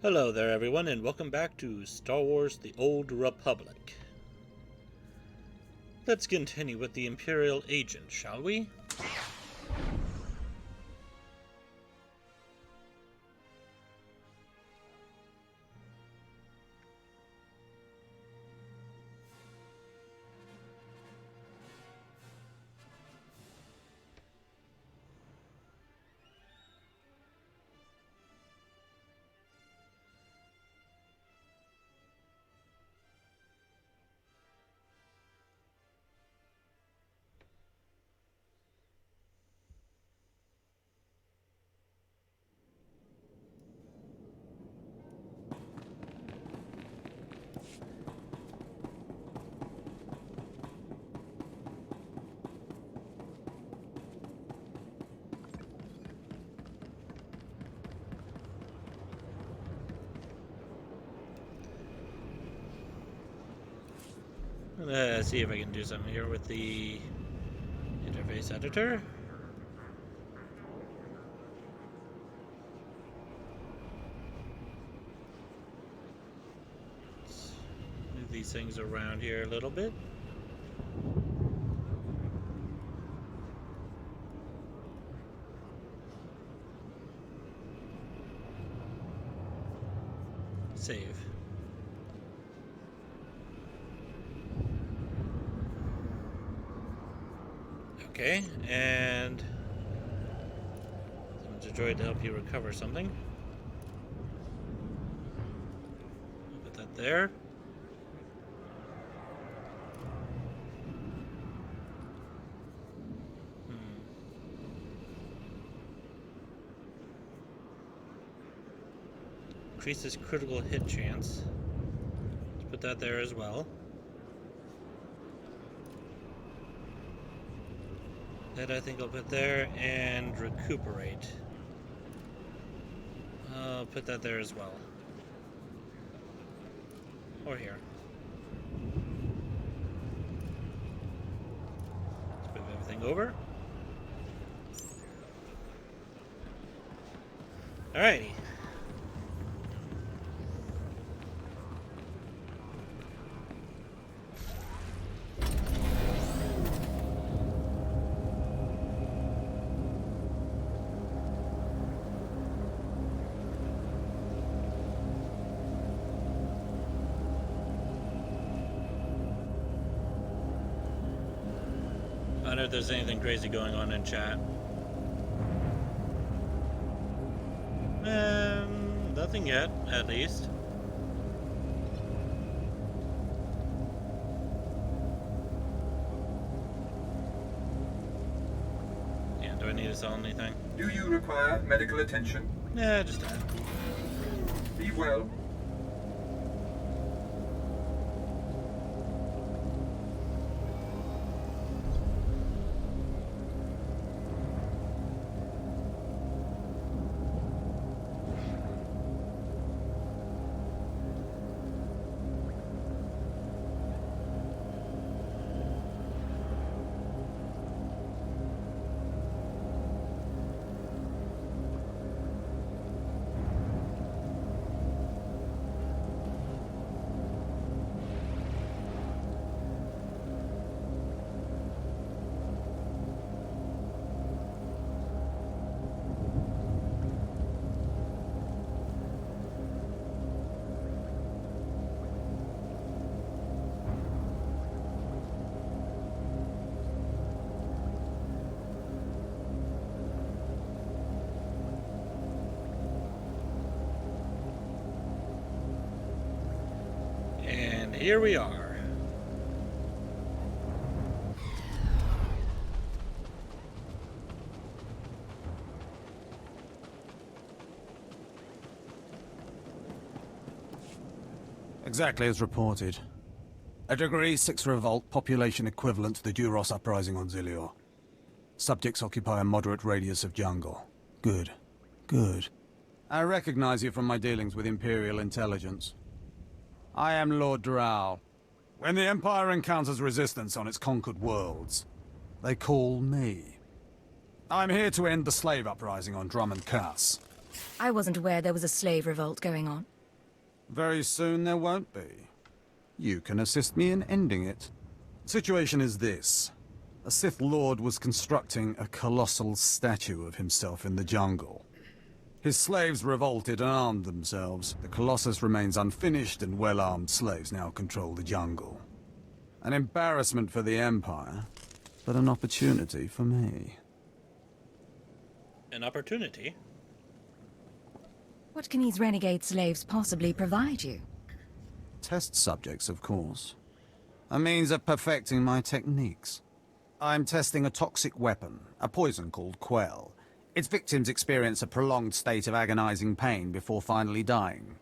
Hello there everyone, and welcome back to Star Wars The Old Republic. Let's continue with the Imperial Agent, shall we? Let's see if I can do something here with the interface editor. Let's move these things around here a little bit. Save. Okay, and someone's a droid to help you recover something. Put that there. Increases critical hit chance. Let's put that there as well. That I think I'll put there, and recuperate. I'll put that there as well. Or here. Let's move everything over. Alrighty. I don't know if there's anything crazy going on in chat. Nothing yet, at least. Yeah, do I need to sell anything? Do you require medical attention? Yeah, just that. Be well. And here we are. Exactly as reported. A Degree 6 revolt, population equivalent to the Duros uprising on Zilior. Subjects occupy a moderate radius of jungle. Good. Good. I recognize you from my dealings with Imperial intelligence. I am Lord Drow. When the Empire encounters resistance on its conquered worlds, they call me. I'm here to end the slave uprising on Drummond Cass. I wasn't aware there was a slave revolt going on. Very soon there won't be. You can assist me in ending it. Situation is this. A Sith Lord was constructing a colossal statue of himself in the jungle. His slaves revolted and armed themselves. The Colossus remains unfinished, and well-armed slaves now control the jungle. An embarrassment for the Empire, but an opportunity for me. An opportunity? What can these renegade slaves possibly provide you? Test subjects, of course. A means of perfecting my techniques. I'm testing a toxic weapon, a poison called Quell. Its victims experience a prolonged state of agonizing pain before finally dying.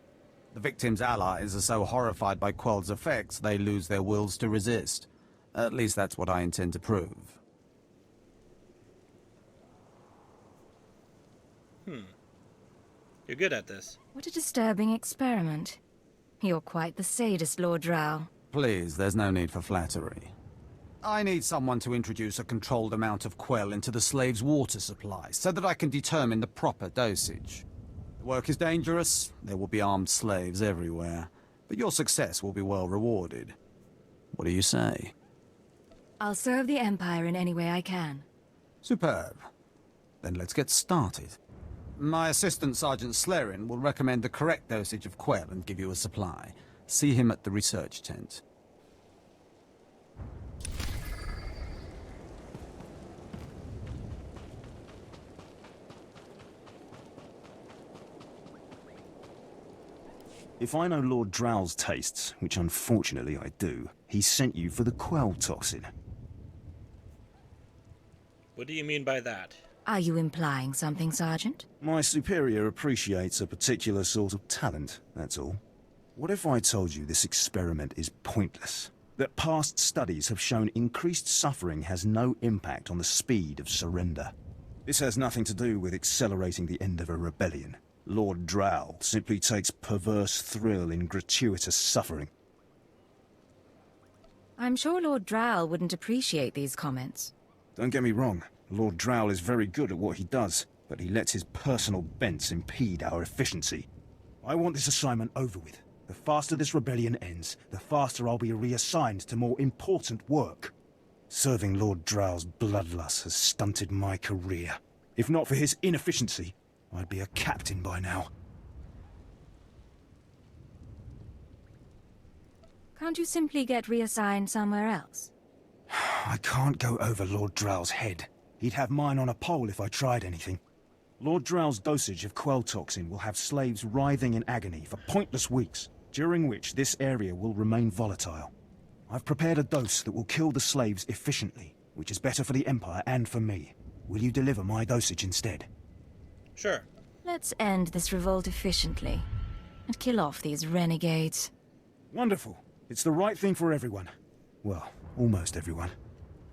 The victims' allies are so horrified by Quell's effects, they lose their wills to resist. At least that's what I intend to prove. You're good at this. What a disturbing experiment. You're quite the sadist, Lord Drow. Please, there's no need for flattery. I need someone to introduce a controlled amount of Quell into the slave's water supply, so that I can determine the proper dosage. The work is dangerous, there will be armed slaves everywhere, but your success will be well rewarded. What do you say? I'll serve the Empire in any way I can. Superb. Then let's get started. My assistant, Sergeant Slerin, will recommend the correct dosage of Quell and give you a supply. See him at the research tent. If I know Lord Drow's tastes, which unfortunately I do, he sent you for the Quell toxin. What do you mean by that? Are you implying something, Sergeant? My superior appreciates a particular sort of talent, that's all. What if I told you this experiment is pointless? That past studies have shown increased suffering has no impact on the speed of surrender. This has nothing to do with accelerating the end of a rebellion. Lord Drow simply takes perverse thrill in gratuitous suffering. I'm sure Lord Drow wouldn't appreciate these comments. Don't get me wrong, Lord Drow is very good at what he does, but he lets his personal bents impede our efficiency. I want this assignment over with. The faster this rebellion ends, the faster I'll be reassigned to more important work. Serving Lord Drow's bloodlust has stunted my career. If not for his inefficiency, I'd be a captain by now. Can't you simply get reassigned somewhere else? I can't go over Lord Drow's head. He'd have mine on a pole if I tried anything. Lord Drow's dosage of Quell toxin will have slaves writhing in agony for pointless weeks, during which this area will remain volatile. I've prepared a dose that will kill the slaves efficiently, which is better for the Empire and for me. Will you deliver my dosage instead? Sure. Let's end this revolt efficiently, and kill off these renegades. Wonderful. It's the right thing for everyone. Well, almost everyone.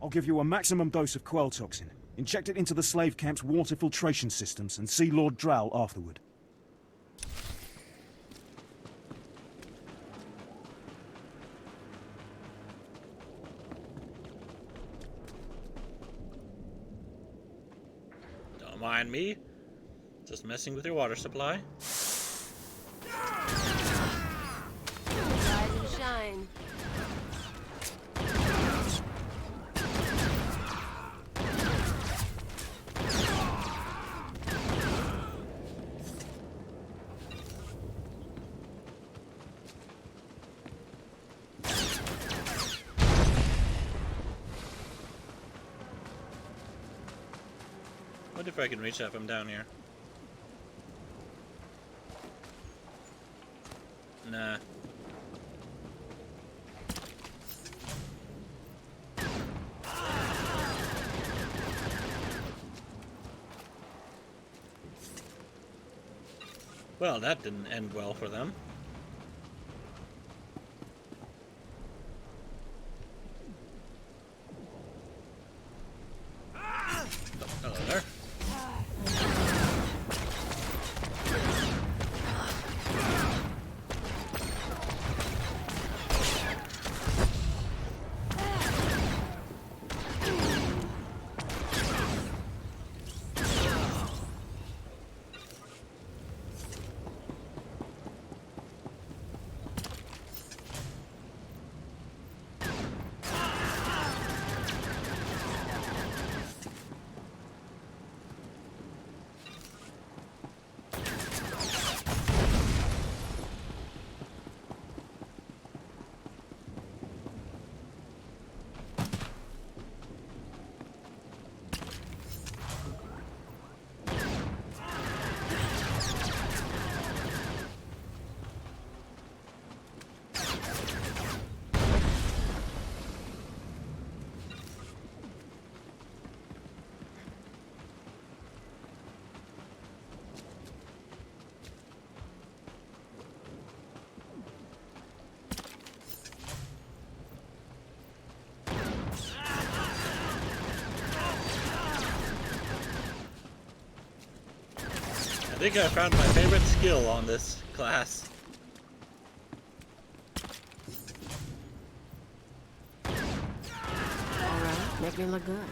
I'll give you a maximum dose of Quell toxin. Inject it into the slave camp's water filtration systems and see Lord Drow afterward. Don't mind me. Just messing with your water supply. Rise and shine. What if I can reach that from down here? Nah. Well, that didn't end well for them. Hello there. I think I found my favorite skill on this class. Alright, make me look good.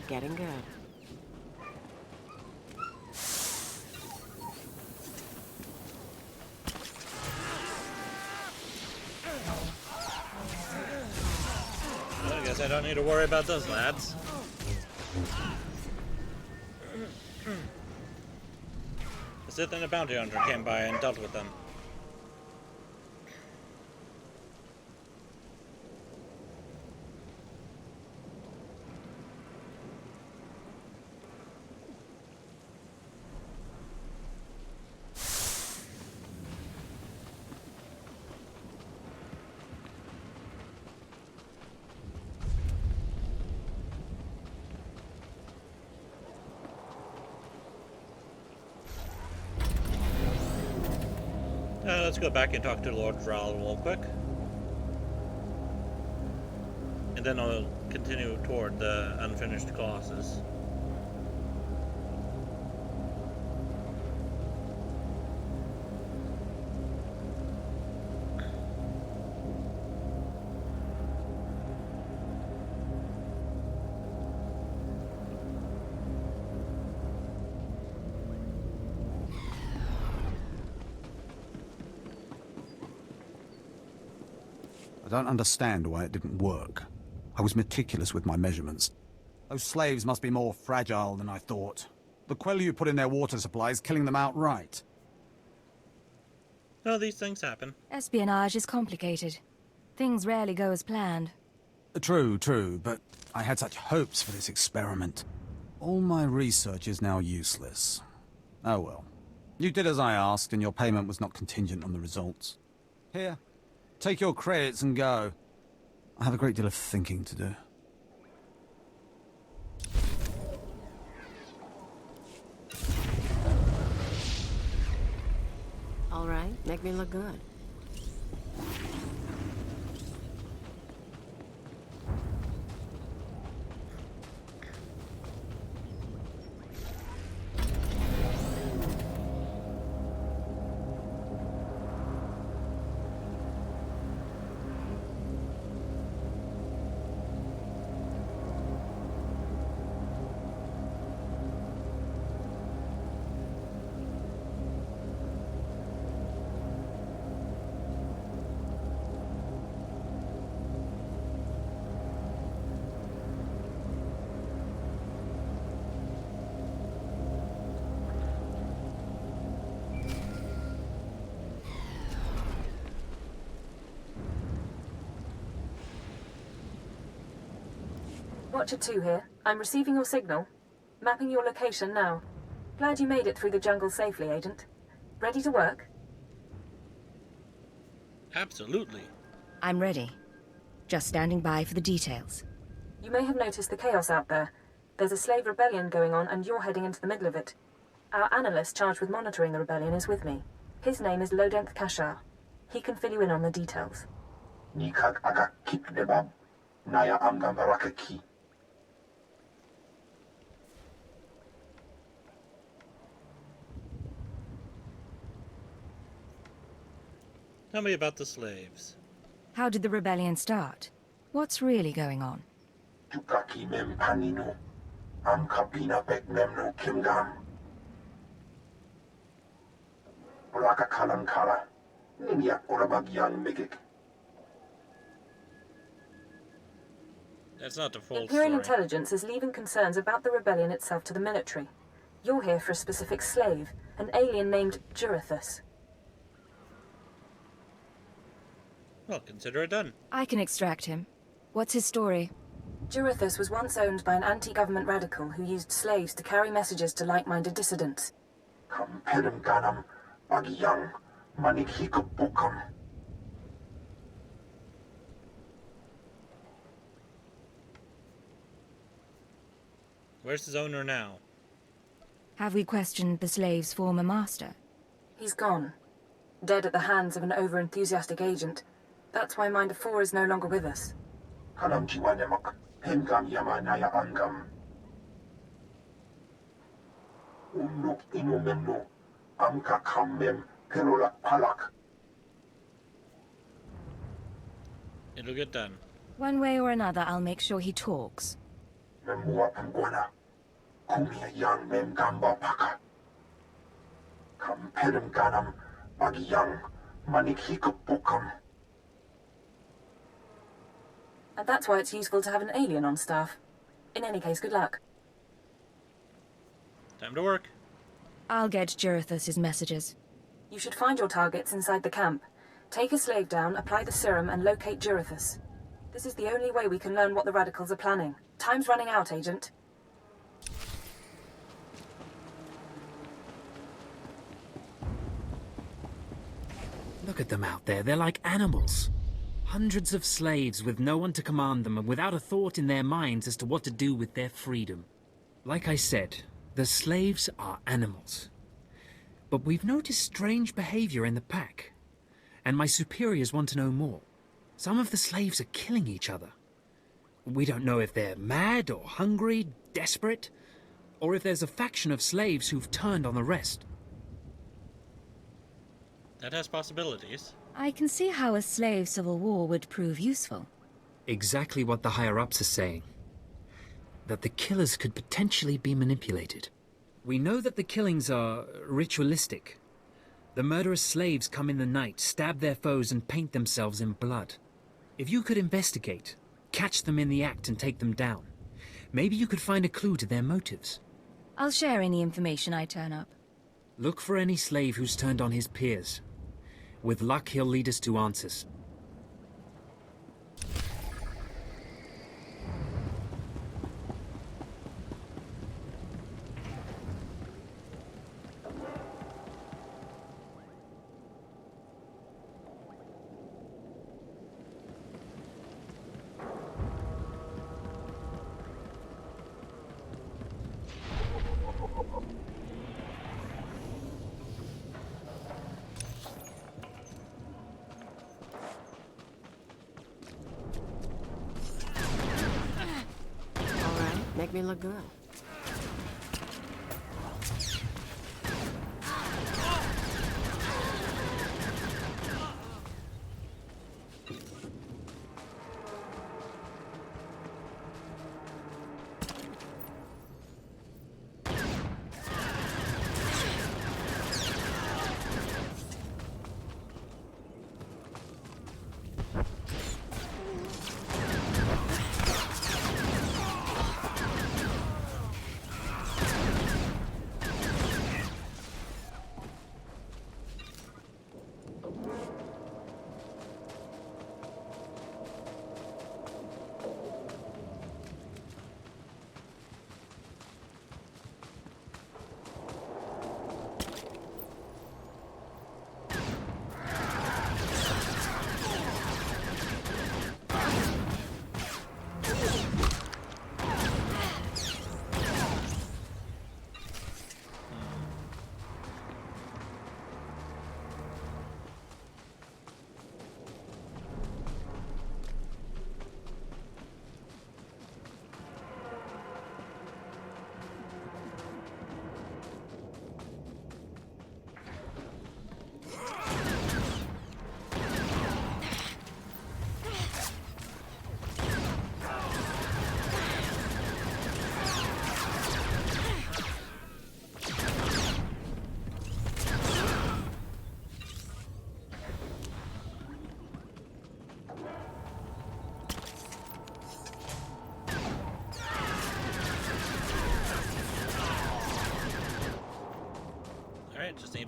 Getting good. Well, I guess I don't need to worry about those lads. The Sith and the bounty hunter came by and dealt with them. Let's go back and talk to Lord Drowl real quick. And then I'll continue toward the unfinished Colossus. I don't understand why it didn't work. I was meticulous with my measurements. Those slaves must be more fragile than I thought. The Quellu put in their water supplies, killing them outright. No, these things happen. Espionage is complicated. Things rarely go as planned. True, but I had such hopes for this experiment. All my research is now useless. Oh well. You did as I asked, and your payment was not contingent on the results. Here, take your credits and go. I have a great deal of thinking to do. All right, make me look good. Watcher 2 here. I'm receiving your signal. Mapping your location now. Glad you made it through the jungle safely, Agent. Ready to work? Absolutely. I'm ready. Just standing by for the details. You may have noticed the chaos out there. There's a slave rebellion going on and you're heading into the middle of it. Our analyst charged with monitoring the rebellion is with me. His name is Lodenth Kashar. He can fill you in on the details. Nikak aga kip debab. Naya amgam barakaki. Tell me about the slaves. How did the rebellion start? What's really going on? Tukaki mem panino. Am kapina pek memno kimgam. Oraka kalankala. Nimia orabag yang megik. That's not the full Imperial story. intelligence is leaving concerns about the rebellion itself to the military. You're here for a specific slave, an alien named Jurithus. Well, consider it done. I can extract him. What's his story? Jurithus was once owned by an anti-government radical who used slaves to carry messages to like-minded dissidents. Kam pedem ganam. Bagiyang. Manik hikupukam. Where's his owner now? Have we questioned the slave's former master? He's gone. Dead at the hands of an over-enthusiastic agent. That's why Minder 4 is no longer with us. Kanam jiwanemak. Hemgam yama naya angam. Unuk inumemno. Amka kammem. Perolak palak. It'll get done. One way or another, I'll make sure he talks. Memua pangwana. Kumia yang mem gamba paka. Kam pedem ganam. Bagiyang. Manik hikupukam. And that's why it's useful to have an alien on staff. In any case, good luck. Time to work. I'll get Jurithus' messages. You should find your targets inside the camp. Take a slave down, apply the serum, and locate Jurithus. This is the only way we can learn what the radicals are planning. Time's running out, Agent. Look at them out there. They're like animals. Hundreds of slaves with no one to command them and without a thought in their minds as to what to do with their freedom. Like I said, the slaves are animals. But we've noticed strange behavior in the pack. And my superiors want to know more. Some of the slaves are killing each other. We don't know if they're mad or hungry, desperate, or if there's a faction of slaves who've turned on the rest. That has possibilities. I can see how a slave civil war would prove useful. Exactly what the higher-ups are saying. That the killers could potentially be manipulated. We know that the killings are ritualistic. The murderous slaves come in the night, stab their foes, and paint themselves in blood. If you could investigate, catch them in the act and take them down, maybe you could find a clue to their motives. I'll share any information I turn up. Look for any slave who's turned on his peers. With luck, he'll lead us to answers. Make me look good.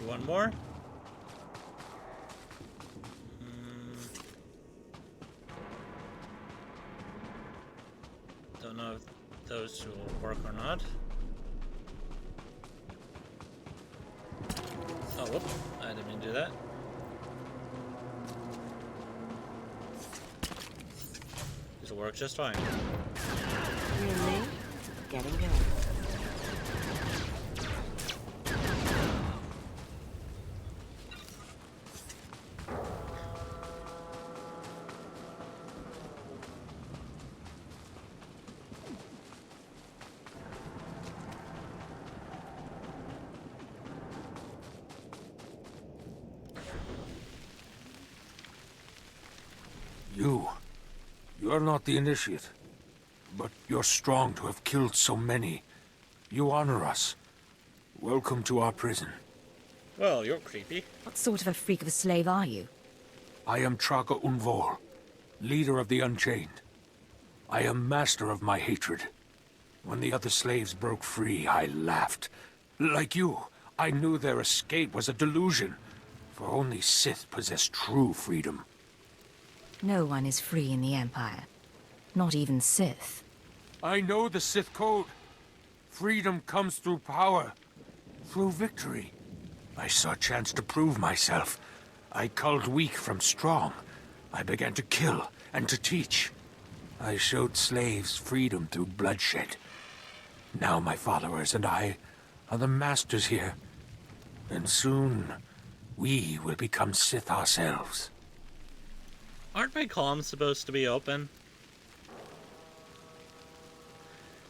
one more. Don't know if those two will work or not. Oh, whoops. I didn't mean to do that. This will work just fine. You and me? Getting good. You're not the initiate, but you're strong to have killed so many. You honor us. Welcome to our prison. Well, you're creepy. What sort of a freak of a slave are you? I am Traga Unvor, leader of the Unchained. I am master of my hatred. When the other slaves broke free, I laughed. Like you, I knew their escape was a delusion, for only Sith possess true freedom. No one is free in the Empire. Not even Sith. I know the Sith code. Freedom comes through power, through victory. I saw a chance to prove myself. I culled weak from strong. I began to kill and to teach. I showed slaves freedom through bloodshed. Now my followers and I are the masters here. And soon, we will become Sith ourselves. Aren't my comms supposed to be open?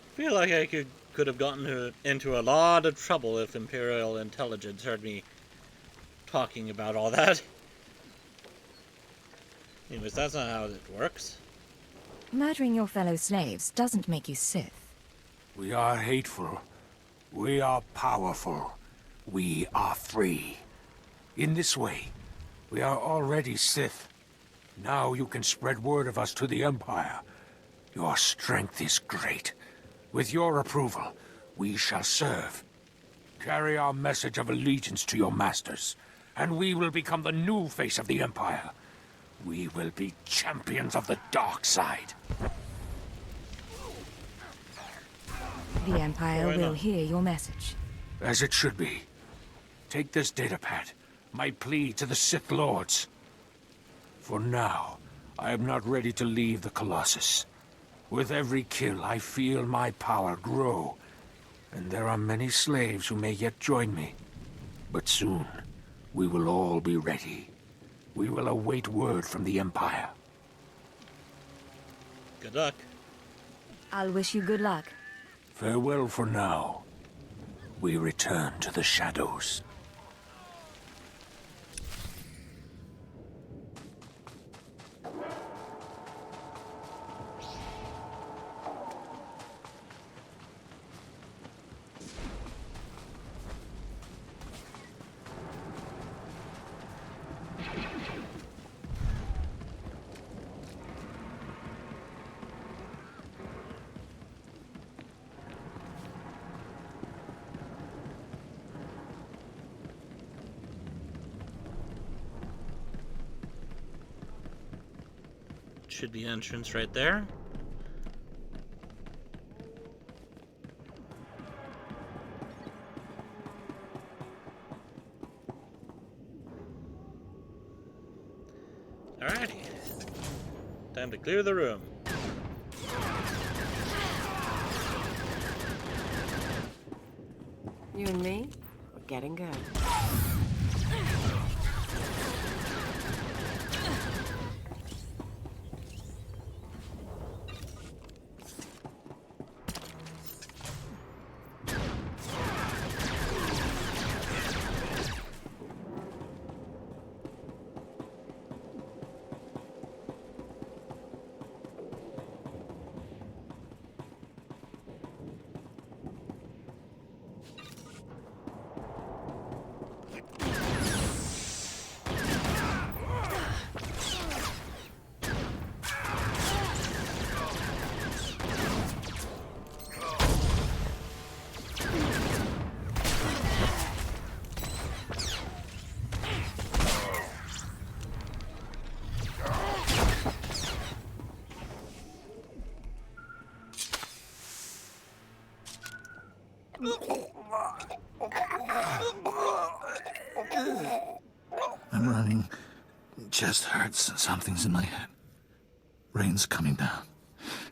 I feel like I could have gotten into a lot of trouble if Imperial intelligence heard me talking about all that. Anyways, that's not how it works. Murdering your fellow slaves doesn't make you Sith. We are hateful. We are powerful. We are free. In this way, we are already Sith. Now you can spread word of us to the Empire. Your strength is great. With your approval, we shall serve. Carry our message of allegiance to your masters, and we will become the new face of the Empire. We will be champions of the dark side. The Empire Why will not? hear your message. As it should be. Take this datapad, my plea to the Sith Lords. For now, I am not ready to leave the Colossus. With every kill, I feel my power grow. And there are many slaves who may yet join me. But soon, we will all be ready. We will await word from the Empire. Good luck. I'll wish you good luck. Farewell for now. We return to the shadows. Should be entrance right there. Alrighty. Time to clear the room. You and me? We're getting good. I'm running. Chest hurts. Something's in my head. Rain's coming down.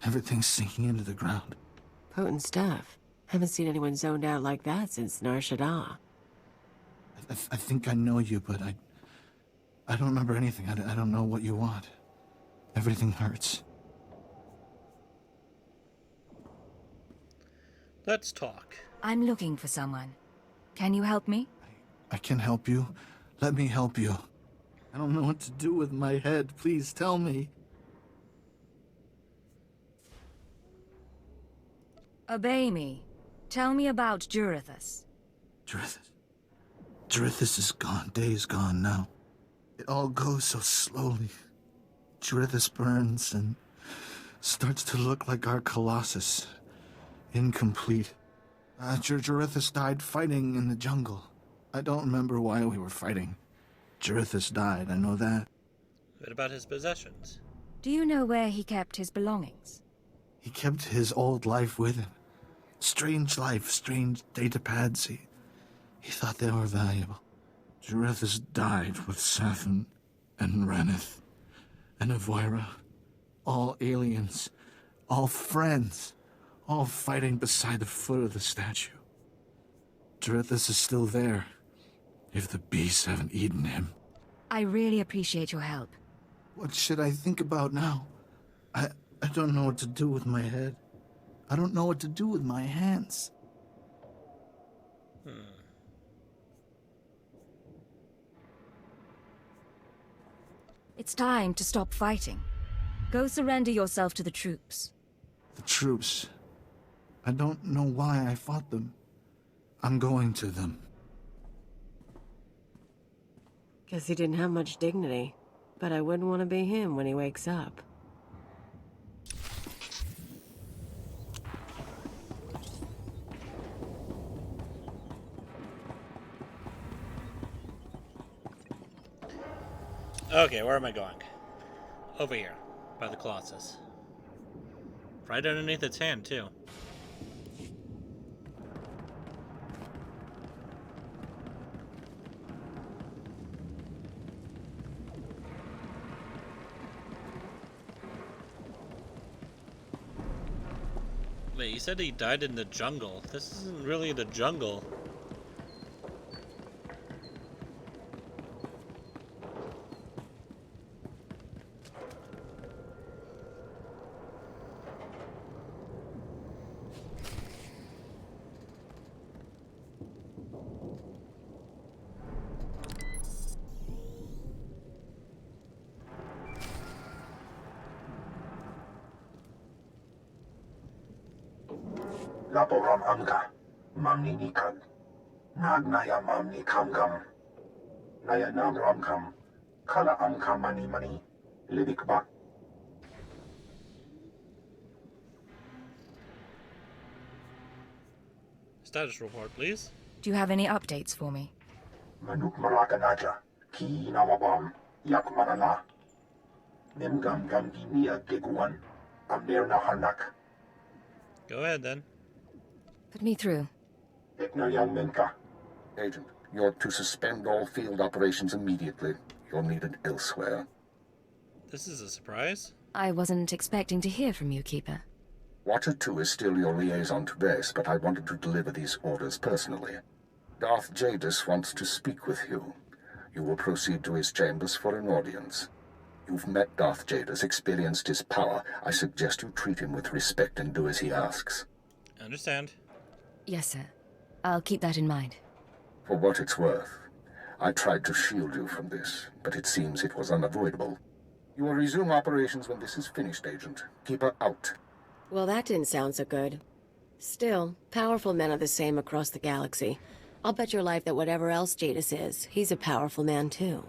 Everything's sinking into the ground. Potent stuff. Haven't seen anyone zoned out like that since SWTOR. I think I know you, but I don't remember anything. I don't know what you want. Everything hurts. Let's talk. I'm looking for someone. Can you help me? I can help you. Let me help you. I don't know what to do with my head. Please tell me. Obey me. Tell me about Jurithus. Jurithus is gone. Days gone now. It all goes so slowly. Jurithus burns and starts to look like our Colossus. Incomplete. Jurithus died fighting in the jungle. I don't remember why we were fighting. Jurithus died, I know that. What about his possessions? Do you know where he kept his belongings? He kept his old life with him. Strange life, strange data pads. He thought they were valuable. Jurithus died with Safin and Reneth and Avoira. All aliens. All friends. All fighting beside the foot of the statue. Jurithus is still there. If the beasts haven't eaten him. I really appreciate your help. What should I think about now? I don't know what to do with my head. I don't know what to do with my hands. It's time to stop fighting. Go surrender yourself to the troops. The troops. I don't know why I fought them. I'm going to them. Guess he didn't have much dignity. But I wouldn't want to be him when he wakes up. Okay, where am I going? Over here, by the Colossus. Right underneath its hand, too. Wait, you said he died in the jungle. This isn't really the jungle. Laporam amka, mamni nikag. Nagnaya mamni kamgam. Naya nam ramkam. Kala amka mani, lidikba. Status report, please. Do you have any updates for me? Manuk marakanaja, ki nawabam, yak manala. Nemgam gam ginia geguan, amner na hanak. Go ahead, then. Put me through. Eknayan menka. Agent, you're to suspend all field operations immediately. You're needed elsewhere. This is a surprise. I wasn't expecting to hear from you, Keeper. Watcher 2 is still your liaison to base, but I wanted to deliver these orders personally. Darth Jadis wants to speak with you. You will proceed to his chambers for an audience. You've met Darth Jadis, experienced his power. I suggest you treat him with respect and do as he asks. Understand. Yes, sir. I'll keep that in mind. For what it's worth, I tried to shield you from this, but it seems it was unavoidable. You will resume operations when this is finished, Agent. Keep her out. Well, that didn't sound so good. Still, powerful men are the same across the galaxy. I'll bet your life that whatever else Jadis is, he's a powerful man too.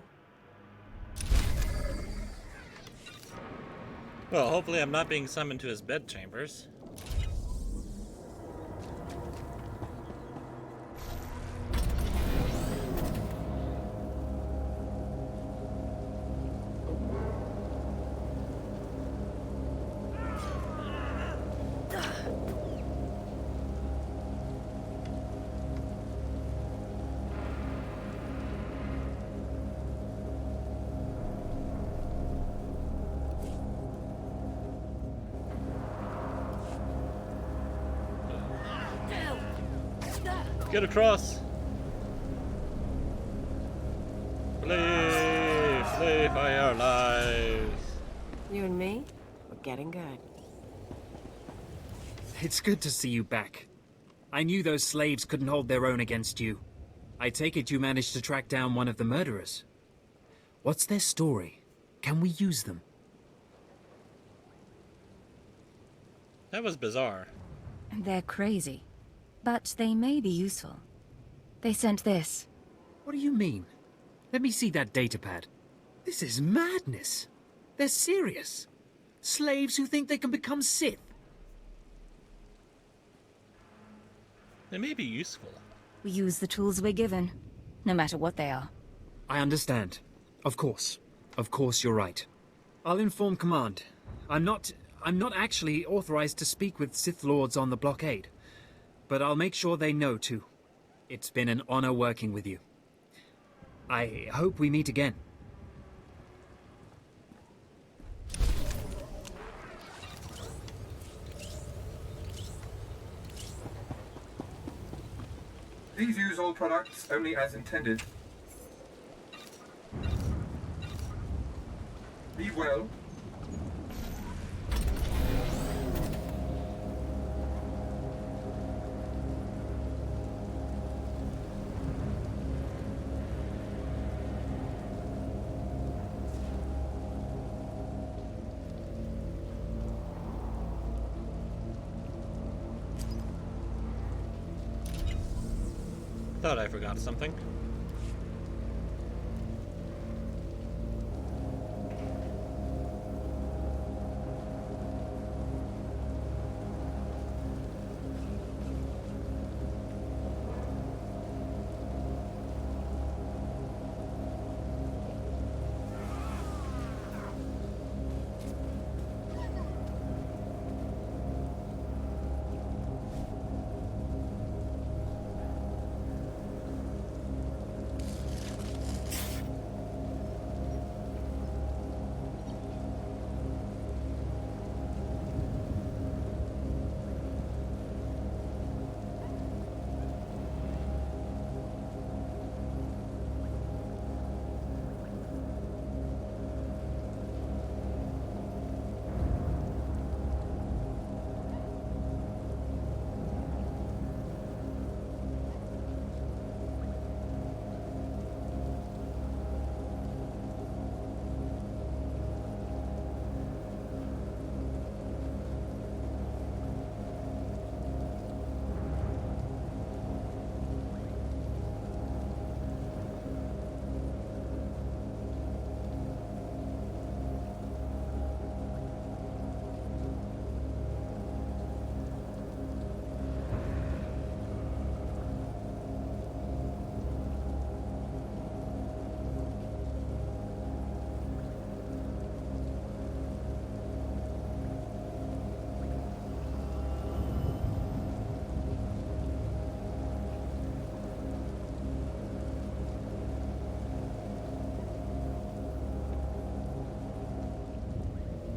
Well, hopefully I'm not being summoned to his bedchambers. Get across! Flee! Flee for your lives! You and me, we're getting good. It's good to see you back. I knew those slaves couldn't hold their own against you. I take it you managed to track down one of the murderers. What's their story? Can we use them? That was bizarre. They're crazy, but they may be useful. They sent this. What do you mean? Let me see that datapad. This is madness. They're serious. Slaves who think they can become Sith. They may be useful. We use the tools we're given, no matter what they are. I understand. Of course. Of course you're right. I'll inform Command. I'm not actually authorized to speak with Sith Lords on the blockade. But I'll make sure they know too. It's been an honor working with you. I hope we meet again. Please use all products only as intended. Be well. Thought I forgot something.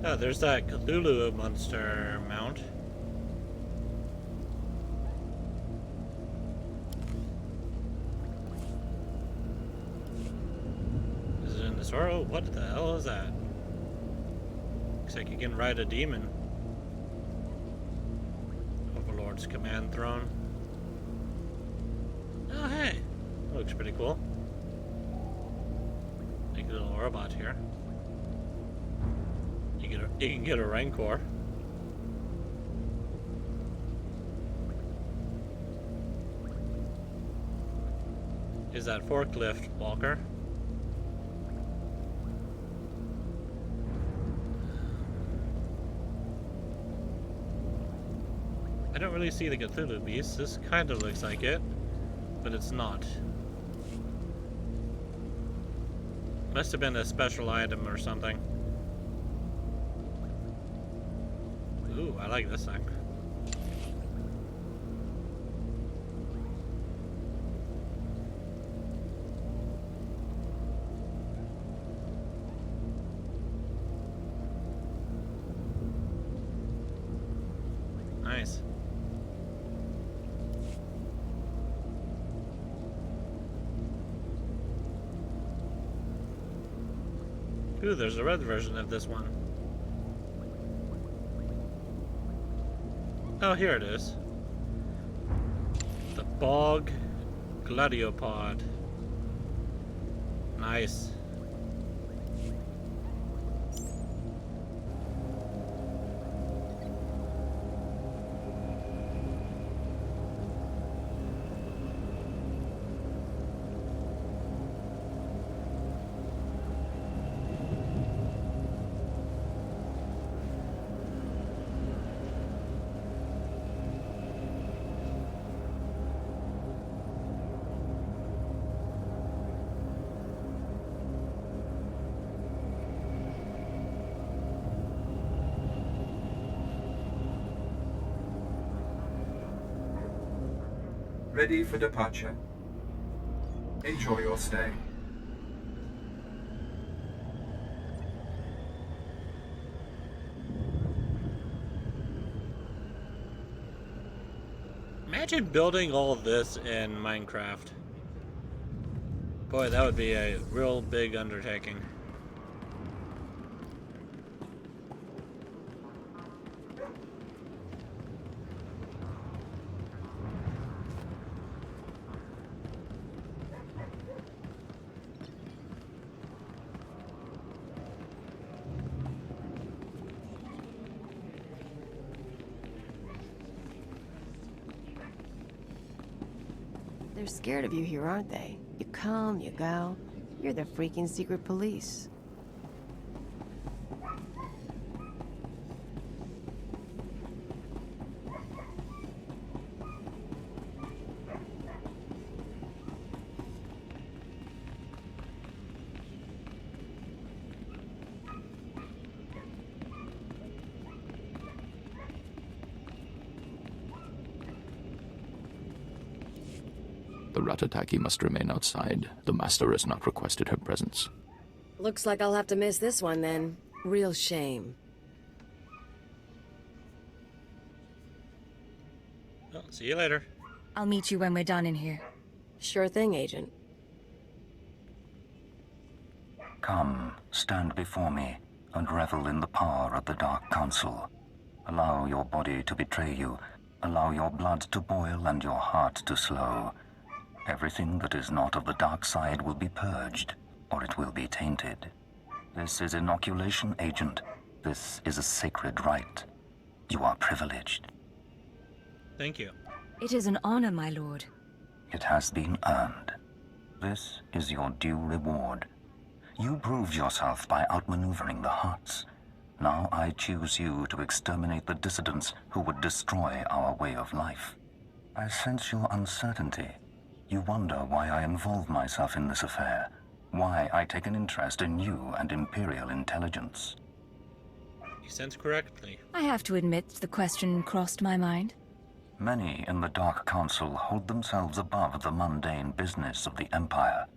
Oh, there's that Cthulhu monster mount. Is it in the store? Oh, what the hell is that? Looks like you can ride a demon. Overlord's command throne. Oh, hey. That looks pretty cool. Like a little robot here. You can get a Rancor. Is that forklift, Walker? I don't really see the Cthulhu beast. This kind of looks like it, but it's not. Must have been a special item or something. Ooh, I like this thing. Nice. Ooh, there's a red version of this one. Oh, here it is. The Bog Gladiopod. Nice. Ready for departure. Enjoy your stay. Imagine building all of this in Minecraft. Boy, that would be a real big undertaking. They're scared of you here, aren't they? You come, you go. You're the freaking secret police. The Ratataki must remain outside. The Master has not requested her presence. Looks like I'll have to miss this one then. Real shame. Well, see you later. I'll meet you when we're done in here. Sure thing, Agent. Come, stand before me, and revel in the power of the Dark Council. Allow your body to betray you. Allow your blood to boil and your heart to slow. Everything that is not of the dark side will be purged, or it will be tainted. This is inoculation, Agent. This is a sacred rite. You are privileged. Thank you. It is an honor, my lord. It has been earned. This is your due reward. You proved yourself by outmaneuvering the Hearts. Now I choose you to exterminate the dissidents who would destroy our way of life. I sense your uncertainty. You wonder why I involve myself in this affair, why I take an interest in you and Imperial intelligence. You sense correctly. I have to admit the question crossed my mind. Many in the Dark Council hold themselves above the mundane business of the Empire.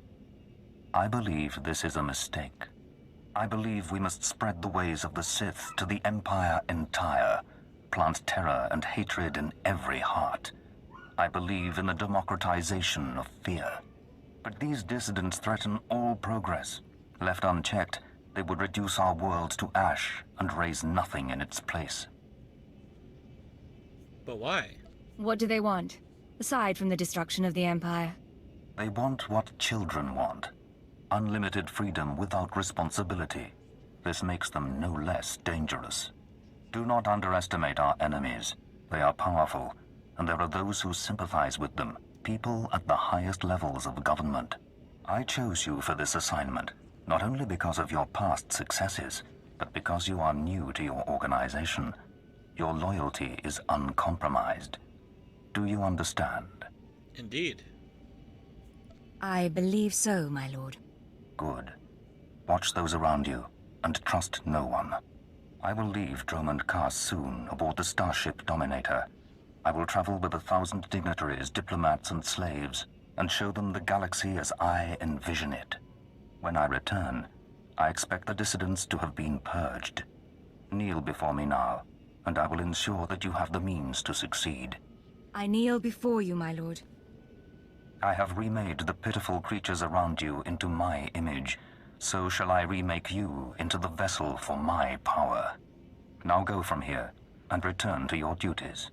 I believe this is a mistake. I believe we must spread the ways of the Sith to the Empire entire, plant terror and hatred in every heart. I believe in the democratization of fear. But these dissidents threaten all progress. Left unchecked, they would reduce our world to ash and raise nothing in its place. But why? What do they want, aside from the destruction of the Empire? They want what children want. Unlimited freedom without responsibility. This makes them no less dangerous. Do not underestimate our enemies. They are powerful, and there are those who sympathize with them, people at the highest levels of government. I chose you for this assignment, not only because of your past successes, but because you are new to your organization. Your loyalty is uncompromised. Do you understand? Indeed. I believe so, my lord. Good. Watch those around you, and trust no one. I will leave Dromund Kaas soon aboard the starship Dominator. I will travel with 1,000 dignitaries, diplomats, and slaves, and show them the galaxy as I envision it. When I return, I expect the dissidents to have been purged. Kneel before me now, and I will ensure that you have the means to succeed. I kneel before you, my lord. I have remade the pitiful creatures around you into my image, so shall I remake you into the vessel for my power. Now go from here, and return to your duties.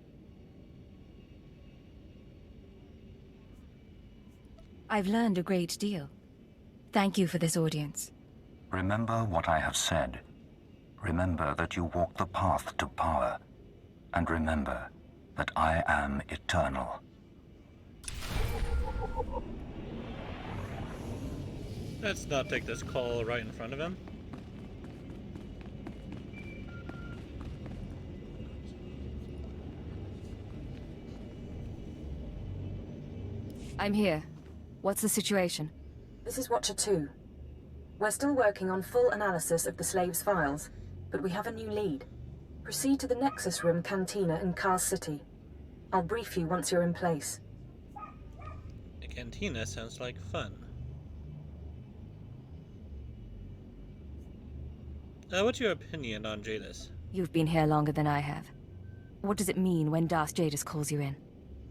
I've learned a great deal. Thank you for this audience. Remember what I have said. Remember that you walk the path to power. And remember that I am eternal. Let's not take this call right in front of him. I'm here. What's the situation? This is Watcher 2. We're still working on full analysis of the slaves' files, but we have a new lead. Proceed to the Nexus Room Cantina in Cars City. I'll brief you once you're in place. A cantina sounds like fun. What's your opinion on Jadis? You've been here longer than I have. What does it mean when Darth Jadis calls you in?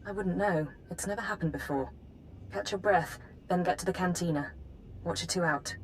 I wouldn't know. It's never happened before. Catch your breath, then get to the cantina. Watcher 2 out.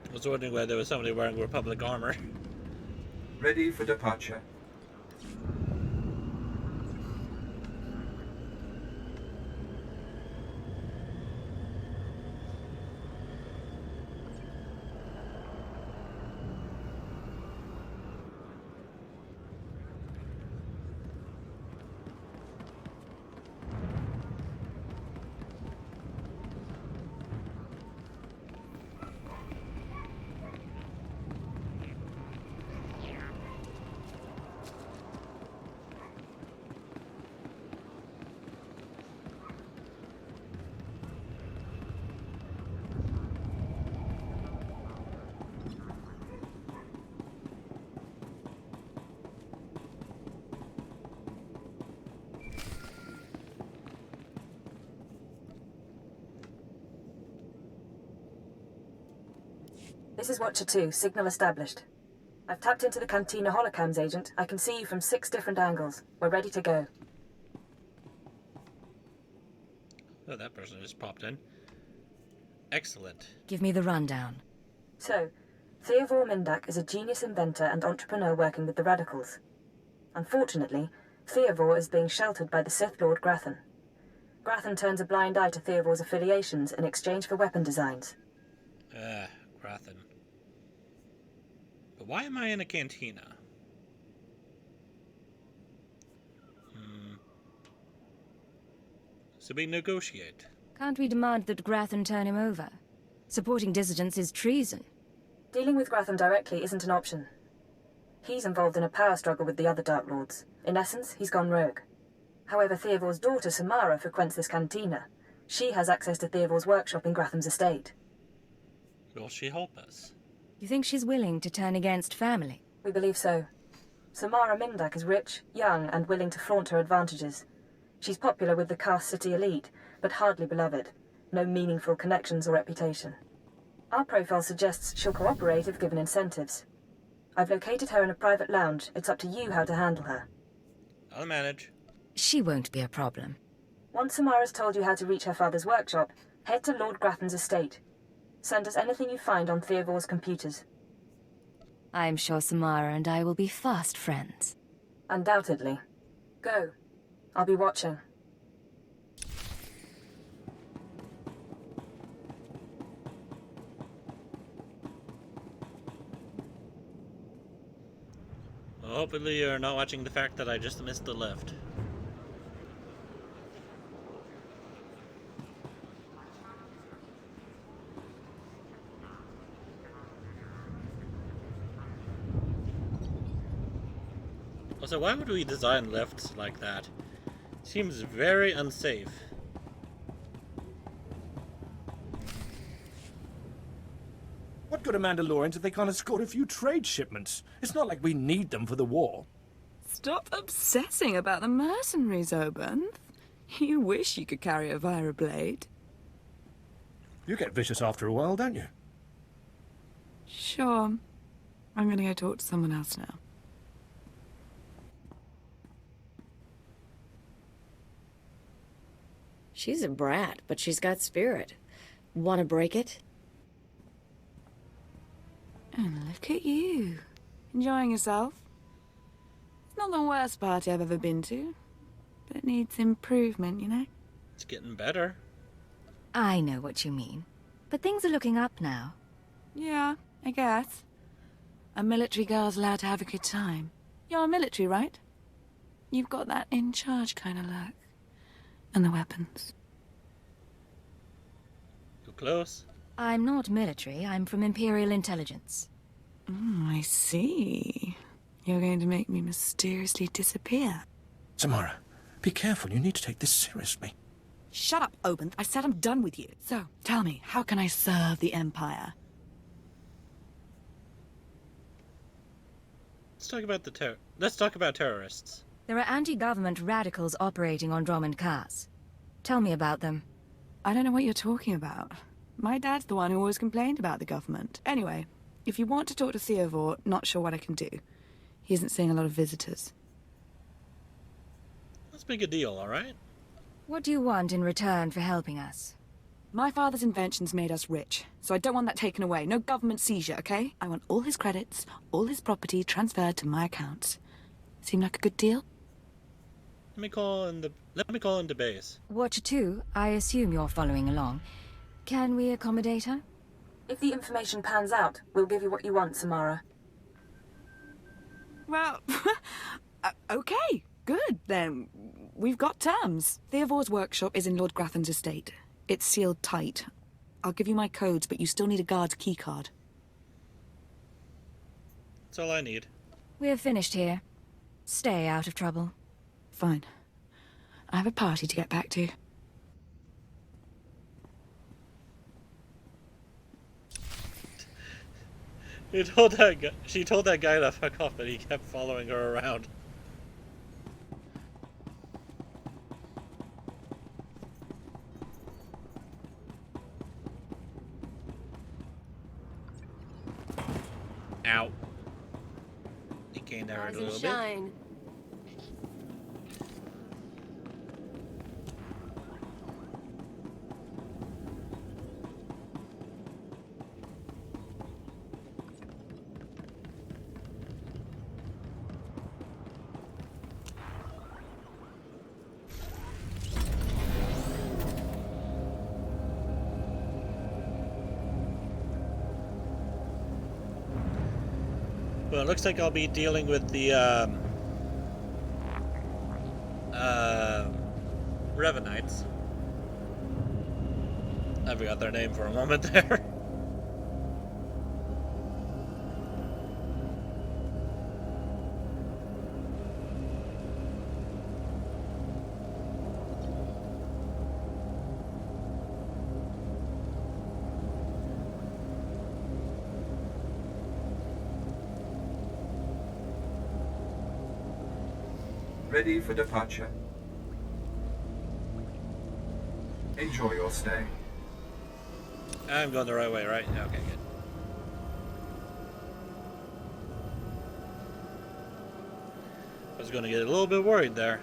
I was wondering whether there was somebody wearing Republic armor. Ready for departure. This is Watcher 2, signal established. I've tapped into the Cantina holocams, Agent. I can see you from 6 different angles. We're ready to go. Oh, that person just popped in. Excellent. Give me the rundown. So, Theodore Mindak is a genius inventor and entrepreneur working with the Radicals. Unfortunately, Theodore is being sheltered by the Sith Lord Grathan. Grathan turns a blind eye to Theodore's affiliations in exchange for weapon designs. Grathan. But why am I in a cantina? So we negotiate. Can't we demand that Grathan turn him over? Supporting dissidents is treason. Dealing with Grathan directly isn't an option. He's involved in a power struggle with the other Dark Lords. In essence, he's gone rogue. However, Theodore's daughter Samara frequents this cantina. She has access to Theodore's workshop in Grathan's estate. Will she help us? You think she's willing to turn against family? We believe so. Samara Mindak is rich, young, and willing to flaunt her advantages. She's popular with the Cast City elite, but hardly beloved. No meaningful connections or reputation. Our profile suggests she'll cooperate if given incentives. I've located her in a private lounge. It's up to you how to handle her. I'll manage. She won't be a problem. Once Samara's told you how to reach her father's workshop, head to Lord Grathan's estate. Send us anything you find on Theodore's computers. I'm sure Samara and I will be fast friends. Undoubtedly. Go. I'll be watching. Well, hopefully you're not watching the fact that I just missed the lift. Also, why would we design lifts like that? Seems very unsafe. What good are Mandalorians if they can't escort a few trade shipments? It's not like we need them for the war. Stop obsessing about the mercenaries, Obenth. You wish you could carry a Vira blade. You get vicious after a while, don't you? Sure. I'm gonna go talk to someone else now. She's a brat, but she's got spirit. Want to break it? And look at you. Enjoying yourself? It's not the worst party I've ever been to, but it needs improvement, you know? It's getting better. I know what you mean, but things are looking up now. Yeah, I guess. A military girl's allowed to have a good time. You're military, right? You've got that in charge kind of look. And the weapons. Too close. I'm not military, I'm from Imperial Intelligence. I see. You're going to make me mysteriously disappear. Samara, be careful. You need to take this seriously. Shut up, Obenth. I said I'm done with you. So, tell me, how can I serve the Empire? Let's talk about terrorists. There are anti-government radicals operating on Drummond Cars. Tell me about them. I don't know what you're talking about. My dad's the one who always complained about the government. Anyway, if you want to talk to SWTOR, not sure what I can do. He isn't seeing a lot of visitors. Let's make a deal, alright? What do you want in return for helping us? My father's inventions made us rich, so I don't want that taken away. No government seizure, okay? I want all his credits, all his property transferred to my accounts. Seem like a good deal? Let me call into base. Watcher 2, I assume you're following along. Can we accommodate her? If the information pans out, we'll give you what you want, Samara. Well, okay, good, then. We've got terms. Theovor's workshop is in Lord Grafton's estate. It's sealed tight. I'll give you my codes, but you still need a guard's keycard. That's all I need. We're finished here. Stay out of trouble. Fine. I have a party to get back to. She told that guy to fuck off, but he kept following her around. Ow. He came there a little bit. Shine. Well, it looks like I'll be dealing with the Revenites. I forgot their name for a moment there. Ready for departure. Enjoy your stay. I'm going the right way, right? Okay, good. I was going to get a little bit worried there.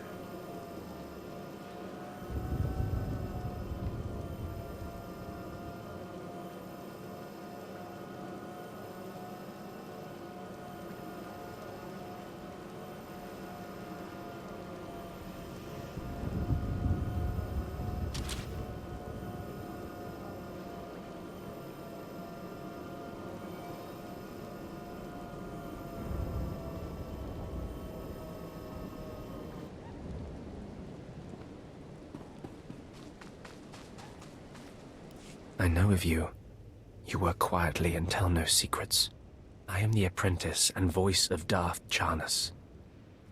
know of you. You work quietly and tell no secrets. I am the apprentice and voice of Darth Charnas.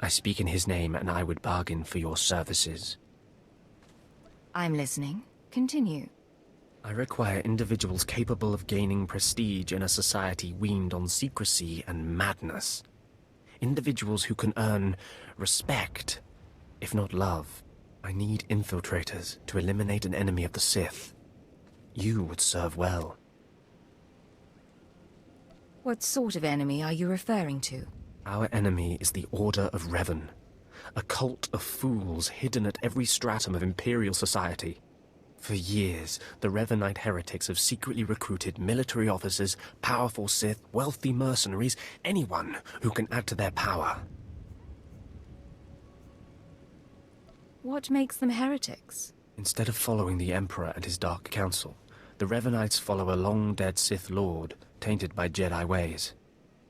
I speak in his name, and I would bargain for your services. I'm listening. Continue. I require individuals capable of gaining prestige in a society weaned on secrecy and madness. Individuals who can earn respect, if not love. I need infiltrators to eliminate an enemy of the Sith. You would serve well. What sort of enemy are you referring to? Our enemy is the Order of Revan, a cult of fools hidden at every stratum of Imperial society. For years, the Revanite heretics have secretly recruited military officers, powerful Sith, wealthy mercenaries, anyone who can add to their power. What makes them heretics? Instead of following the Emperor and his Dark Council, the Revanites follow a long-dead Sith Lord, tainted by Jedi ways.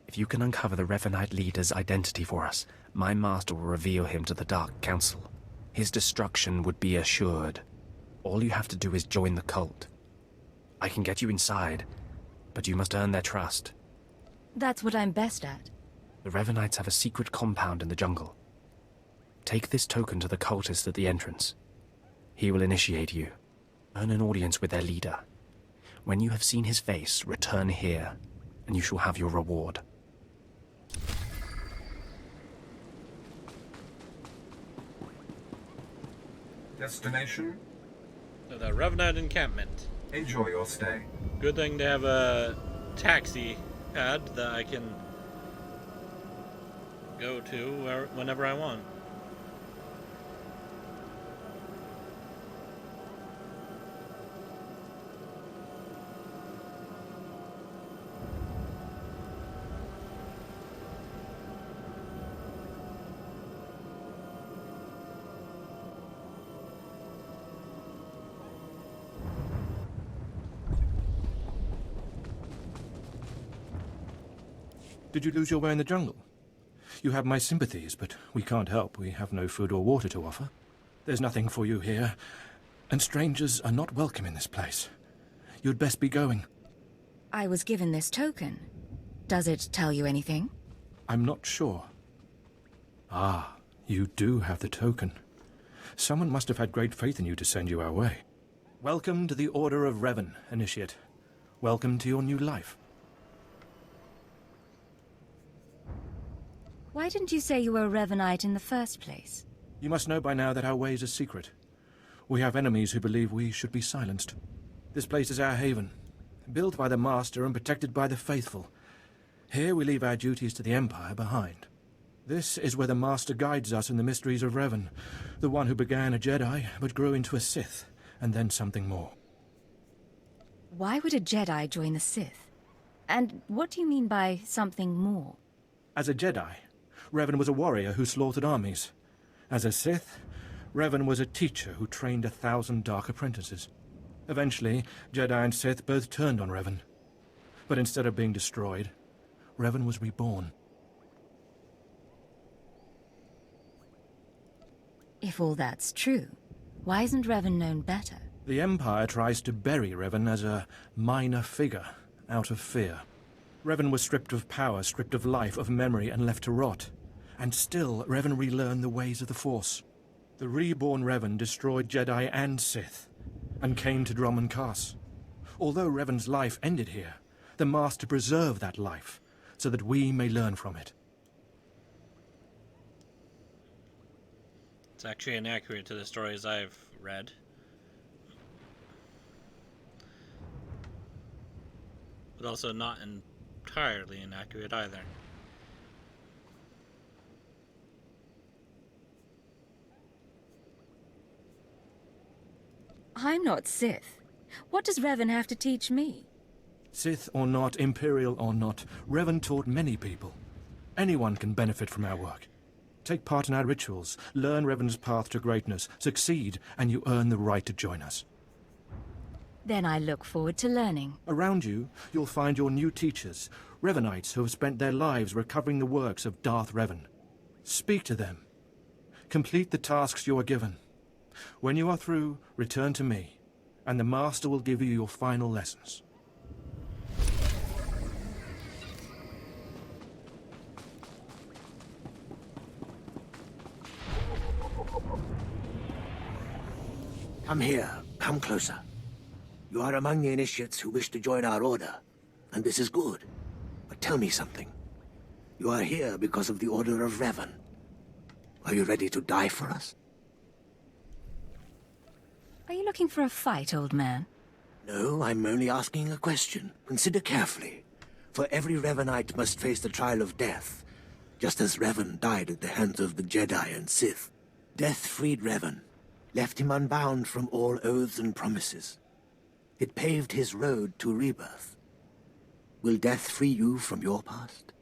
If you can uncover the Revanite leader's identity for us, my master will reveal him to the Dark Council. His destruction would be assured. All you have to do is join the cult. I can get you inside, but you must earn their trust. That's what I'm best at. The Revanites have a secret compound in the jungle. Take this token to the cultist at the entrance. He will initiate you. Earn an audience with their leader. When you have seen his face, return here, and you shall have your reward. Destination? To the Revenant encampment. Enjoy your stay. Good thing to have a taxi pad that I can go to whenever I want. Did you lose your way in the jungle? You have my sympathies, but we can't help. We have no food or water to offer. There's nothing for you here, and strangers are not welcome in this place. You'd best be going. I was given this token. Does it tell you anything? I'm not sure. Ah, you do have the token. Someone must have had great faith in you to send you our way. Welcome to the Order of Revan, Initiate. Welcome to your new life. Why didn't you say you were a Revanite in the first place? You must know by now that our ways are secret. We have enemies who believe we should be silenced. This place is our haven, built by the Master and protected by the faithful. Here we leave our duties to the Empire behind. This is where the Master guides us in the mysteries of Revan, the one who began a Jedi but grew into a Sith, and then something more. Why would a Jedi join the Sith? And what do you mean by something more? As a Jedi, Revan was a warrior who slaughtered armies. As a Sith, Revan was a teacher who trained 1,000 dark apprentices. Eventually, Jedi and Sith both turned on Revan. But instead of being destroyed, Revan was reborn. If all that's true, why isn't Revan known better? The Empire tries to bury Revan as a minor figure, out of fear. Revan was stripped of power, stripped of life, of memory, and left to rot. And still, Revan relearned the ways of the Force. The reborn Revan destroyed Jedi and Sith, and came to Dromund Kaas. Although Revan's life ended here, the Master preserved that life, so that we may learn from it. It's actually inaccurate to the stories I've read. But also not entirely inaccurate either. I'm not Sith. What does Revan have to teach me? Sith or not, Imperial or not, Revan taught many people. Anyone can benefit from our work. Take part in our rituals, learn Revan's path to greatness, succeed, and you earn the right to join us. Then I look forward to learning. Around you, you'll find your new teachers, Revanites who have spent their lives recovering the works of Darth Revan. Speak to them. Complete the tasks you are given. When you are through, return to me, and the Master will give you your final lessons. Come here. Come closer. You are among the initiates who wish to join our order, and this is good. But tell me something. You are here because of the Order of Revan. Are you ready to die for us? Are you looking for a fight, old man? No, I'm only asking a question. Consider carefully. For every Revanite must face the trial of death, just as Revan died at the hands of the Jedi and Sith. Death freed Revan, left him unbound from all oaths and promises. It paved his road to rebirth. Will death free you from your past?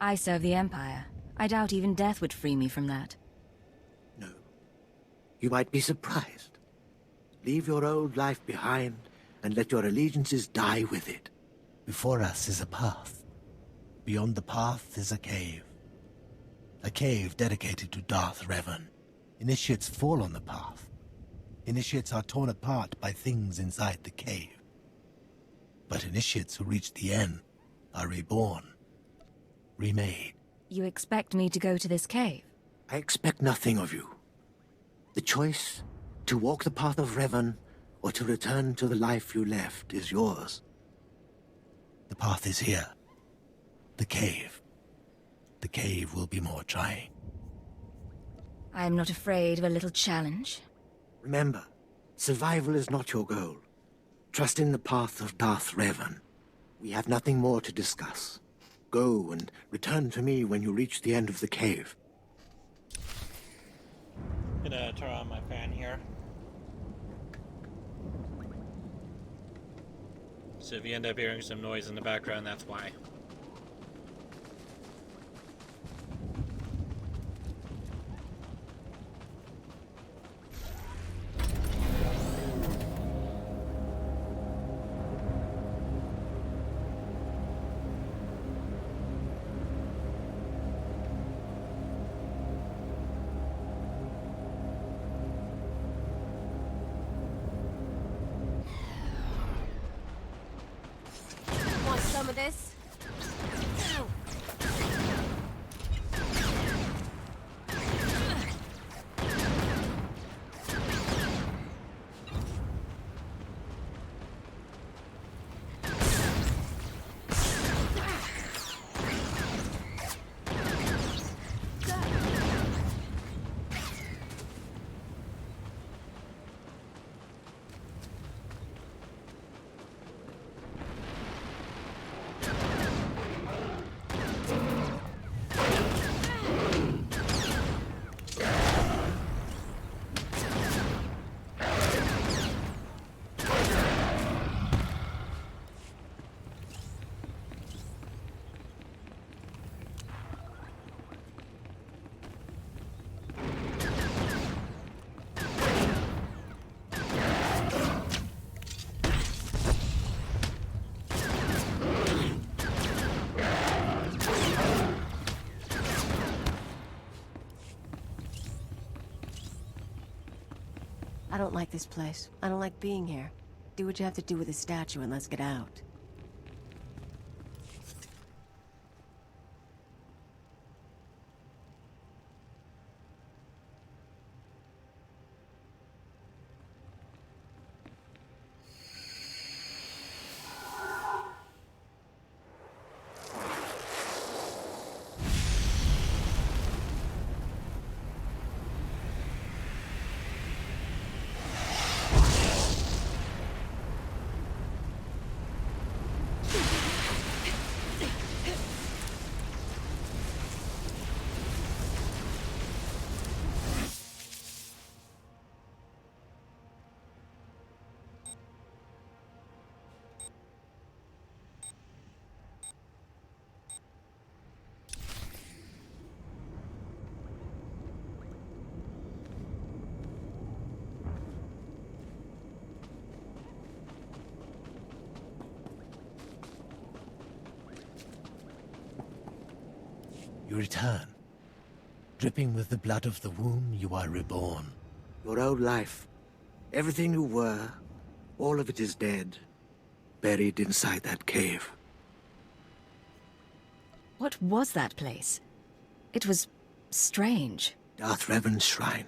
I serve the Empire. I doubt even death would free me from that. No. You might be surprised. Leave your old life behind, and let your allegiances die with it. Before us is a path. Beyond the path is a cave. A cave dedicated to Darth Revan. Initiates fall on the path. Initiates are torn apart by things inside the cave. But initiates who reach the end are reborn. Remade. You expect me to go to this cave? I expect nothing of you. The choice to walk the path of Revan or to return to the life you left is yours. The path is here. The cave. The cave will be more trying. I am not afraid of a little challenge. Remember, survival is not your goal. Trust in the path of Darth Revan. We have nothing more to discuss. Go and return to me when you reach the end of the cave. I'm gonna turn on my fan here. So if you end up hearing some noise in the background, that's why. Want some of this? I don't like this place. I don't like being here. Do what you have to do with the statue and let's get out. You return. Dripping with the blood of the womb, you are reborn. Your old life, everything you were, All of it is dead, buried inside that cave. What was that place? It was strange. Darth Revan's shrine.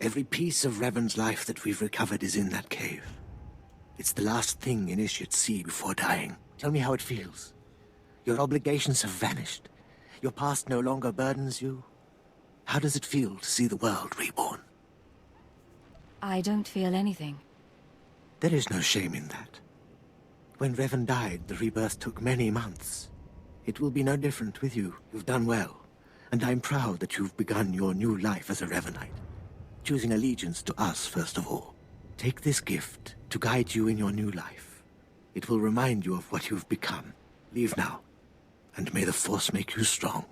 Every piece of Revan's life that we've recovered is in that cave. It's the last thing initiates see before dying. Tell me how it feels. Your obligations have vanished. Your past no longer burdens you. How does it feel to see the world reborn? I don't feel anything. There is no shame in that. When Revan died, the rebirth took many months. It will be no different with you. You've done well. And I'm proud that you've begun your new life as a Revanite, choosing allegiance to us first of all. Take this gift to guide you in your new life. It will remind you of what you've become. Leave now, and may the Force make you strong.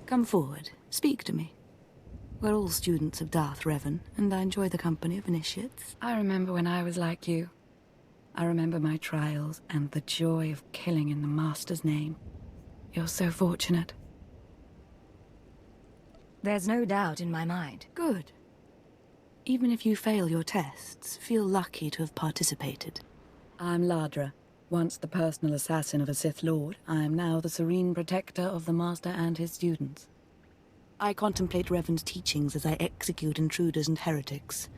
Come forward. Speak to me. We're all students of Darth Revan, and I enjoy the company of initiates. I remember when I was like you. I remember my trials and the joy of killing in the Master's name. You're so fortunate. There's no doubt in my mind. Good. Even if you fail your tests, feel lucky to have participated. I'm Ladra. Once the personal assassin of a Sith Lord, I am now the serene protector of the Master and his students. I contemplate Revan's teachings as I execute intruders and heretics,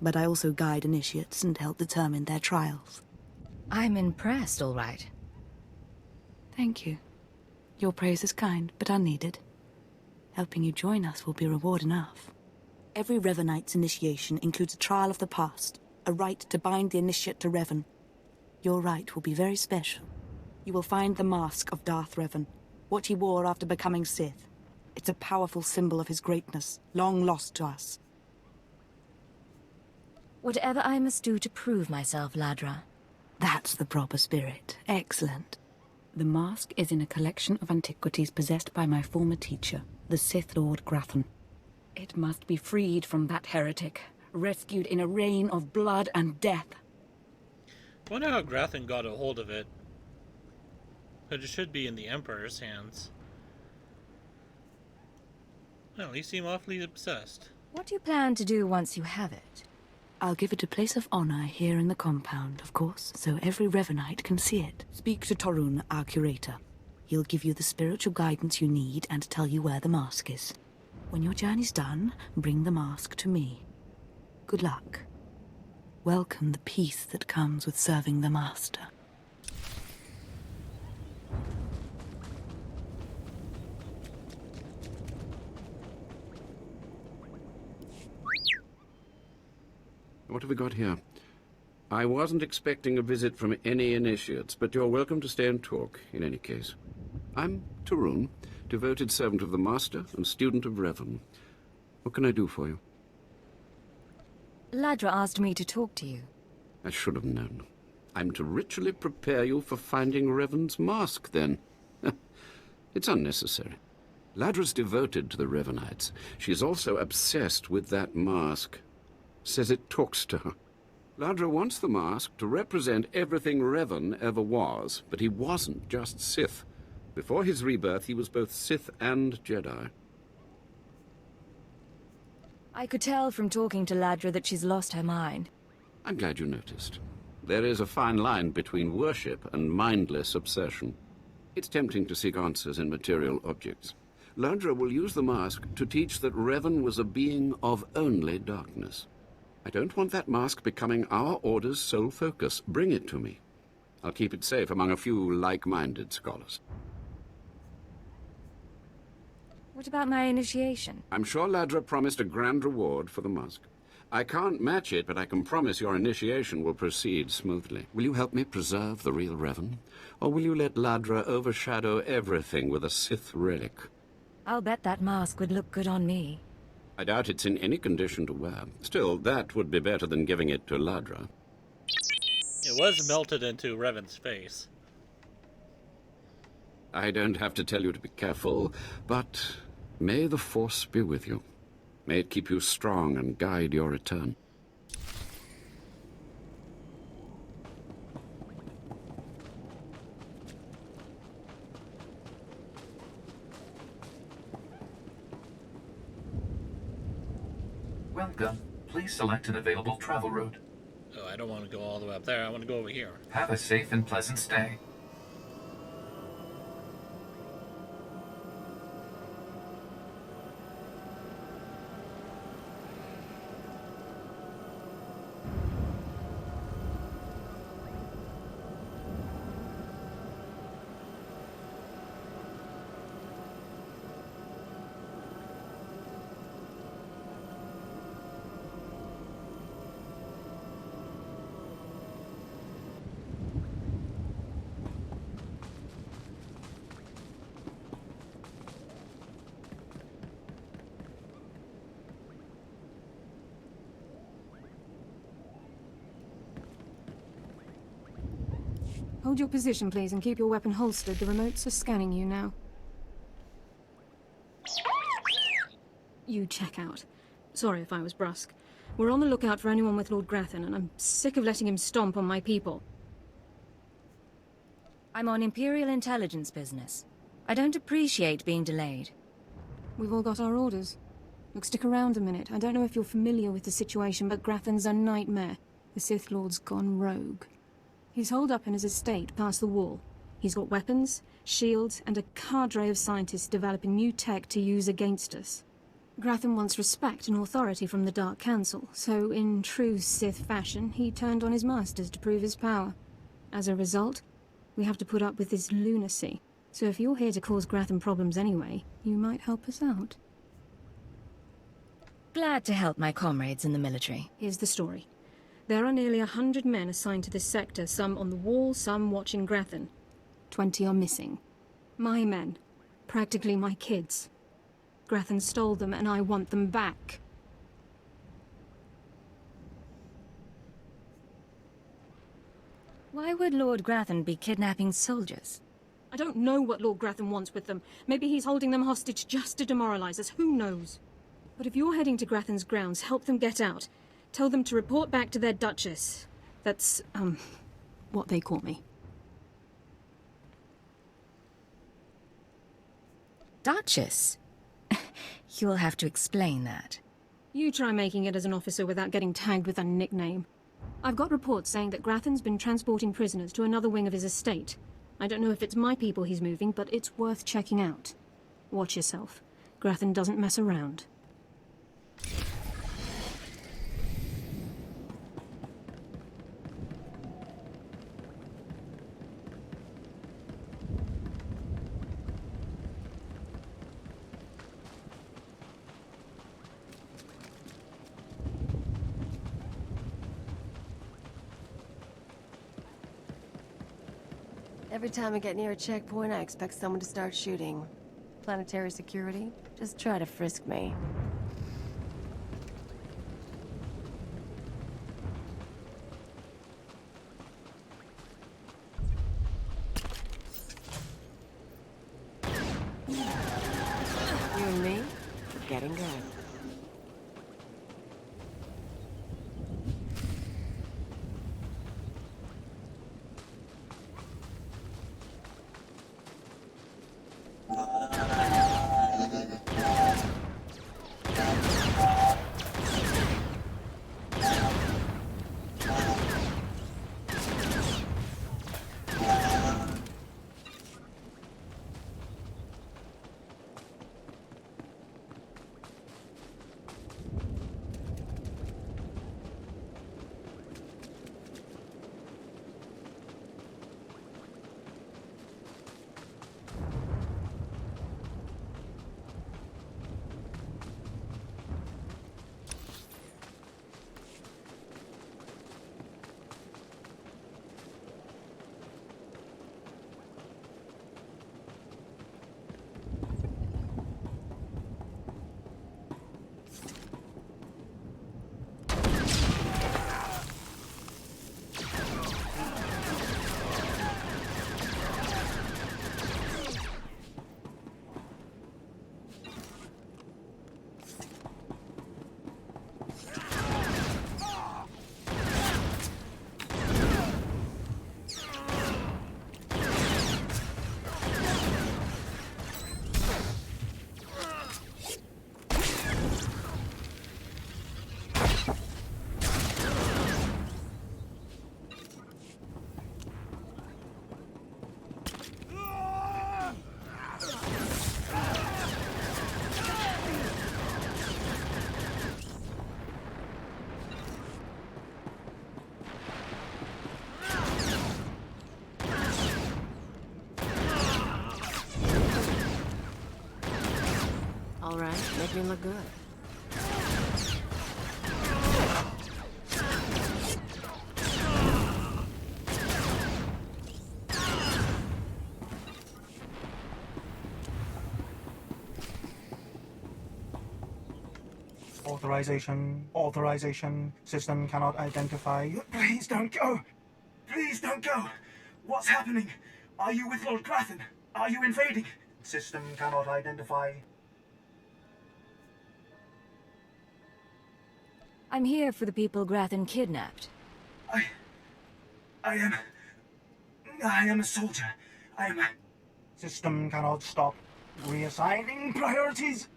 but I also guide initiates and help determine their trials. I'm impressed, all right. Thank you. Your praise is kind, but unneeded. Helping you join us will be reward enough. Every Revanite's initiation includes a trial of the past, a rite to bind the initiate to Revan. Your rite will be very special. You will find the mask of Darth Revan, what he wore after becoming Sith. It's a powerful symbol of his greatness, long lost to us. Whatever I must do to prove myself, Ladra. That's the proper spirit. Excellent. The mask is in a collection of antiquities possessed by my former teacher, the Sith Lord Grathan. It must be freed from that heretic, rescued in a rain of blood and death. I wonder how Grathan got a hold of it. But it should be in the Emperor's hands. Well, you seem awfully obsessed. What do you plan to do once you have it? I'll give it a place of honor here in the compound, of course, so every Revanite can see it. Speak to Torun, our curator. He'll give you the spiritual guidance you need and tell you where the mask is. When your journey's done, bring the mask to me. Good luck. Welcome the peace that comes with serving the Master. What have we got here? I wasn't expecting a visit from any initiates, but you're welcome to stay and talk, in any case. I'm Torun, devoted servant of the Master and student of Revan. What can I do for you? Ladra asked me to talk to you. I should have known. I'm to ritually prepare you for finding Revan's mask, then. It's unnecessary. Ladra's devoted to the Revanites. She's also obsessed with that mask. Says it talks to her. Ladra wants the mask to represent everything Revan ever was, but he wasn't just Sith. Before his rebirth, he was both Sith and Jedi. I could tell from talking to Ladra that she's lost her mind. I'm glad you noticed. There is a fine line between worship and mindless obsession. It's tempting to seek answers in material objects. Ladra will use the mask to teach that Revan was a being of only darkness. I don't want that mask becoming our Order's sole focus. Bring it to me. I'll keep it safe among a few like-minded scholars. What about my initiation? I'm sure Ladra promised a grand reward for the mask. I can't match it, but I can promise your initiation will proceed smoothly. Will you help me preserve the real Revan? Or will you let Ladra overshadow everything with a Sith relic? I'll bet that mask would look good on me. I doubt it's in any condition to wear. Still, that would be better than giving it to Ladra. It was melted into Revan's face. I don't have to tell you to be careful, but may the Force be with you. May it keep you strong and guide your return. Welcome. Please select an available travel route. Oh, I don't want to go all the way up there. I want to go over here. Have a safe and pleasant stay. Hold your position, please, and keep your weapon holstered. The remotes are scanning you now. You check out. Sorry if I was brusque. We're on the lookout for anyone with Lord Grathan, and I'm sick of letting him stomp on my people. I'm on Imperial intelligence business. I don't appreciate being delayed. We've all got our orders. Look, stick around a minute. I don't know if you're familiar with the situation, but Grathan's a nightmare. The Sith Lord's gone rogue. He's holed up in his estate past the wall. He's got weapons, shields, and a cadre of scientists developing new tech to use against us. Grathan wants respect and authority from the Dark Council, so in true Sith fashion, he turned on his masters to prove his power. As a result, we have to put up with this lunacy. So if you're here to cause Grathan problems anyway, you might help us out. Glad to help my comrades in the military. Here's the story. There are nearly 100 men assigned to this sector, some on the wall, some watching Grathan. 20 are missing. My men. Practically my kids. Grathan stole them, and I want them back. Why would Lord Grathan be kidnapping soldiers? I don't know what Lord Grathan wants with them. Maybe he's holding them hostage just to demoralize us. Who knows? But if you're heading to Grathan's grounds, help them get out. Tell them to report back to their Duchess. That's, what they call me. Duchess? You'll have to explain that. You try making it as an officer without getting tagged with a nickname. I've got reports saying that Grathan's been transporting prisoners to another wing of his estate. I don't know if it's my people he's moving, but it's worth checking out. Watch yourself. Grathan doesn't mess around. Every time I get near a checkpoint, I expect someone to start shooting. Planetary security? Just try to frisk me. You and me? We're getting good. All right, make me look good. Authorization. System cannot identify. Please don't go. Please don't go. What's happening? Are you with Lord Grathan? Are you invading? System cannot identify. I'm here for the people Grathan kidnapped. I am a soldier. System cannot stop. Reassigning priorities.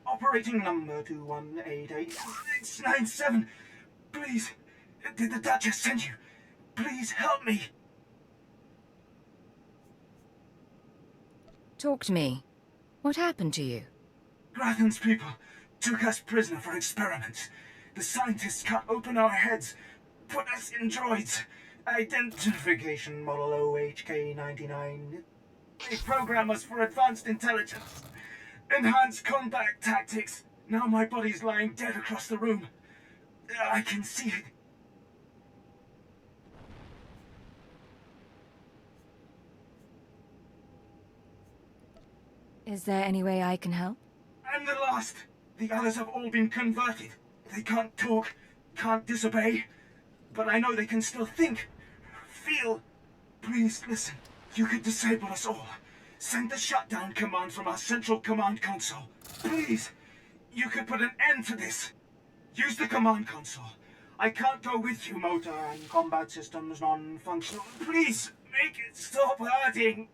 Operating number 2188697. Please, did the Duchess send you? Please help me. Talk to me. What happened to you? Grathan's people took us prisoner for experiments. The scientists cut open our heads, put us in droids. Identification model OHK99. They program us for advanced intelligence. Enhanced combat tactics. Now my body's lying dead across the room. I can see it. Is there any way I can help? I'm the last. The others have all been converted. They can't talk, can't disobey. But I know they can still think, feel. Please listen. You could disable us all. Send the shutdown command from our central command console. Please. You could put an end to this. Use the command console. I can't go with you, motor and combat systems non-functional. Please, make it stop hurting.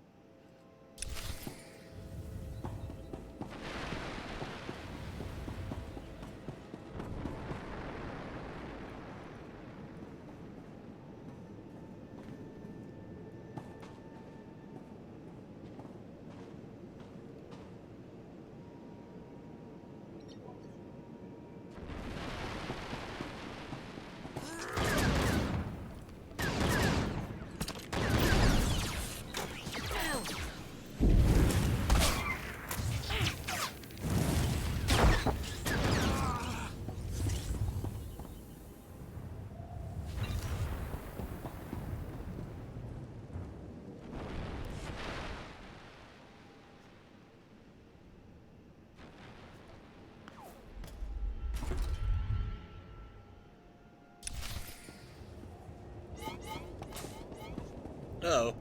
Oh.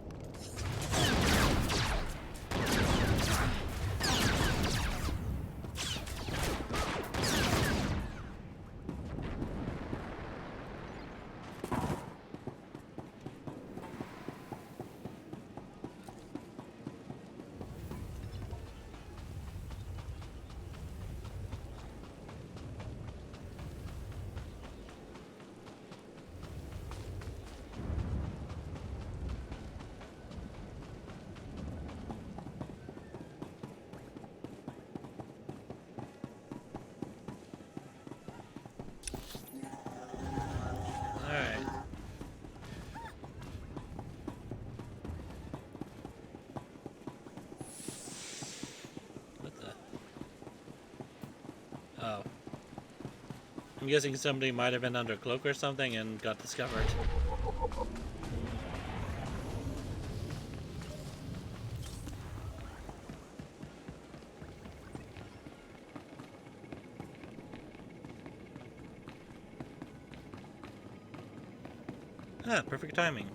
Oh. I'm guessing somebody might have been under cloak or something and got discovered. Ah, perfect timing.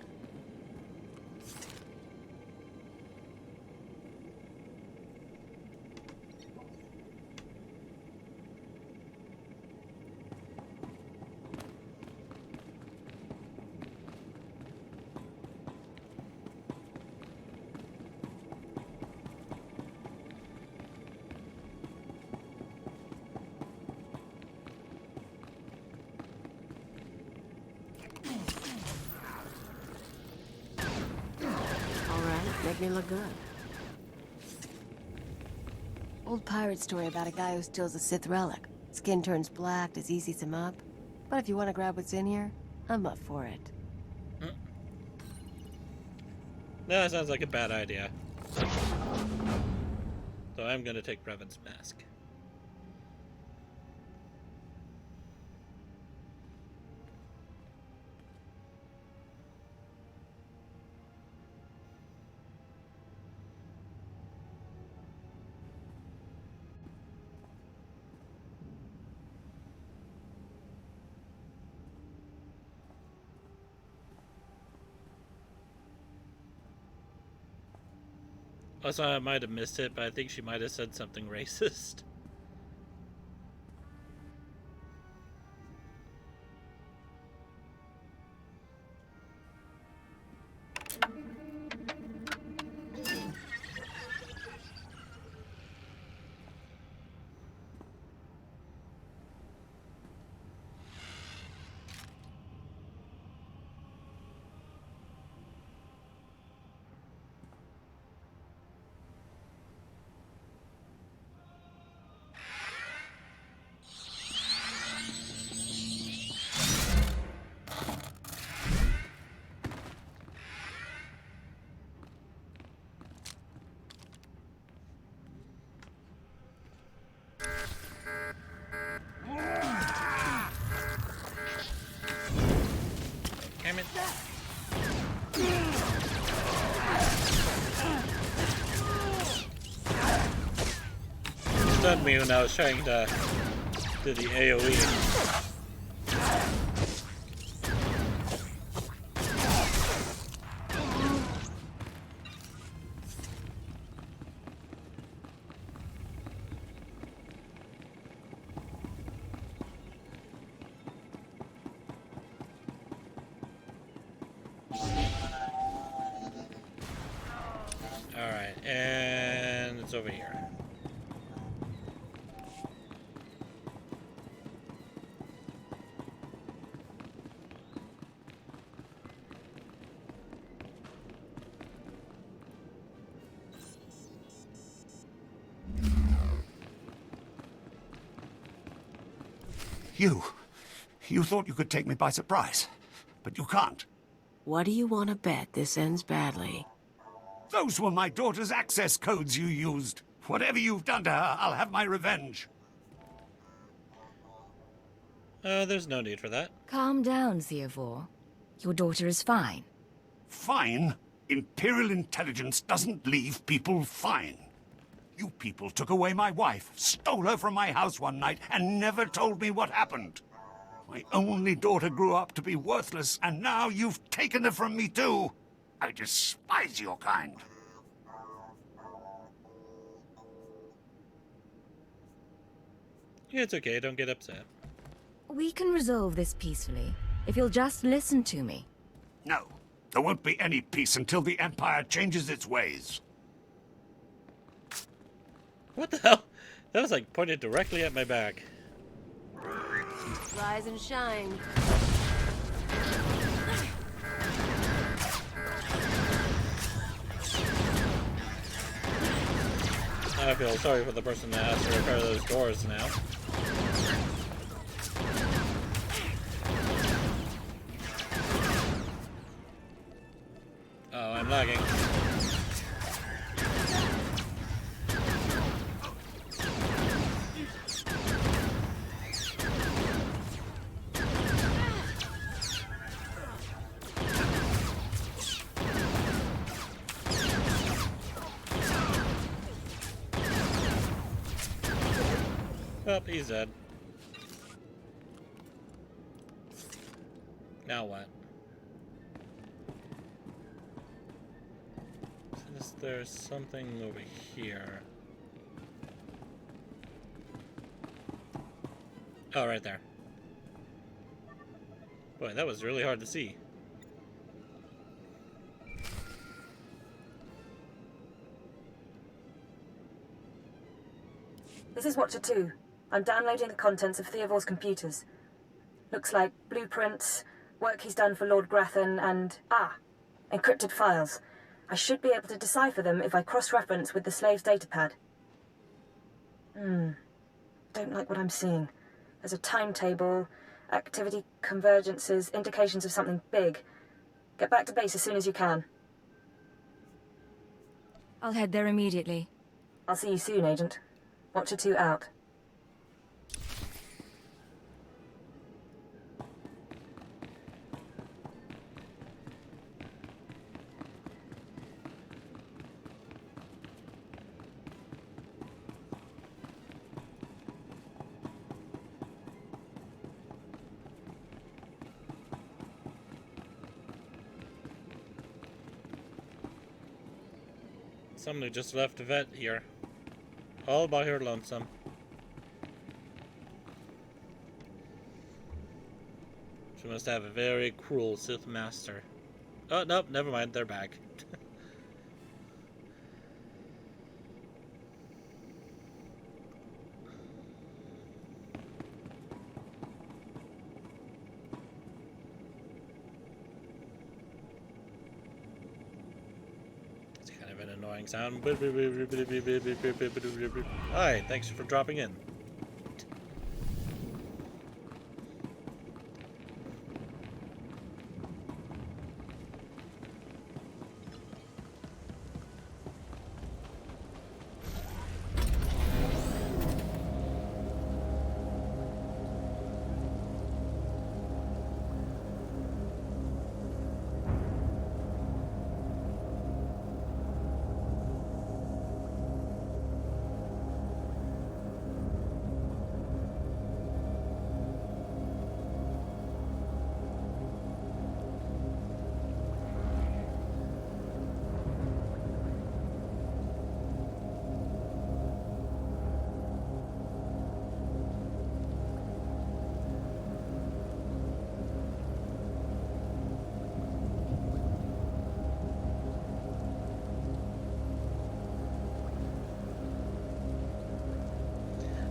Make me look good. Old pirate story about a guy who steals a Sith relic. Skin turns black, disease eats him up. But if you want to grab what's in here, I'm up for it. No, that sounds like a bad idea. So I'm gonna take Revan's mask. Also, I might have missed it, but I think she might have said something racist. Damn it. Stunned me when I was trying to do the AoE. Alright, and it's over here. You thought you could take me by surprise, but you can't. What do you want to bet this ends badly? Those were my daughter's access codes you used. Whatever you've done to her, I'll have my revenge. There's no need for that. Calm down, SWTOR. Your daughter is fine. Fine? Imperial intelligence doesn't leave people fine. You people took away my wife, stole her from my house one night, and never told me what happened. My only daughter grew up to be worthless, and now you've taken her from me too. I despise your kind. Yeah, it's okay, don't get upset. We can resolve this peacefully, if you'll just listen to me. No, there won't be any peace until the Empire changes its ways. What the hell? That was like pointed directly at my back. Rise and shine. I feel sorry for the person that has to repair those doors now. Oh, I'm lagging. Oh, he's dead. Now what? Is there something over here? Oh, right there. Boy, that was really hard to see. This is Watcher 2. I'm downloading the contents of SWTOR's computers. Looks like blueprints, work he's done for Lord Grathan, and encrypted files. I should be able to decipher them if I cross-reference with the slave's datapad. Don't like what I'm seeing. There's a timetable, activity convergences, indications of something big. Get back to base as soon as you can. I'll head there immediately. I'll see you soon, Agent. Watcher 2 out. Somebody just left a vet here. All by her lonesome. She must have a very cruel Sith master. Oh, nope, never mind, they're back. It's kind of an annoying sound. Hi, thanks for dropping in.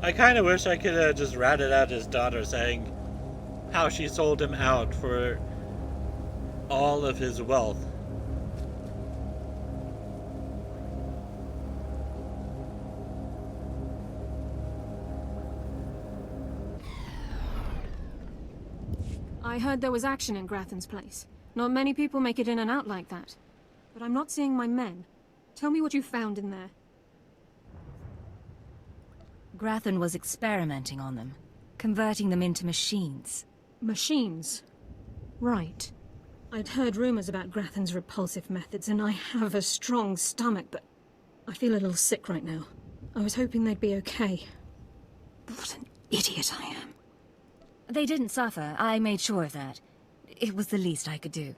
I kind of wish I could have just ratted out his daughter saying how she sold him out for all of his wealth. I heard there was action in Grathan's place. Not many people make it in and out like that. But I'm not seeing my men. Tell me what you found in there. Grathan was experimenting on them, converting them into machines. Machines? Right. I'd heard rumors about Grathan's repulsive methods, and I have a strong stomach, but I feel a little sick right now. I was hoping they'd be okay. What an idiot I am. They didn't suffer. I made sure of that. It was the least I could do.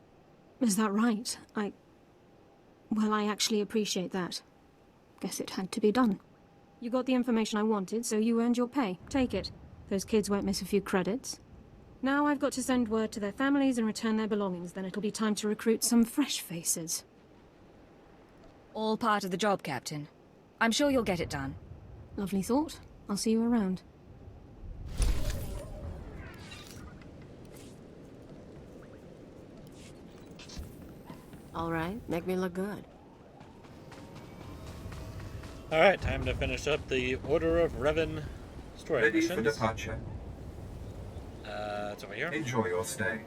Is that right? Well, I actually appreciate that. Guess it had to be done. You got the information I wanted, so you earned your pay. Take it. Those kids won't miss a few credits. Now I've got to send word to their families and return their belongings. Then it'll be time to recruit some fresh faces. All part of the job, Captain. I'm sure you'll get it done. Lovely thought. I'll see you around. All right, make me look good. Alright, time to finish up the Order of Revan story Ready missions. for departure. It's over here. Enjoy your stay.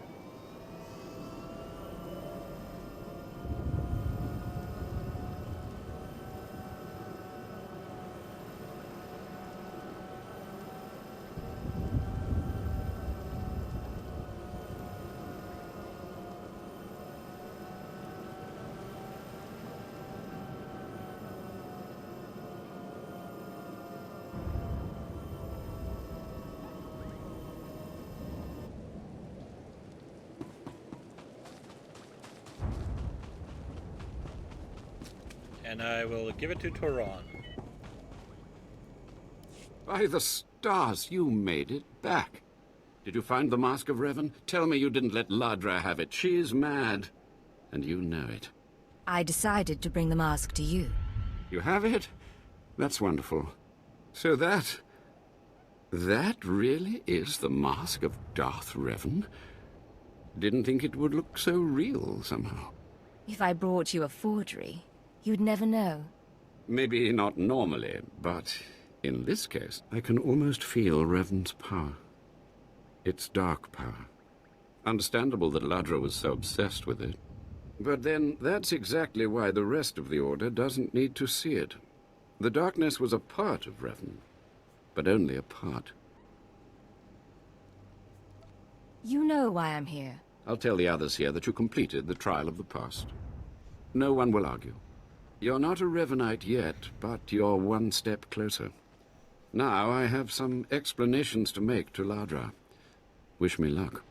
And I will give it to Toron. By the stars, you made it back. Did you find the Mask of Revan? Tell me you didn't let Ladra have it. She's mad. And you know it. I decided to bring the mask to you. You have it? That's wonderful. So that really is the Mask of Darth Revan? Didn't think it would look so real somehow. If I brought you a forgery, you'd never know. Maybe not normally, but in this case, I can almost feel Revan's power. It's dark power. Understandable that Ladra was so obsessed with it. But then, that's exactly why the rest of the Order doesn't need to see it. The darkness was a part of Revan, but only a part. You know why I'm here. I'll tell the others here that you completed the trial of the past. No one will argue. You're not a Revanite yet, but you're one step closer. Now I have some explanations to make to Ladra. Wish me luck.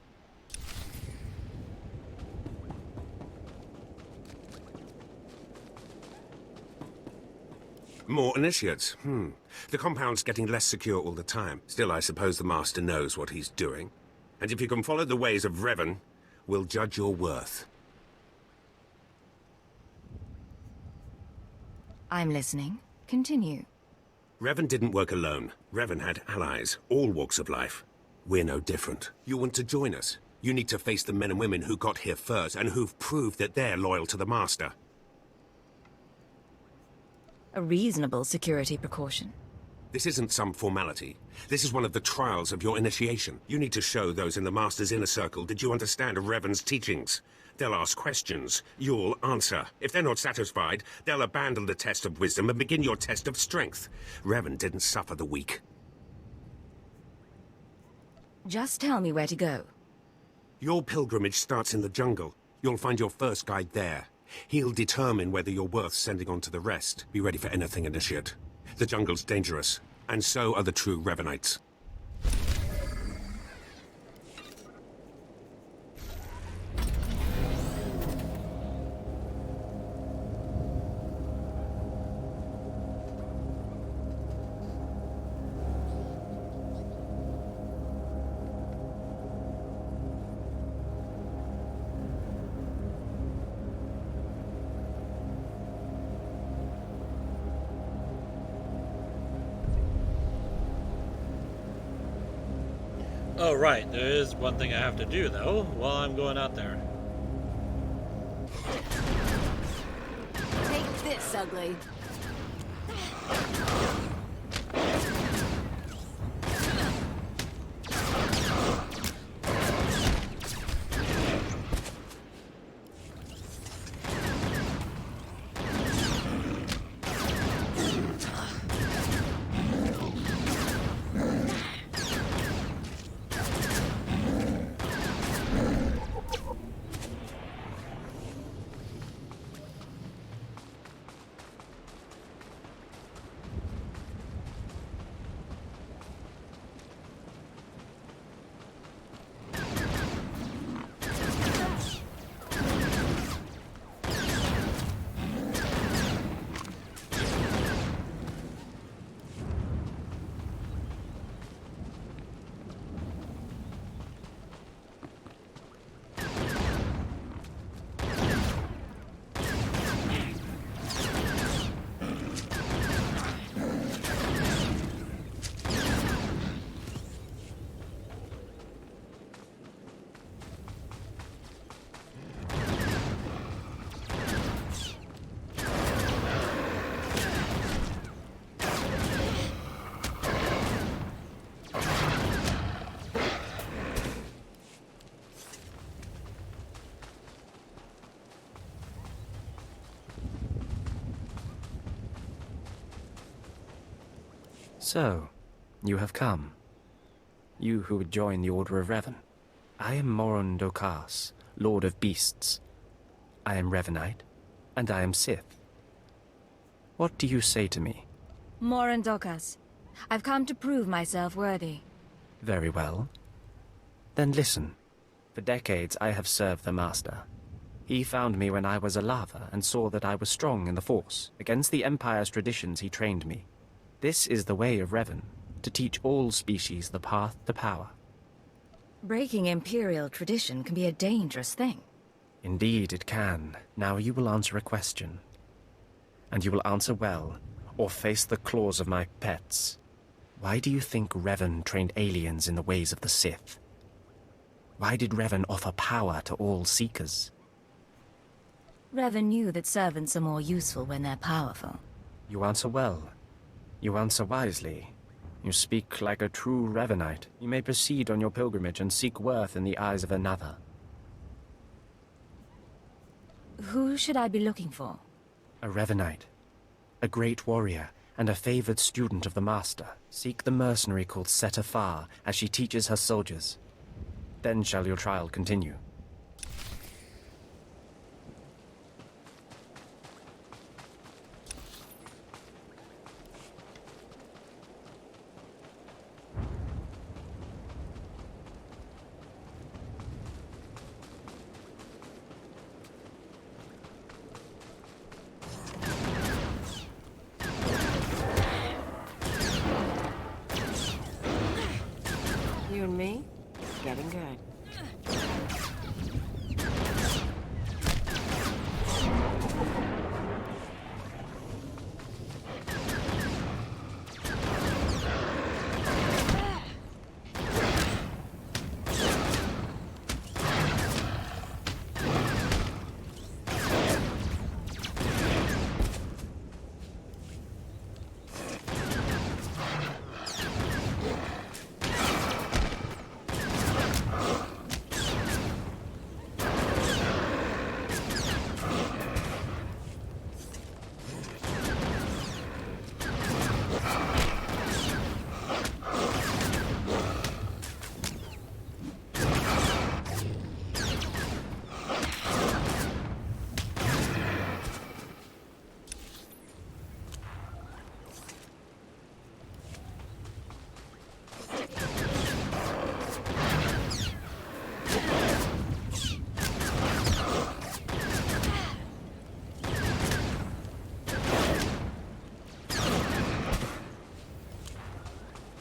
More initiates. The compound's getting less secure all the time. Still, I suppose the Master knows what he's doing. And if you can follow the ways of Revan, we'll judge your worth. I'm listening. Continue. Revan didn't work alone. Revan had allies, all walks of life. We're no different. You want to join us? You need to face the men and women who got here first and who've proved that they're loyal to the Master. A reasonable security precaution. This isn't some formality. This is one of the trials of your initiation. You need to show those in the Master's inner circle that you understand Revan's teachings. They'll ask questions. You'll answer. If they're not satisfied, they'll abandon the test of wisdom and begin your test of strength. Revan didn't suffer the weak. Just tell me where to go. Your pilgrimage starts in the jungle. You'll find your first guide there. He'll determine whether you're worth sending on to the rest. Be ready for anything, Initiate. The jungle's dangerous, and so are the true Revanites. Oh, right. There is one thing I have to do, though, while I'm going out there. Take this, ugly. So, you have come. You who would join the Order of Revan. I am Moron Dokas, Lord of Beasts. I am Revanite, and I am Sith. What do you say to me? Moran Dokas. I've come to prove myself worthy. Very well. Then listen. For decades I have served the Master. He found me when I was a lava and saw that I was strong in the Force. Against the Empire's traditions he trained me. This is the way of Revan, to teach all species the path to power. Breaking Imperial tradition can be a dangerous thing. Indeed it can. Now you will answer a question. And you will answer well, or face the claws of my pets. Why do you think Revan trained aliens in the ways of the Sith? Why did Revan offer power to all Seekers? Revan knew that servants are more useful when they're powerful. You answer well. You answer wisely. You speak like a true Revanite. You may proceed on your pilgrimage and seek worth in the eyes of another. Who should I be looking for? A Revanite. A great warrior, and a favored student of the Master. Seek the mercenary called SWTOR, as she teaches her soldiers. Then shall your trial continue. and me, getting good.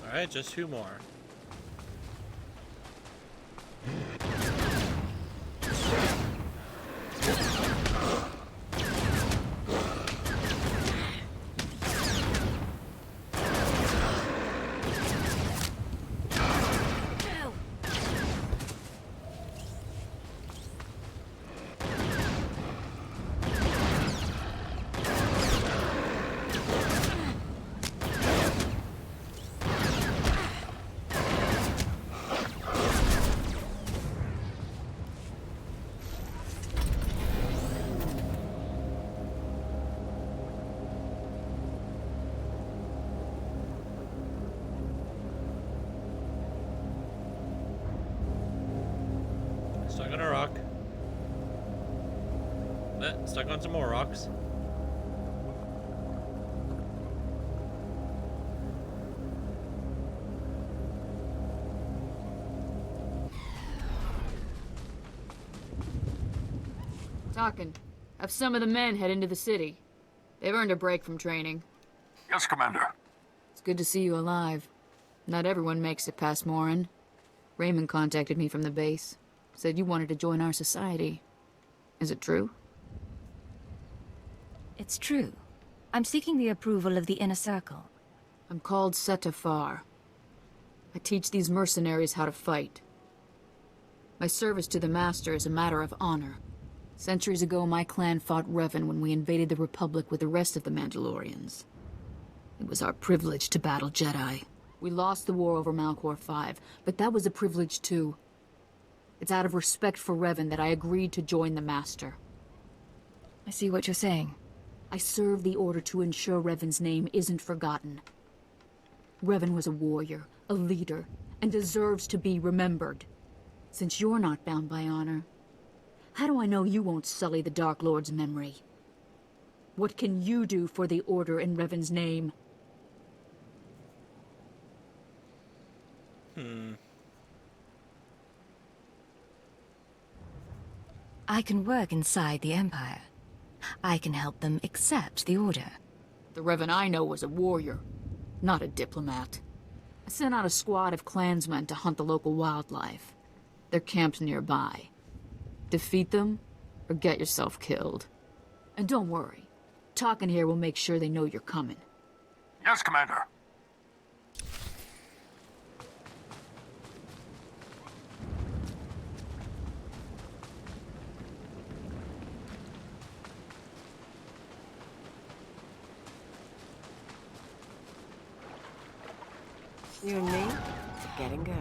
Alright, just 2 more. Stuck on a rock. Stuck on some more rocks. Talking. Have some of the men head into the city. They've earned a break from training. Yes, Commander. It's good to see you alive. Not everyone makes it past Morin. Raymond contacted me from the base. Said you wanted to join our society. Is it true? It's true. I'm seeking the approval of the Inner Circle. I'm called SWTOR. I teach these mercenaries how to fight. My service to the Master is a matter of honor. Centuries ago, my clan fought Revan when we invaded the Republic with the rest of the Mandalorians. It was our privilege to battle Jedi. We lost the war over Malchor 5, but that was a privilege too. It's out of respect for Revan that I agreed to join the Master. I see what you're saying. I serve the Order to ensure Revan's name isn't forgotten. Revan was a warrior, a leader, and deserves to be remembered. Since you're not bound by honor, how do I know you won't sully the Dark Lord's memory? What can you do for the Order in Revan's name? I can work inside the Empire. I can help them accept the Order. The Revan I know was a warrior, not a diplomat. I sent out a squad of clansmen to hunt the local wildlife. Their camp's nearby. Defeat them, or get yourself killed. And don't worry, talking here will make sure they know you're coming. Yes, Commander. You and me, getting good.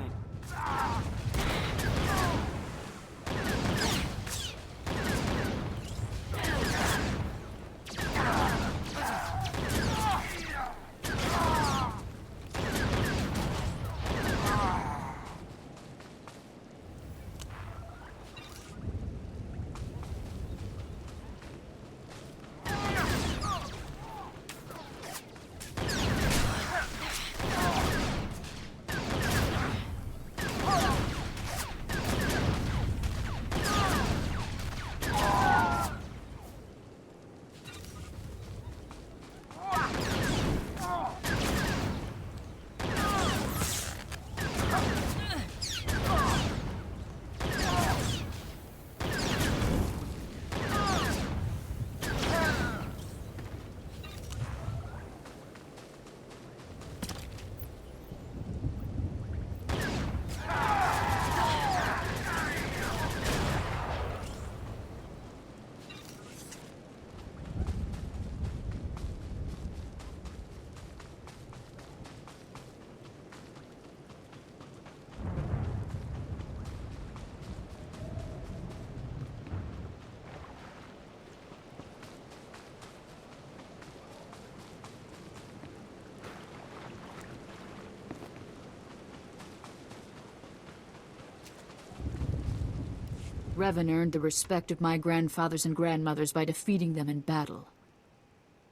Revan earned the respect of my grandfathers and grandmothers by defeating them in battle.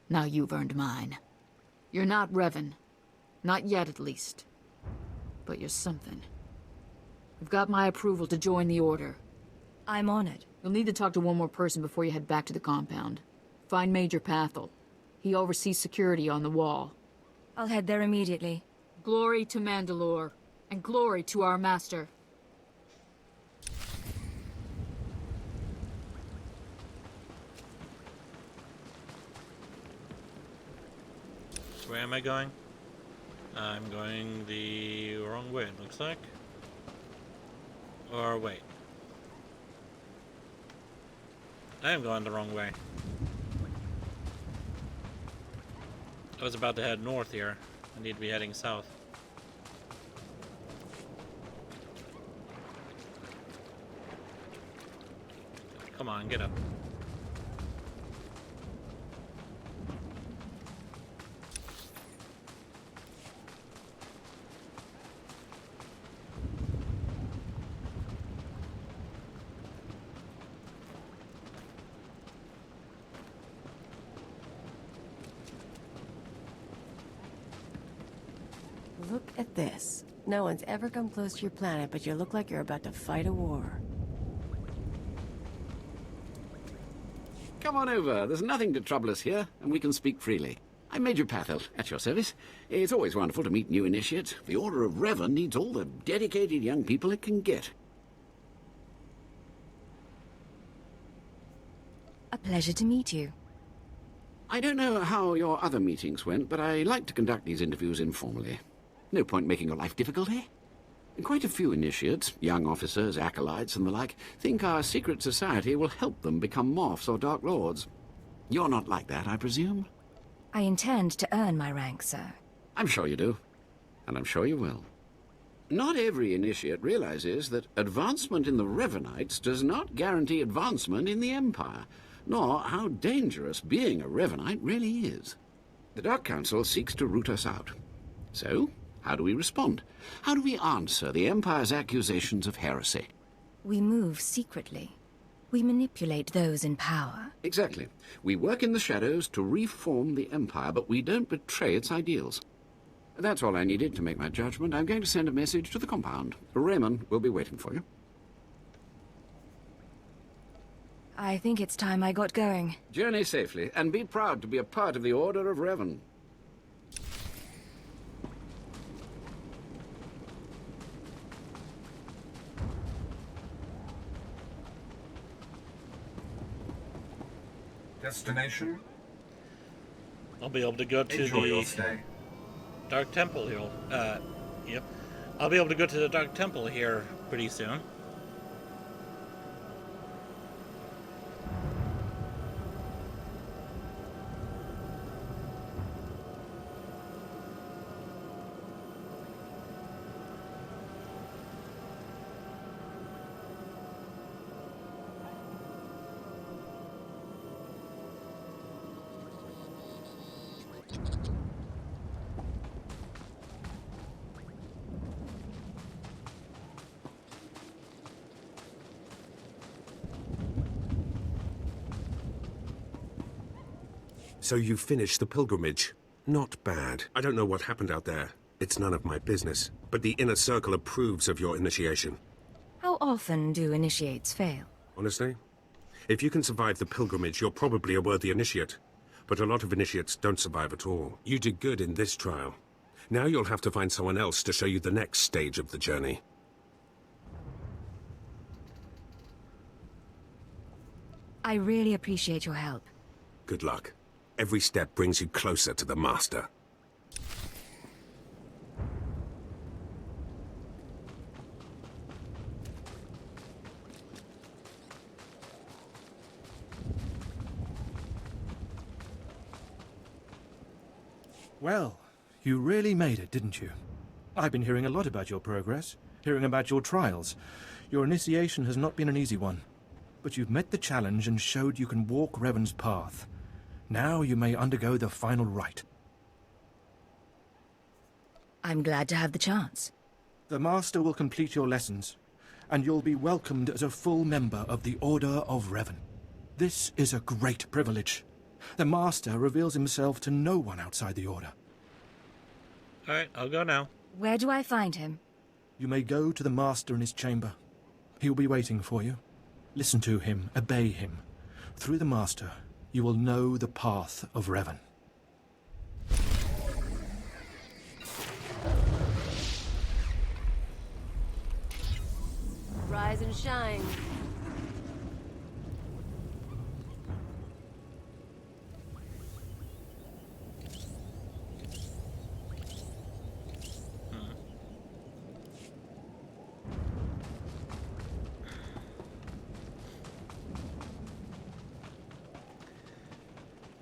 Now you've earned mine. You're not Revan. Not yet, at least. But you're something. You've got my approval to join the Order. I'm honored. You'll need to talk to one more person before you head back to the compound. Find Major Pathel. He oversees security on the wall. I'll head there immediately. Glory to Mandalore, and glory to our master. Where am I going? I'm going the wrong way, it looks like. Or wait. I am going the wrong way. I was about to head north here. I need to be heading south. Come on, get up. Look at this. No one's ever come close to your planet, but you look like you're about to fight a war. Come on over. There's nothing to trouble us here, and we can speak freely. I'm Major Pathel, at your service. It's always wonderful to meet new initiates. The Order of Revan needs all the dedicated young people it can get. A pleasure to meet you. I don't know how your other meetings went, but I like to conduct these interviews informally. No point making your life difficult, eh? Quite a few initiates, young officers, acolytes, and the like, think our secret society will help them become Morphs or Dark Lords. You're not like that, I presume? I intend to earn my rank, sir. I'm sure you do. And I'm sure you will. Not every initiate realizes that advancement in the Revanites does not guarantee advancement in the Empire, nor how dangerous being a Revanite really is. The Dark Council seeks to root us out. So, how do we respond? How do we answer the Empire's accusations of heresy? We move secretly. We manipulate those in power. Exactly. We work in the shadows to reform the Empire, but we don't betray its ideals. That's all I needed to make my judgment. I'm going to send a message to the compound. Raymond will be waiting for you. I think it's time I got going. Journey safely, and be proud to be a part of the Order of Revan. Destination? I'll be able to go to Enjoy your the stay. Dark Temple here. Yep. I'll be able to go to the Dark Temple here pretty soon. So you finished the pilgrimage. Not bad. I don't know what happened out there. It's none of my business. But the Inner Circle approves of your initiation. How often do initiates fail? Honestly? If you can survive the pilgrimage, you're probably a worthy initiate. But a lot of initiates don't survive at all. You did good in this trial. Now you'll have to find someone else to show you the next stage of the journey. I really appreciate your help. Good luck. Every step brings you closer to the Master. Well, you really made it, didn't you? I've been hearing a lot about your progress, hearing about your trials. Your initiation has not been an easy one, but you've met the challenge and showed you can walk Revan's path. Now you may undergo the final rite. I'm glad to have the chance. The Master will complete your lessons, and you'll be welcomed as a full member of the Order of Revan. This is a great privilege. The Master reveals himself to no one outside the Order. Alright, I'll go now. Where do I find him? You may go to the Master in his chamber. He'll be waiting for you. Listen to him, obey him. Through the Master, you will know the path of Revan. Rise and shine.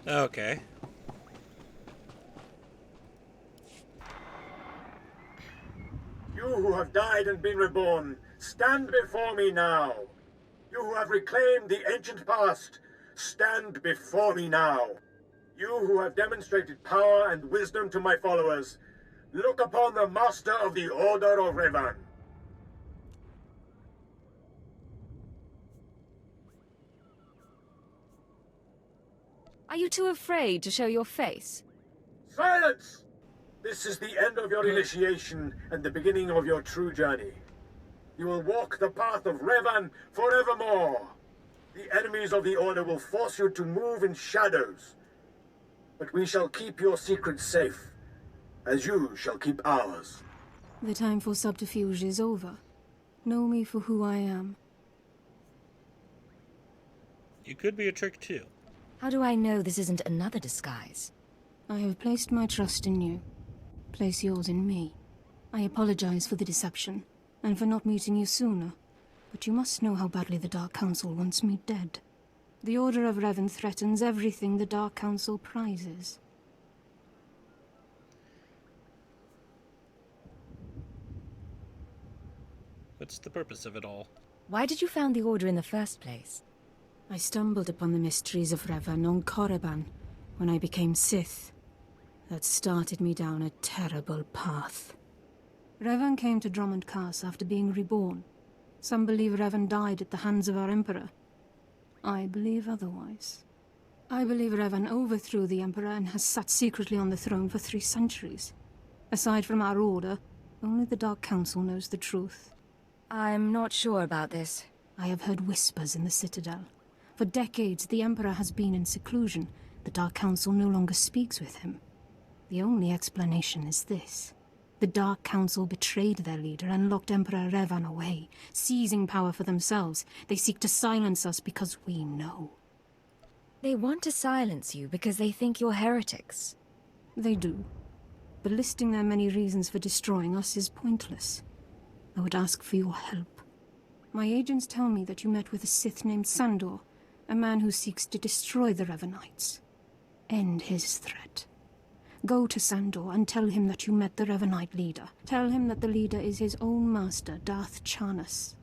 Okay. You who have died and been reborn, stand before me now. You who have reclaimed the ancient past, stand before me now. You who have demonstrated power and wisdom to my followers, look upon the Master of the Order of Revan. Are you too afraid to show your face? Silence! This is the end of your initiation and the beginning of your true journey. You will walk the path of Revan forevermore. The enemies of the Order will force you to move in shadows. But we shall keep your secrets safe, as you shall keep ours. The time for subterfuge is over. Know me for who I am. You could be a trick too. How do I know this isn't another disguise? I have placed my trust in you. Place yours in me. I apologize for the deception, and for not meeting you sooner. But you must know how badly the Dark Council wants me dead. The Order of Revan threatens everything the Dark Council prizes. What's the purpose of it all? Why did you found the Order in the first place? I stumbled upon the mysteries of Revan on Korriban when I became Sith. That started me down a terrible path. Revan came to Drummond Cass after being reborn. Some believe Revan died at the hands of our Emperor. I believe otherwise. I believe Revan overthrew the Emperor and has sat secretly on the throne for 3 centuries. Aside from our Order, only the Dark Council knows the truth. I'm not sure about this. I have heard whispers in the Citadel. For decades, the Emperor has been in seclusion. The Dark Council no longer speaks with him. The only explanation is this. The Dark Council betrayed their leader and locked Emperor Revan away, seizing power for themselves. They seek to silence us because we know. They want to silence you because they think you're heretics. They do. But listing their many reasons for destroying us is pointless. I would ask for your help. My agents tell me that you met with a Sith named Sandor, a man who seeks to destroy the Revanites. End his threat. Go to Sandor and tell him that you met the Revanite leader. Tell him that the leader is his own master, Darth Charnas.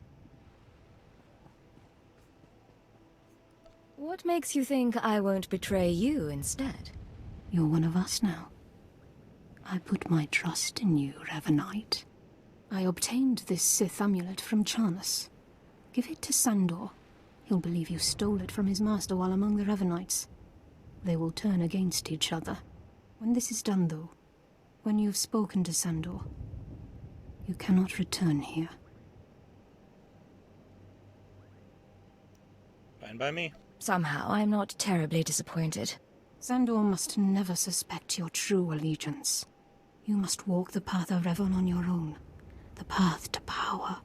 What makes you think I won't betray you instead? You're one of us now. I put my trust in you, Revanite. I obtained this Sith amulet from Charnas. Give it to Sandor. He'll believe you stole it from his master while among the Revanites. They will turn against each other. When this is done, though, when you've spoken to Sandor, you cannot return here. Fine by me. Somehow, I'm not terribly disappointed. Sandor must never suspect your true allegiance. You must walk the path of Revan on your own. The path to power.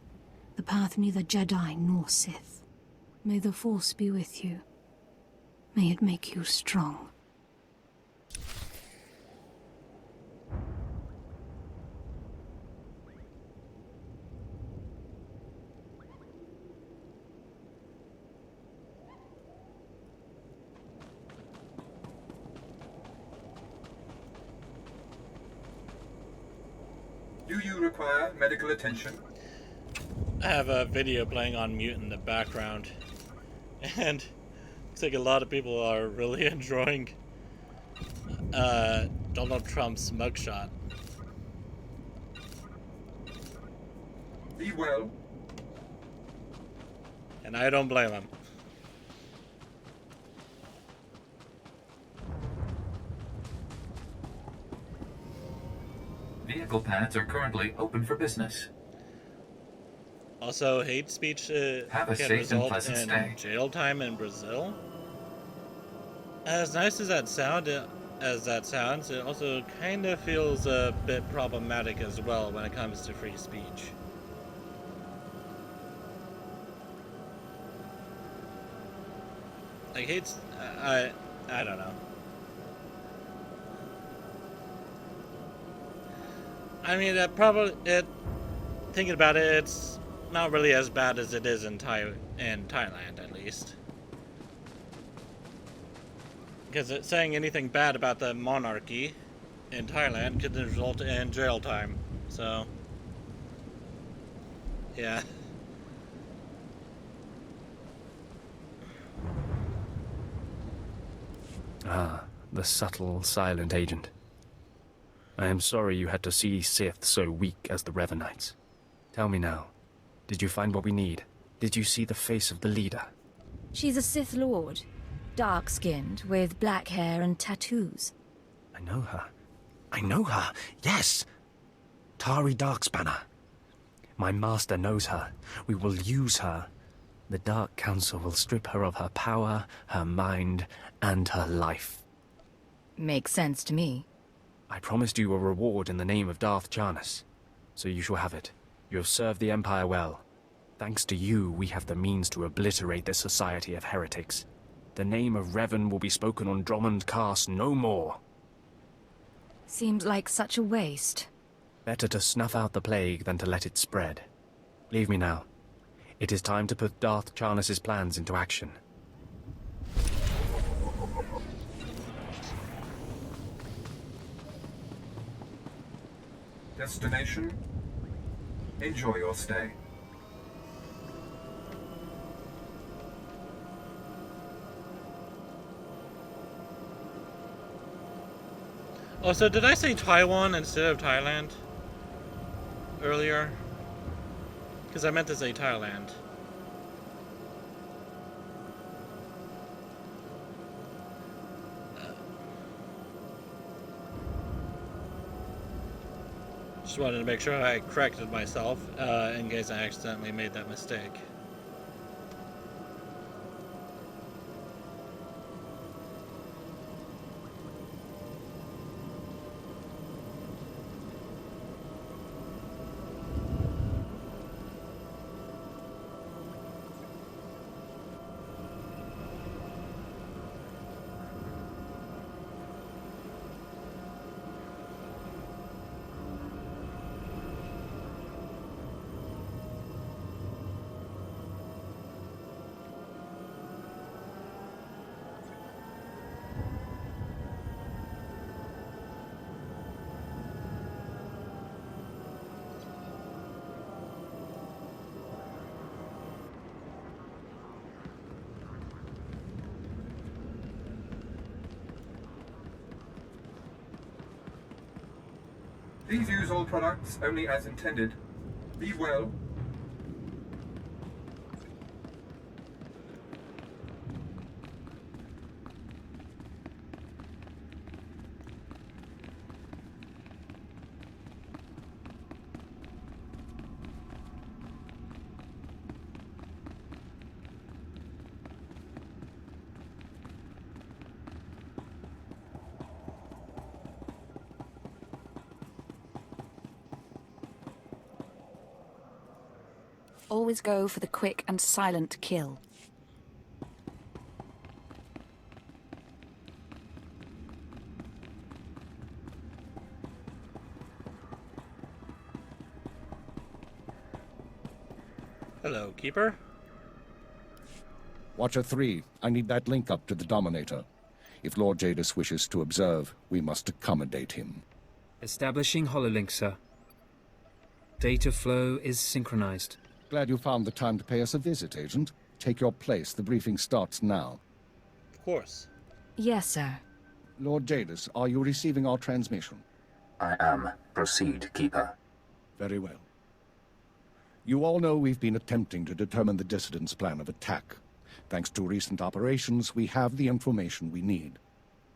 The path neither Jedi nor Sith. May the Force be with you. May it make you strong. Do you require medical attention? I have a video playing on mute in the background, and looks like a lot of people are really enjoying Donald Trump's mugshot. Be well. And I don't blame him. Vehicle pads are currently open for business. Also, hate speech Have a can safe and result pleasant in stay. jail time in Brazil. As nice as that sounds, it also kind of feels a bit problematic as well when it comes to free speech. Like I don't know. I mean, thinking about it, it's not really as bad as it is in Thailand, at least. Because saying anything bad about the monarchy in Thailand could result in jail time. So, yeah. Ah, the subtle, silent agent. I am sorry you had to see Sith so weak as the Revenites. Tell me now, did you find what we need? Did you see the face of the leader? She's a Sith Lord. Dark-skinned, with black hair and tattoos. I know her. I know her, yes! Tari Darkspanner. My master knows her. We will use her. The Dark Council will strip her of her power, her mind, and her life. Makes sense to me. I promised you a reward in the name of Darth Charnas, so you shall have it. You have served the Empire well. Thanks to you, we have the means to obliterate this society of heretics. The name of Revan will be spoken on Drummond Cast no more. Seems like such a waste. Better to snuff out the plague than to let it spread. Leave me now. It is time to put Darth Charnas' plans into action. Destination? Enjoy your stay. Oh, so did I say Taiwan instead of Thailand earlier? Because I meant to say Thailand. Just wanted to make sure I corrected myself in case I accidentally made that mistake. Please use all products only as intended. Be well. Always go for the quick and silent kill. Hello, Keeper. Watcher 3, I need that link up to the Dominator. If Lord Jadis wishes to observe, we must accommodate him. Establishing hololink, sir. Data flow is synchronized. Glad you found the time to pay us a visit, Agent. Take your place. The briefing starts now. Of course. Yes, sir. Lord Jadis, are you receiving our transmission? I am. Proceed, Keeper. Very well. You all know we've been attempting to determine the dissidents' plan of attack. Thanks to recent operations, we have the information we need.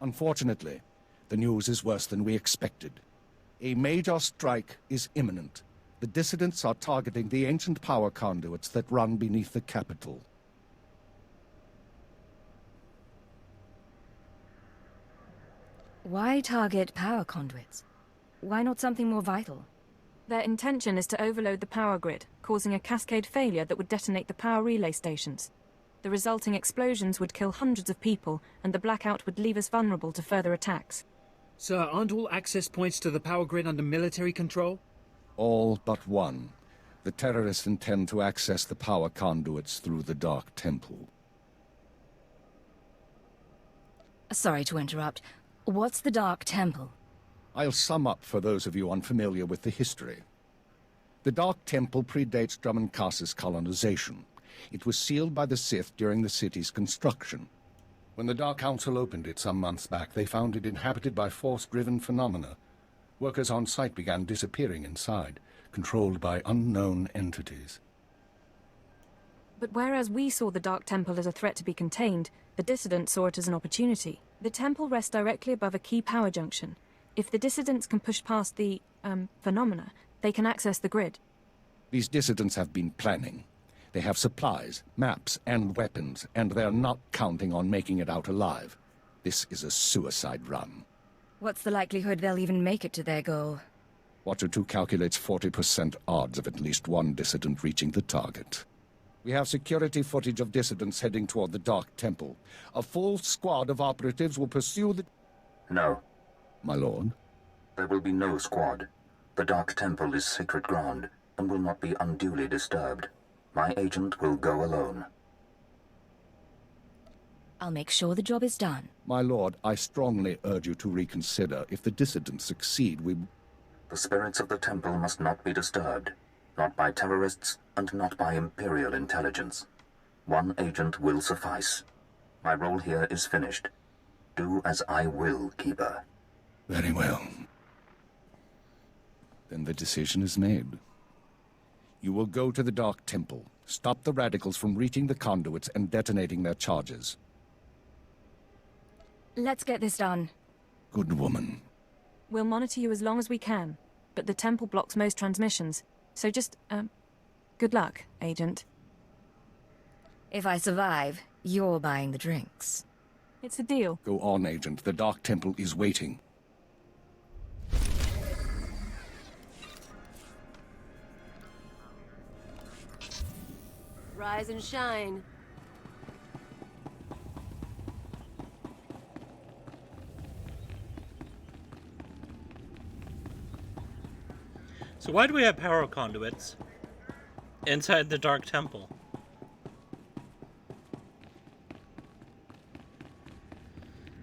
Unfortunately, the news is worse than we expected. A major strike is imminent. The dissidents are targeting the ancient power conduits that run beneath the capital. Why target power conduits? Why not something more vital? Their intention is to overload the power grid, causing a cascade failure that would detonate the power relay stations. The resulting explosions would kill hundreds of people, and the blackout would leave us vulnerable to further attacks. Sir, aren't all access points to the power grid under military control? All but one. The terrorists intend to access the power conduits through the Dark Temple. Sorry to interrupt. What's the Dark Temple? I'll sum up for those of you unfamiliar with the history. The Dark Temple predates Drummoncass's colonization. It was sealed by the Sith during the city's construction. When the Dark Council opened it some months back, they found it inhabited by force-driven phenomena. Workers on site began disappearing inside, controlled by unknown entities. But whereas we saw the Dark Temple as a threat to be contained, the dissidents saw it as an opportunity. The temple rests directly above a key power junction. If the dissidents can push past the, phenomena, they can access the grid. These dissidents have been planning. They have supplies, maps, and weapons, and they're not counting on making it out alive. This is a suicide run. What's the likelihood they'll even make it to their goal? Watcher 2 calculates 40% odds of at least one dissident reaching the target. We have security footage of dissidents heading toward the Dark Temple. A full squad of operatives will pursue the... No. My lord? There will be no squad. The Dark Temple is sacred ground and will not be unduly disturbed. My agent will go alone. I'll make sure the job is done. My lord, I strongly urge you to reconsider. If the dissidents succeed, we... The spirits of the temple must not be disturbed. Not by terrorists, and not by Imperial intelligence. One agent will suffice. My role here is finished. Do as I will, Keeper. Very well. Then the decision is made. You will go to the Dark Temple, stop the radicals from reaching the conduits and detonating their charges. Let's get this done. Good woman. We'll monitor you as long as we can, but the temple blocks most transmissions. So just, good luck, Agent. If I survive, you're buying the drinks. It's a deal. Go on, Agent. The Dark Temple is waiting. Rise and shine. So why do we have power conduits inside the Dark Temple?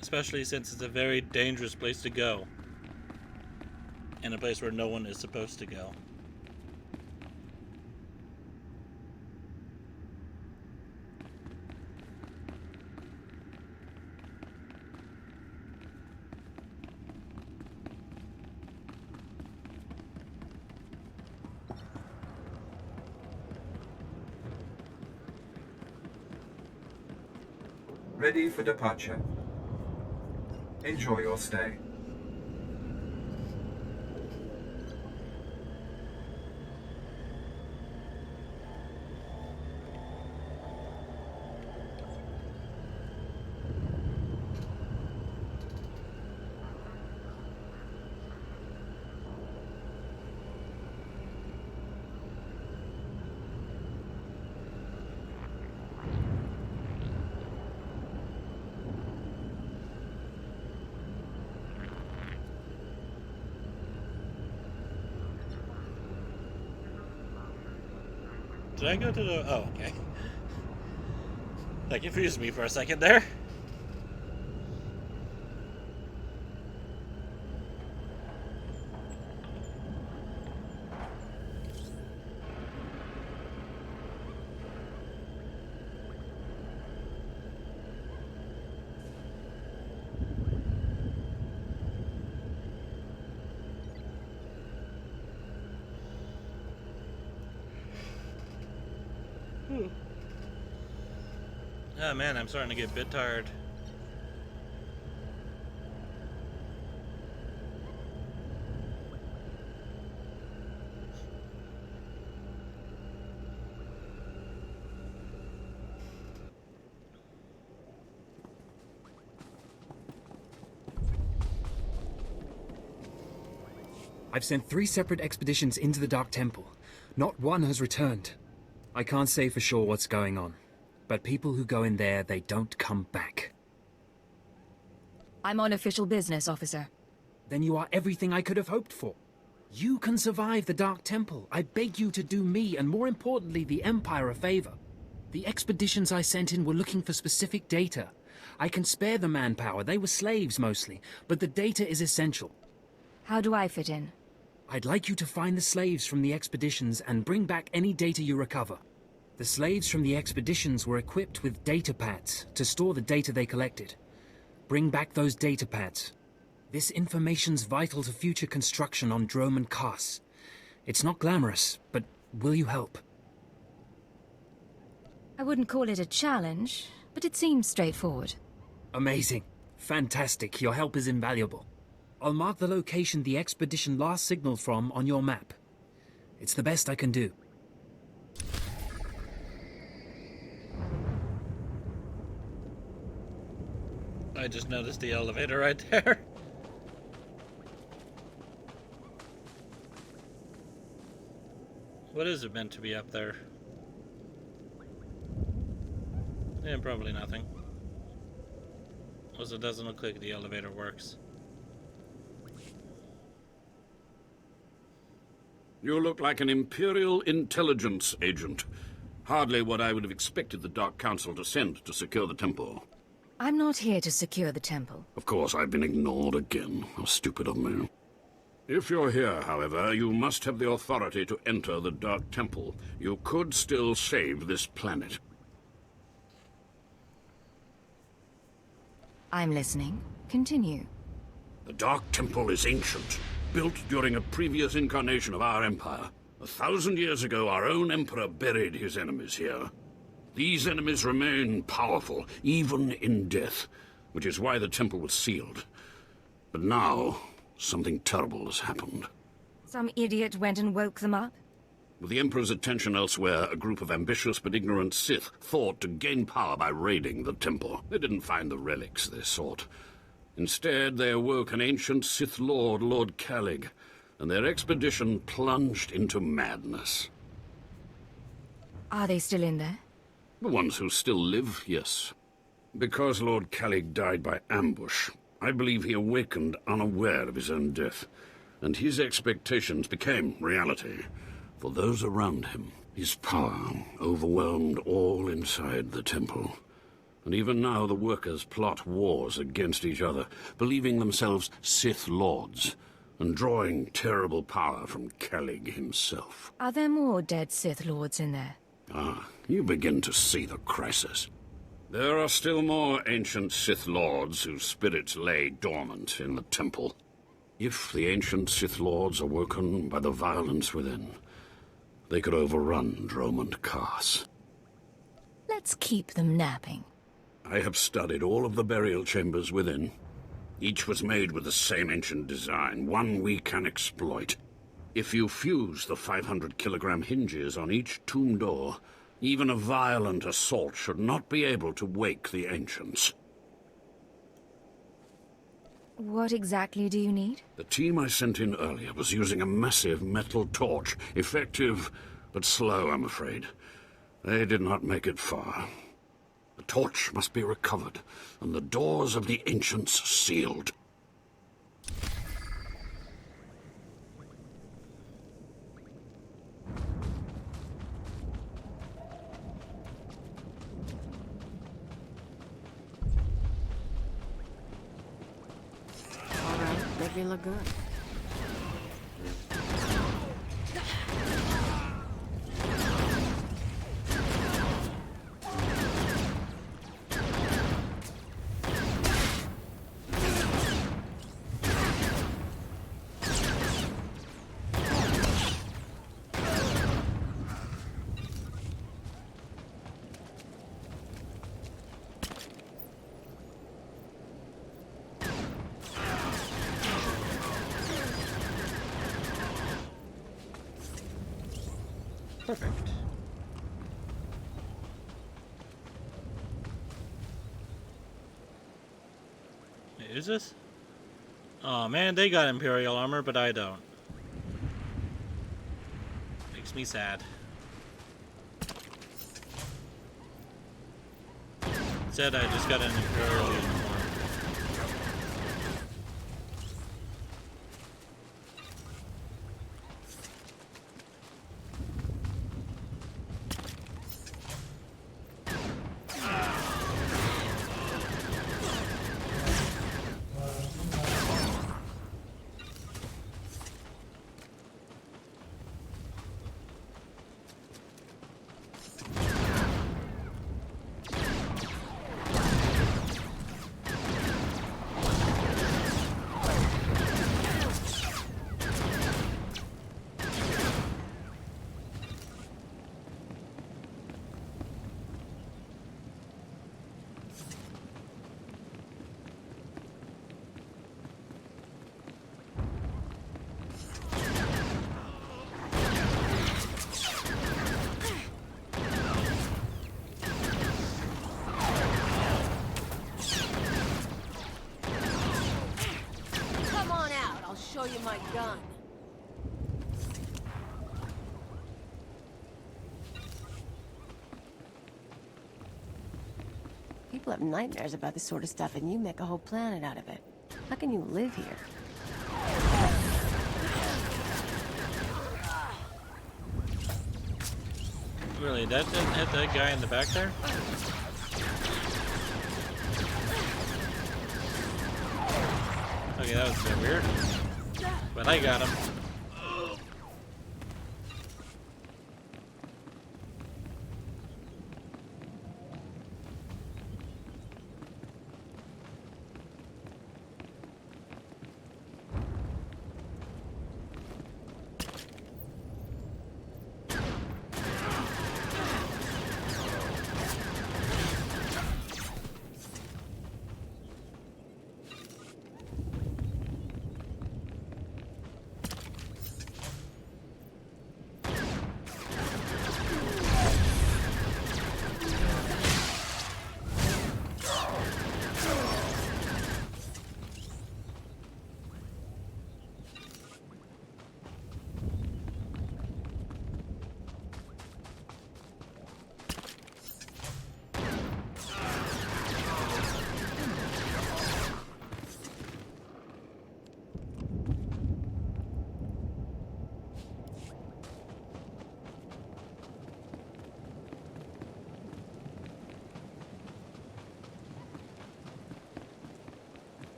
Especially since it's a very dangerous place to go. And a place where no one is supposed to go. Ready for departure. Enjoy your stay. Did I go to the... Oh, okay. That confused me for a second there. Oh man, I'm starting to get a bit tired. I've sent 3 separate expeditions into the Dark Temple. Not one has returned. I can't say for sure what's going on, but people who go in there, they don't come back. I'm on official business, officer. Then you are everything I could have hoped for. You can survive the Dark Temple. I beg you to do me, and more importantly, the Empire, a favor. The expeditions I sent in were looking for specific data. I can spare the manpower, they were slaves mostly, but the data is essential. How do I fit in? I'd like you to find the slaves from the expeditions and bring back any data you recover. The slaves from the expeditions were equipped with data pads to store the data they collected. Bring back those data pads. This information's vital to future construction on Drome and Kars. It's not glamorous, but will you help? I wouldn't call it a challenge, but it seems straightforward. Amazing. Fantastic. Your help is invaluable. I'll mark the location the expedition last signaled from on your map. It's the best I can do. I just noticed the elevator right there. What is it meant to be up there? Yeah, probably nothing. Also, it doesn't look like the elevator works. You look like an Imperial intelligence agent. Hardly what I would have expected the Dark Council to send to secure the temple. I'm not here to secure the temple. Of course, I've been ignored again. How stupid of me. If you're here, however, you must have the authority to enter the Dark Temple. You could still save this planet. I'm listening. Continue. The Dark Temple is ancient, built during a previous incarnation of our empire. 1,000 years ago, our own emperor buried his enemies here. These enemies remain powerful, even in death, which is why the temple was sealed. But now, something terrible has happened. Some idiot went and woke them up? With the Emperor's attention elsewhere, a group of ambitious but ignorant Sith thought to gain power by raiding the temple. They didn't find the relics they sought. Instead, they awoke an ancient Sith Lord, Lord Calig, and their expedition plunged into madness. Are they still in there? The ones who still live, yes. Because Lord Calig died by ambush, I believe he awakened unaware of his own death, and his expectations became reality. For those around him, his power overwhelmed all inside the temple. And even now the workers plot wars against each other, believing themselves Sith Lords, and drawing terrible power from Calig himself. Are there more dead Sith Lords in there? Ah, you begin to see the crisis. There are still more ancient Sith Lords whose spirits lay dormant in the temple. If the ancient Sith Lords are woken by the violence within, they could overrun Drome and Kars. Let's keep them napping. I have studied all of the burial chambers within. Each was made with the same ancient design, one we can exploit. If you fuse the 500-kilogram hinges on each tomb door, even a violent assault should not be able to wake the ancients. What exactly do you need? The team I sent in earlier was using a massive metal torch. Effective, but slow, I'm afraid. They did not make it far. The torch must be recovered, and the doors of the ancients sealed. All right, make me look good. Perfect. Wait, who's this? Oh man, they got Imperial armor, but I don't. Makes me sad. Instead, I just got an Imperial uniform. Show you my gun. People have nightmares about this sort of stuff, and you make a whole planet out of it. How can you live here? Really, that didn't hit that guy in the back there? Okay, that was a bit weird. But I got him.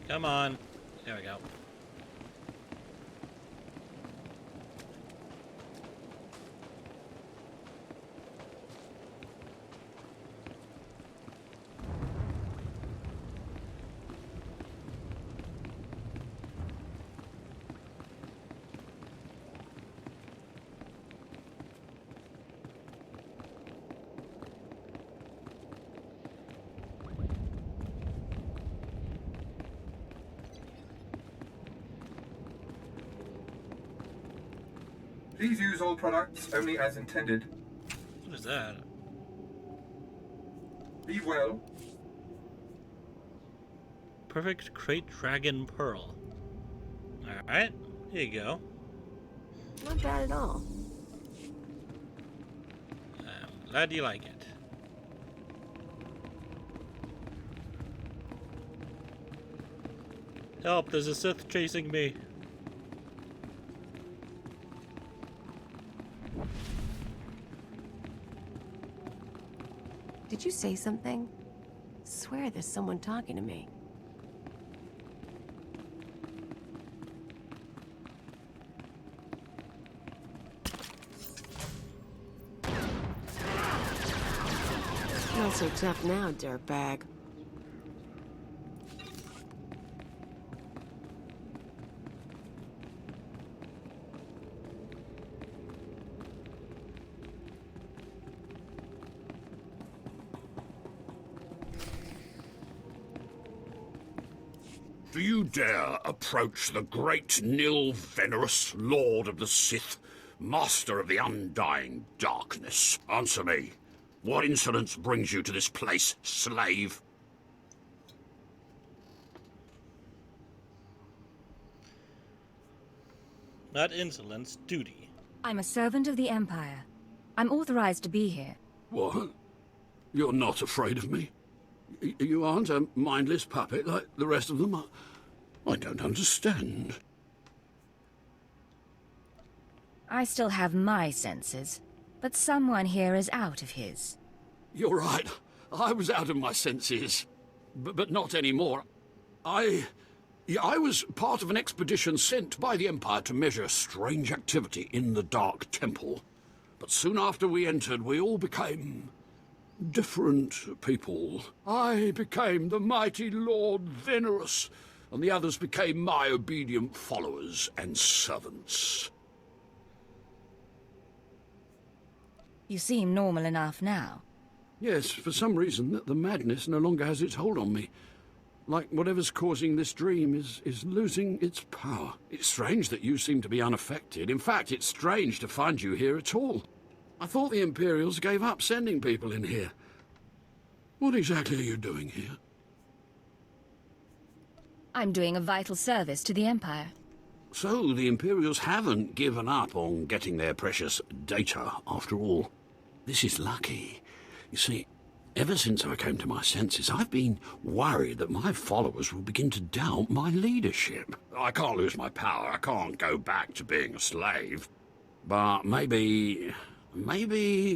Come on. There we go. Please use all products only as intended. What is that? Be well. Perfect Crate Dragon Pearl. Alright, here you go. Not bad at all. I'm glad you like it. Help, there's a Sith chasing me. Did you say something? Swear there's someone talking to me. Not so tough now, dirtbag. Do you dare approach the great Nil Venerus, Lord of the Sith, Master of the Undying Darkness? Answer me. What insolence brings you to this place, slave? Not insolence, duty. I'm a servant of the Empire. I'm authorized to be here. What? You're not afraid of me? You aren't a mindless puppet like the rest of them? I don't understand. I still have my senses, but someone here is out of his. You're right. I was out of my senses. But not anymore. I was part of an expedition sent by the Empire to measure strange activity in the Dark Temple. But soon after we entered, we all became different people. I became the mighty Lord Venerus, and the others became my obedient followers and servants. You seem normal enough now. Yes, for some reason, the madness no longer has its hold on me. Like whatever's causing this dream is losing its power. It's strange that you seem to be unaffected. In fact, it's strange to find you here at all. I thought the Imperials gave up sending people in here. What exactly are you doing here? I'm doing a vital service to the Empire. So, the Imperials haven't given up on getting their precious data, after all. This is lucky. You see, ever since I came to my senses, I've been worried that my followers will begin to doubt my leadership. I can't lose my power. I can't go back to being a slave. But maybe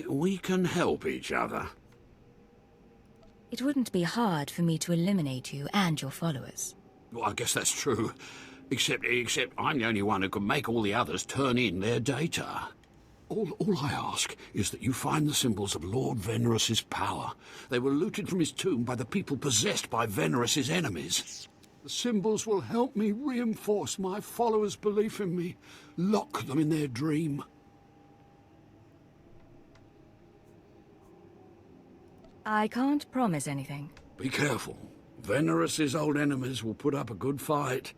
we can help each other. It wouldn't be hard for me to eliminate you and your followers. Well, I guess that's true. Except I'm the only one who can make all the others turn in their data. All I ask is that you find the symbols of Lord Venerus's power. They were looted from his tomb by the people possessed by Venerus's enemies. The symbols will help me reinforce my followers' belief in me, lock them in their dream. I can't promise anything. Be careful. Venerus's old enemies will put up a good fight.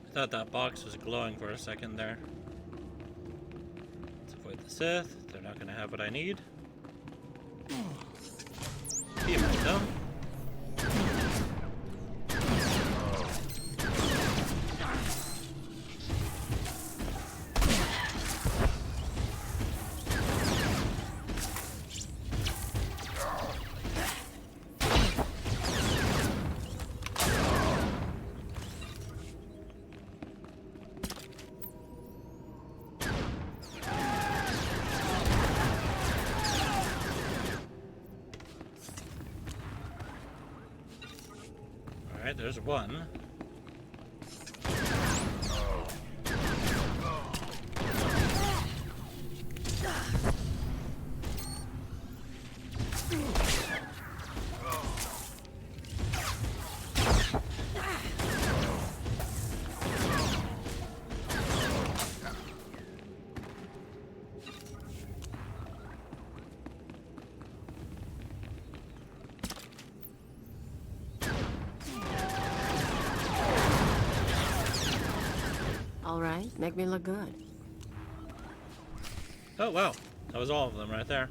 I thought that box was glowing for a second there. Let's avoid the Sith. They're not going to have what I need. Even though. Alright, there's one. All right, make me look good. Oh, wow. That was all of them right there.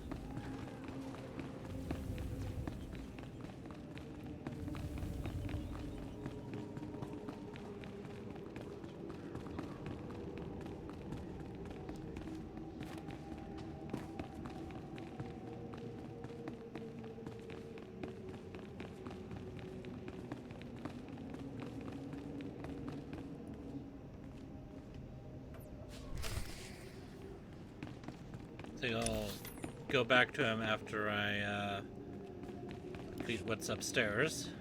I think I'll go back to him after I complete what's upstairs.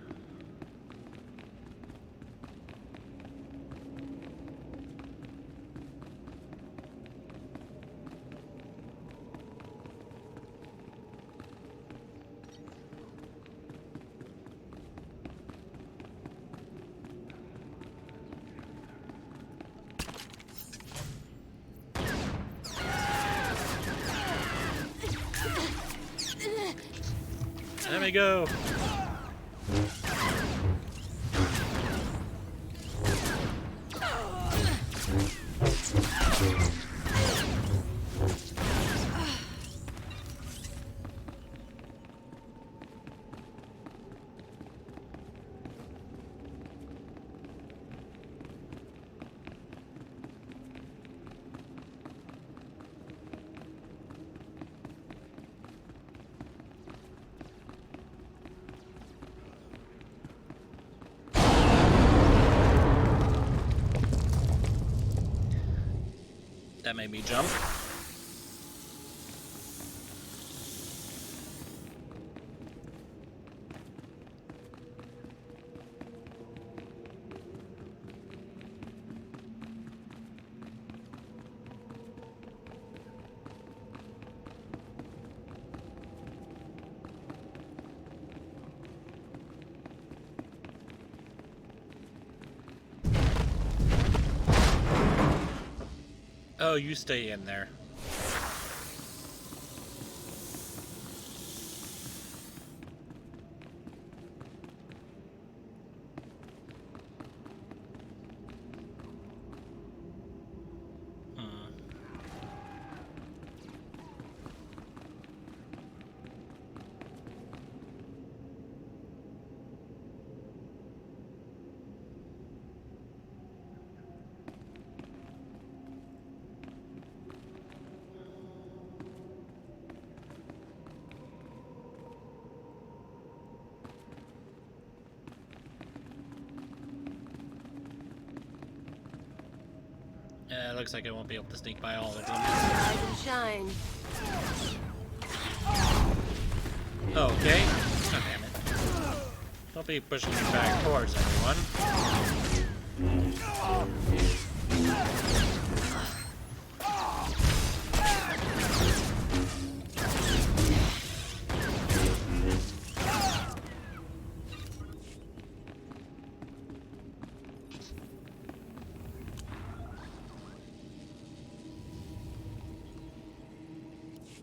me go. That made me jump. Oh, you stay in there. Looks like I won't be able to sneak by all of them. Rise and shine. Okay. Oh, damn it. Don't be pushing me back towards anyone.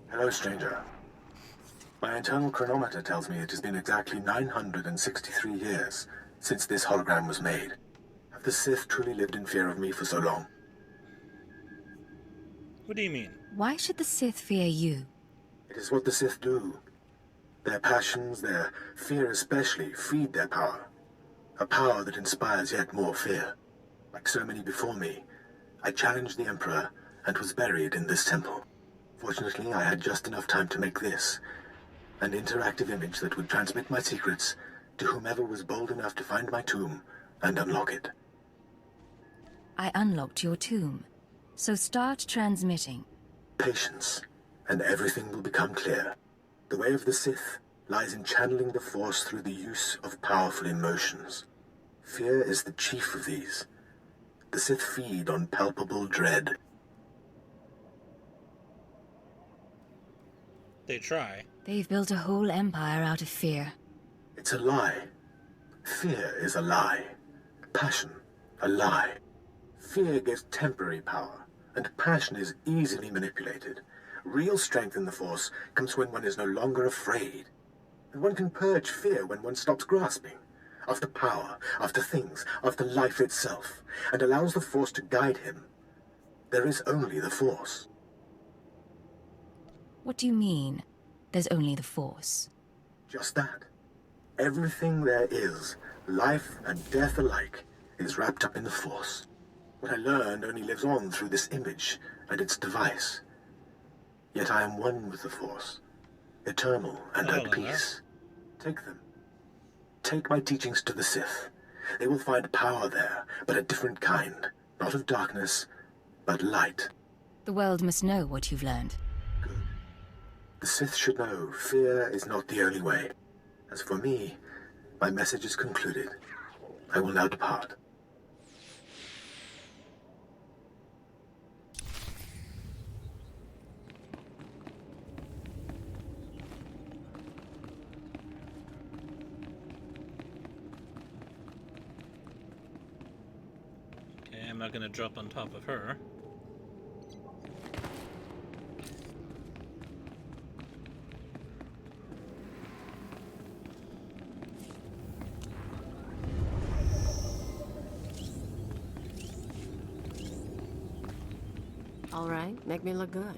Hello, stranger. My internal chronometer tells me it has been exactly 963 years since this hologram was made. Have the Sith truly lived in fear of me for so long? What do you mean? Why should the Sith fear you? It is what the Sith do. Their passions, their fear especially, feed their power. A power that inspires yet more fear. Like so many before me, I challenged the Emperor and was buried in this temple. Fortunately, I had just enough time to make this, an interactive image that would transmit my secrets to whomever was bold enough to find my tomb and unlock it. I unlocked your tomb. So start transmitting. Patience, and everything will become clear. The way of the Sith lies in channeling the Force through the use of powerful emotions. Fear is the chief of these. The Sith feed on palpable dread. They try. They've built a whole empire out of fear. It's a lie. Fear is a lie. Passion, a lie. Fear gives temporary power, and passion is easily manipulated. Real strength in the Force comes when one is no longer afraid. And one can purge fear when one stops grasping. After power, after things, after life itself, and allows the Force to guide him. There is only the Force. What do you mean, there's only the Force? Just that. Everything there is, life and death alike, is wrapped up in the Force. What I learned only lives on through this image and its device. Yet I am one with the Force, eternal and at peace. Take them. Take my teachings to the Sith. They will find power there, but a different kind. Not of darkness, but light. The world must know what you've learned. The Sith should know fear is not the only way. As for me, my message is concluded. I will now depart. Okay, I'm not gonna drop on top of her. All right, make me look good.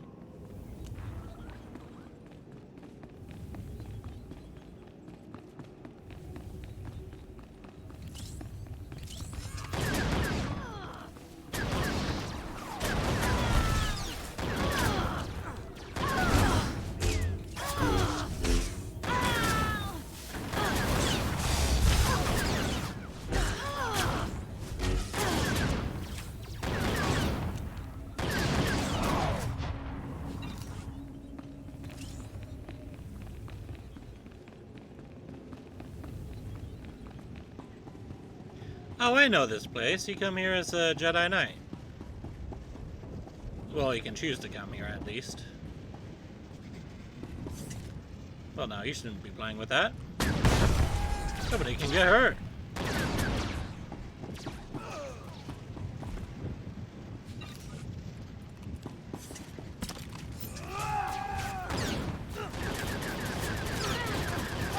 Oh, I know this place. You come here as a Jedi Knight. Well, you can choose to come here, at least. Well, now, you shouldn't be playing with that. Somebody can get hurt.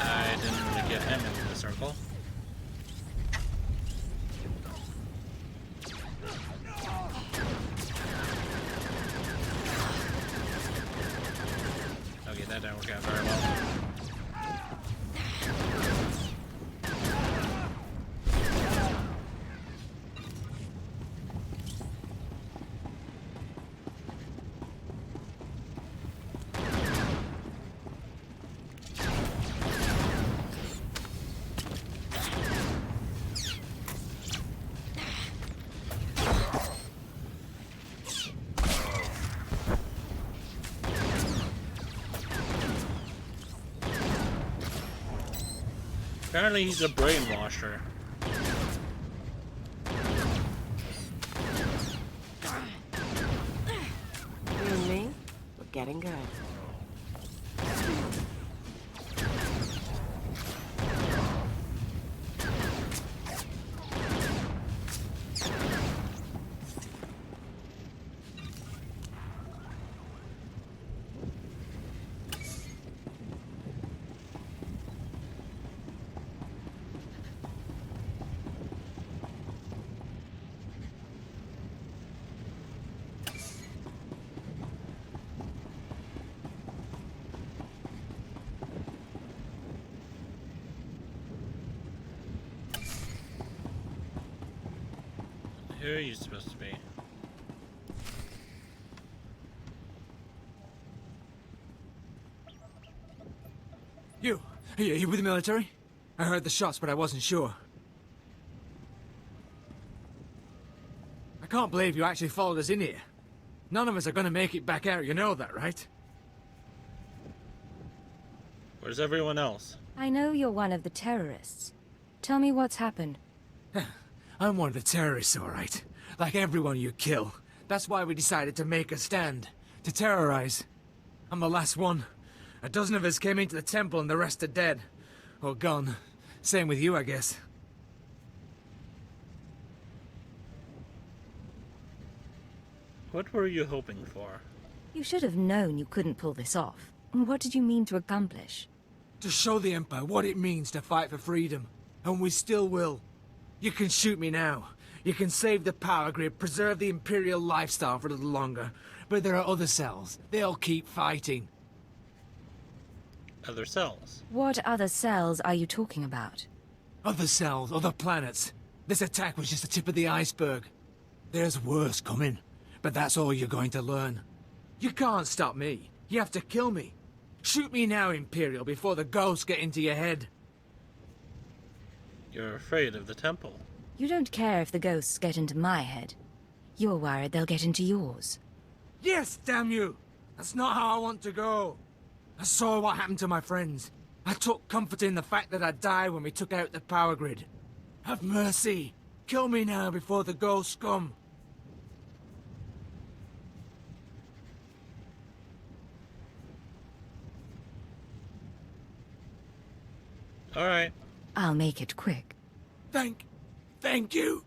I didn't really get him into the circle. Okay, that didn't work out very well. Apparently he's a brainwasher. You and me, we're getting good. Who are you supposed to be? You with the military? I heard the shots, but I wasn't sure. I can't believe you actually followed us in here. None of us are gonna make it back out, you know that, right? Where's everyone else? I know you're one of the terrorists. Tell me what's happened. I'm one of the terrorists, all right. Like everyone you kill. That's why we decided to make a stand. To terrorize. I'm the last one. A dozen of us came into the temple and the rest are dead. Or gone. Same with you, I guess. What were you hoping for? You should have known you couldn't pull this off. What did you mean to accomplish? To show the Empire what it means to fight for freedom. And we still will. You can shoot me now. You can save the power grid, preserve the Imperial lifestyle for a little longer. But there are other cells. They'll keep fighting. Other cells? What other cells are you talking about? Other cells, other planets. This attack was just the tip of the iceberg. There's worse coming. But that's all you're going to learn. You can't stop me. You have to kill me. Shoot me now, Imperial, before the ghosts get into your head. You're afraid of the temple. You don't care if the ghosts get into my head. You're worried they'll get into yours. Yes, damn you! That's not how I want to go. I saw what happened to my friends. I took comfort in the fact that I died when we took out the power grid. Have mercy. Kill me now before the ghosts come. All right. I'll make it quick. Thank you.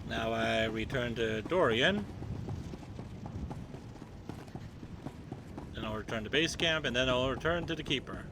Now I return to Dorian. Then I'll return to base camp, and then I'll return to the Keeper.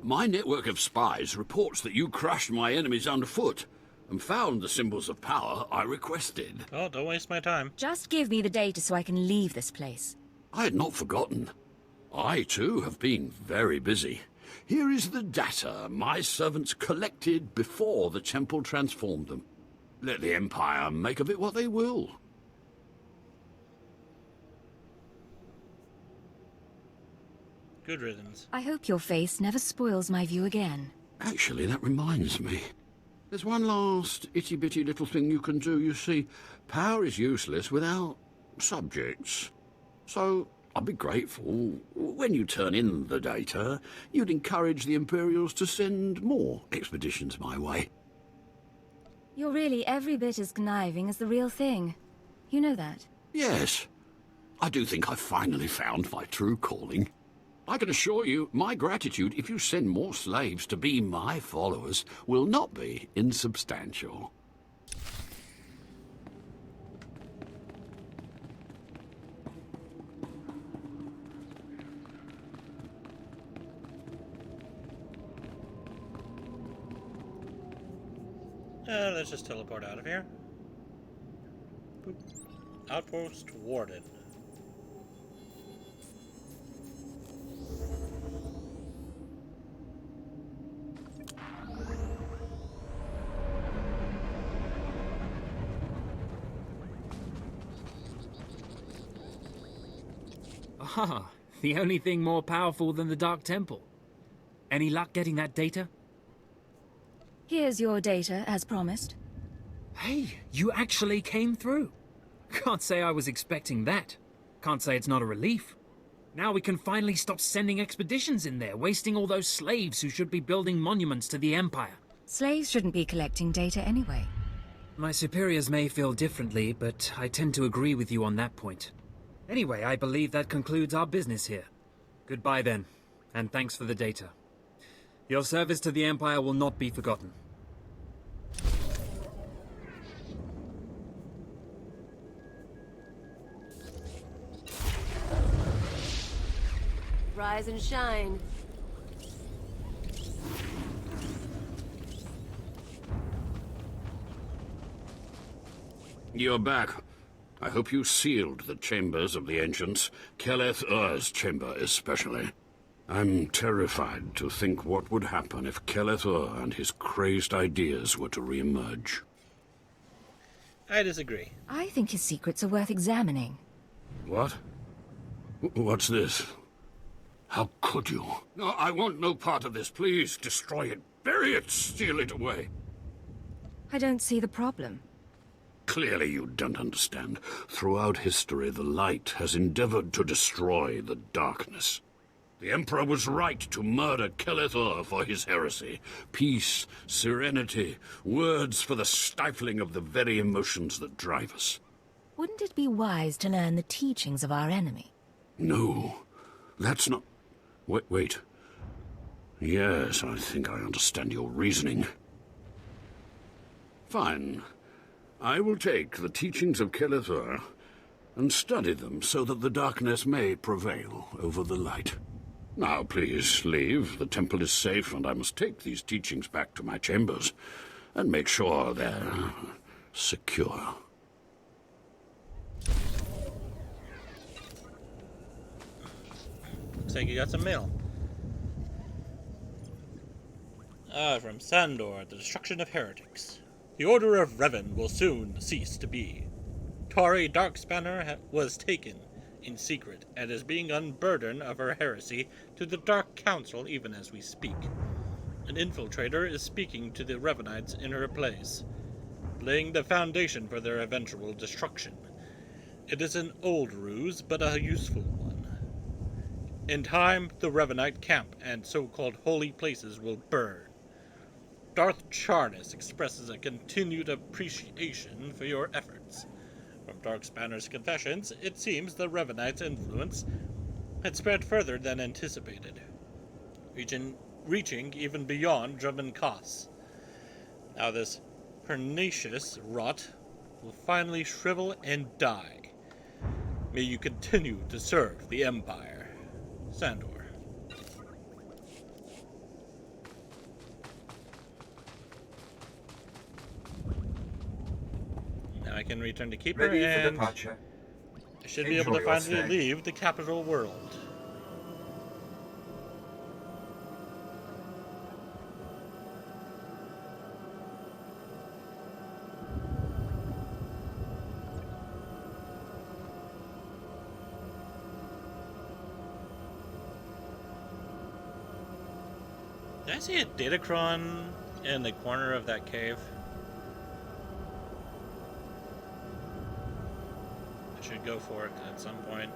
My network of spies reports that you crushed my enemies underfoot and found the symbols of power I requested. Oh, don't waste my time. Just give me the data so I can leave this place. I had not forgotten. I, too, have been very busy. Here is the data my servants collected before the temple transformed them. Let the Empire make of it what they will. Good riddance. I hope your face never spoils my view again. Actually, that reminds me. There's one last itty-bitty little thing you can do. You see, power is useless without subjects. So, I'd be grateful when you turn in the data, you'd encourage the Imperials to send more expeditions my way. You're really every bit as conniving as the real thing. You know that? Yes. I do think I've finally found my true calling. I can assure you, my gratitude if you send more slaves to be my followers will not be insubstantial. Let's just teleport out of here. Boop. Outpost warded. Ah, the only thing more powerful than the Dark Temple. Any luck getting that data? Here's your data, as promised. Hey, you actually came through. Can't say I was expecting that. Can't say it's not a relief. Now we can finally stop sending expeditions in there, wasting all those slaves who should be building monuments to the Empire. Slaves shouldn't be collecting data anyway. My superiors may feel differently, but I tend to agree with you on that point. Anyway, I believe that concludes our business here. Goodbye then, and thanks for the data. Your service to the Empire will not be forgotten. Rise and shine. You're back. I hope you sealed the chambers of the ancients, SWTOR's chamber especially. I'm terrified to think what would happen if SWTOR and his crazed ideas were to re-emerge. I disagree. I think his secrets are worth examining. What? What's this? How could you? No, I want no part of this. Please, destroy it. Bury it. Steal it away. I don't see the problem. Clearly you don't understand. Throughout history, the light has endeavored to destroy the darkness. The Emperor was right to murder SWTOR for his heresy. Peace, serenity, words for the stifling of the very emotions that drive us. Wouldn't it be wise to learn the teachings of our enemy? No, that's not... Wait. Yes, I think I understand your reasoning. Fine. I will take the teachings of SWTOR and study them so that the darkness may prevail over the light. Now, please leave. The temple is safe, and I must take these teachings back to my chambers and make sure they're secure. Looks like you got some mail. From SWTOR, the destruction of heretics. The Order of Revan will soon cease to be. Tori Darkspanner was taken in secret and is being unburdened of her heresy to the Dark Council even as we speak. An infiltrator is speaking to the Revanites in her place, laying the foundation for their eventual destruction. It is an old ruse, but a useful one. In time, the Revanite camp and so-called holy places will burn. Darth Charnas expresses a continued appreciation for your efforts. From Darkspanner's confessions, it seems the Revanite's influence had spread further than anticipated, reaching even beyond Drummond Koss. Now this pernicious rot will finally shrivel and die. May you continue to serve the Empire. SWTOR. Now I can return to Keeper Ready for and departure. I should be able to finally leave the capital world. Did I see a Datacron in the corner of that cave? I should go for it at some point.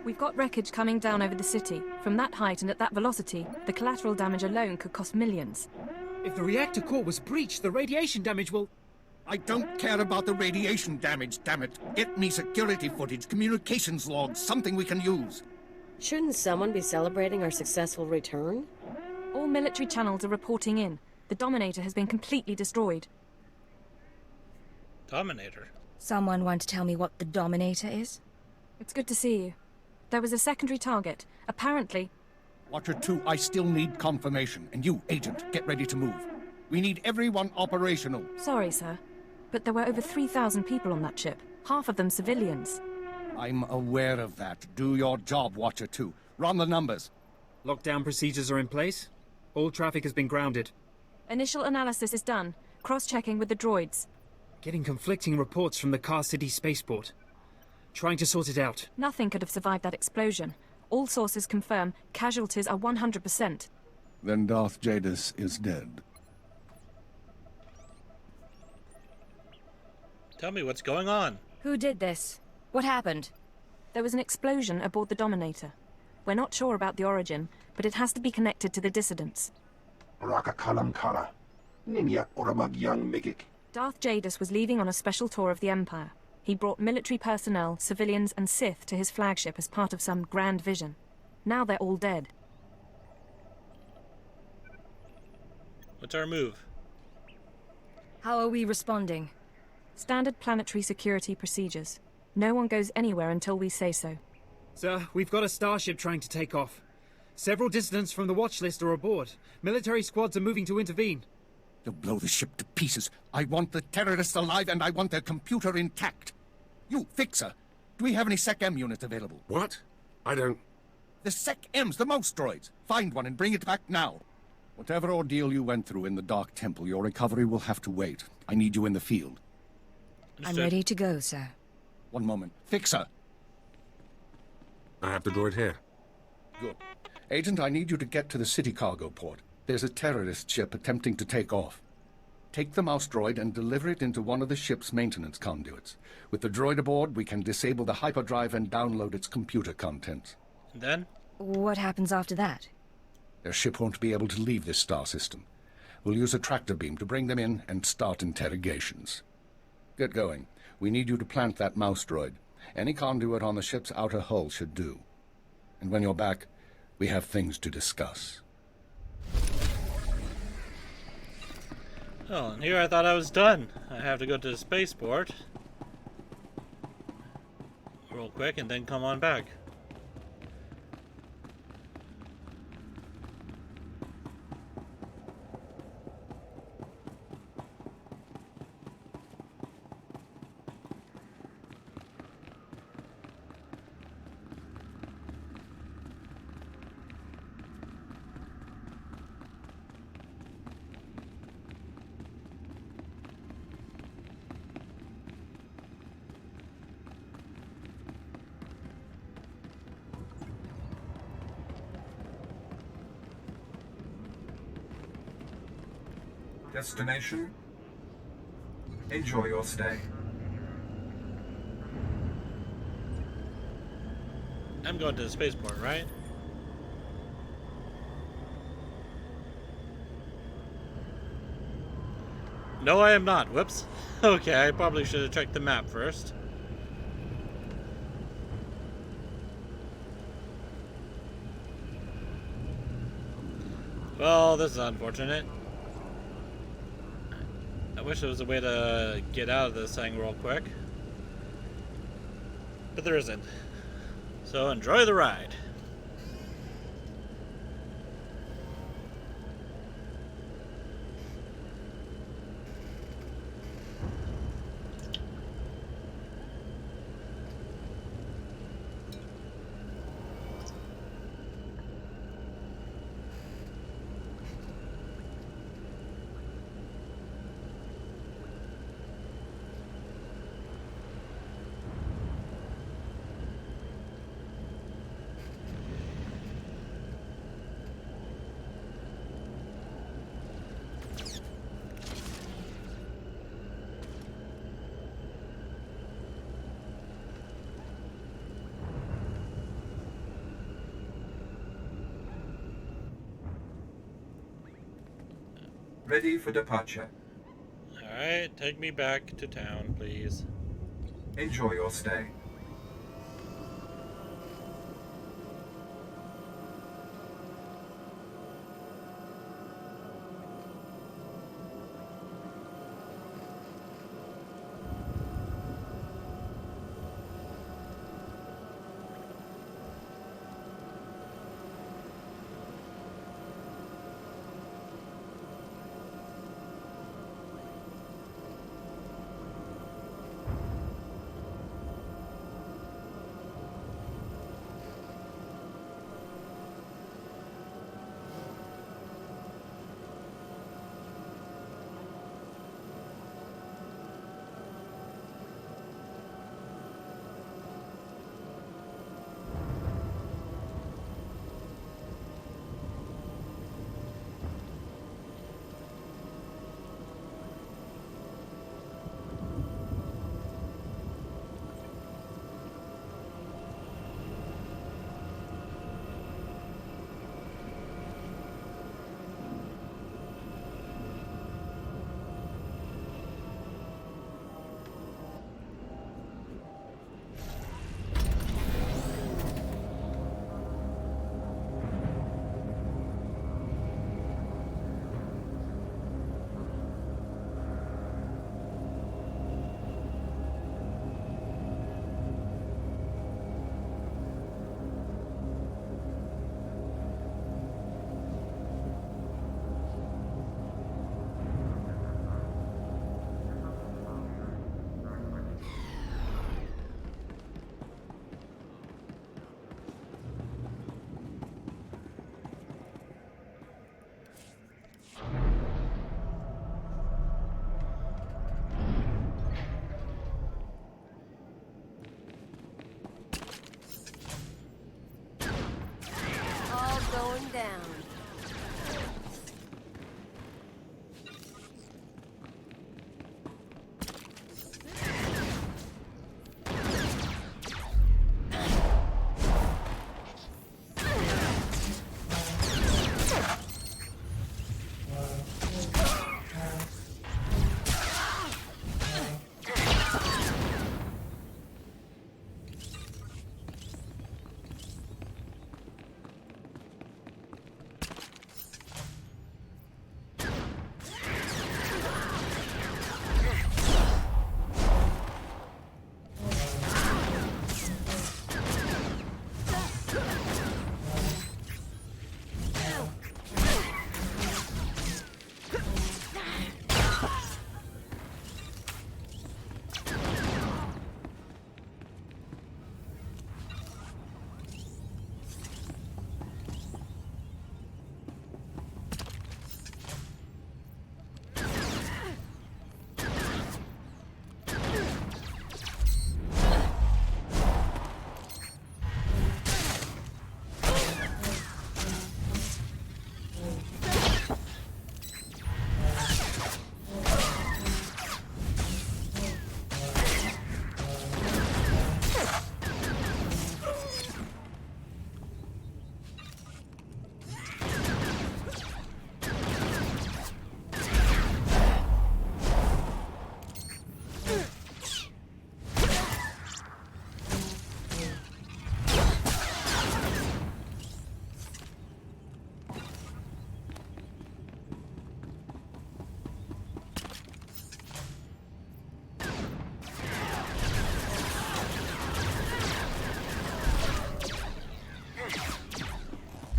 We've got wreckage coming down over the city. From that height and at that velocity, the collateral damage alone could cost millions. If the reactor core was breached, the radiation damage will... I don't care about the radiation damage, damn it. Get me security footage, communications logs, something we can use. Shouldn't someone be celebrating our successful return? All military channels are reporting in. The Dominator has been completely destroyed. Dominator? Someone want to tell me what the Dominator is? It's good to see you. There was a secondary target. Apparently... Watcher 2, I still need confirmation. And you, Agent, get ready to move. We need everyone operational. Sorry, sir. But there were over 3,000 people on that ship. Half of them civilians. I'm aware of that. Do your job, Watcher 2. Run the numbers. Lockdown procedures are in place. All traffic has been grounded. Initial analysis is done. Cross-checking with the droids. Getting conflicting reports from the Car City spaceport. Trying to sort it out. Nothing could have survived that explosion. All sources confirm casualties are 100%. Then Darth Jadis is dead. Tell me what's going on. Who did this? What happened? There was an explosion aboard the Dominator. We're not sure about the origin, but it has to be connected to the dissidents. Darth Jadis was leaving on a special tour of the Empire. He brought military personnel, civilians, and Sith to his flagship as part of some grand vision. Now they're all dead. What's our move? How are we responding? Standard planetary security procedures. No one goes anywhere until we say so. Sir, we've got a starship trying to take off. Several dissidents from the watch list are aboard. Military squads are moving to intervene. They'll blow the ship to pieces. I want the terrorists alive and I want their computer intact. You, Fixer, do we have any Sec-M units available? What? I don't... The Sec-Ms, the mouse droids. Find one and bring it back now. Whatever ordeal you went through in the Dark Temple, your recovery will have to wait. I need you in the field. I'm ready to go, sir. One moment. Fixer! I have the droid here. Good. Agent, I need you to get to the city cargo port. There's a terrorist ship attempting to take off. Take the mouse droid and deliver it into one of the ship's maintenance conduits. With the droid aboard, we can disable the hyperdrive and download its computer contents. And then? What happens after that? Their ship won't be able to leave this star system. We'll use a tractor beam to bring them in and start interrogations. Get going. We need you to plant that mouse droid. Any conduit on the ship's outer hull should do. And when you're back, we have things to discuss. Well, and here I thought I was done. I have to go to the spaceport real quick and then come on back. Destination. Enjoy your stay. I'm going to the spaceport, right? No, I am not. Whoops. Okay, I probably should have checked the map first. Well, this is unfortunate. I wish there was a way to get out of this thing real quick. But there isn't. So enjoy the ride. Ready for departure. Alright, take me back to town, please. Enjoy your stay.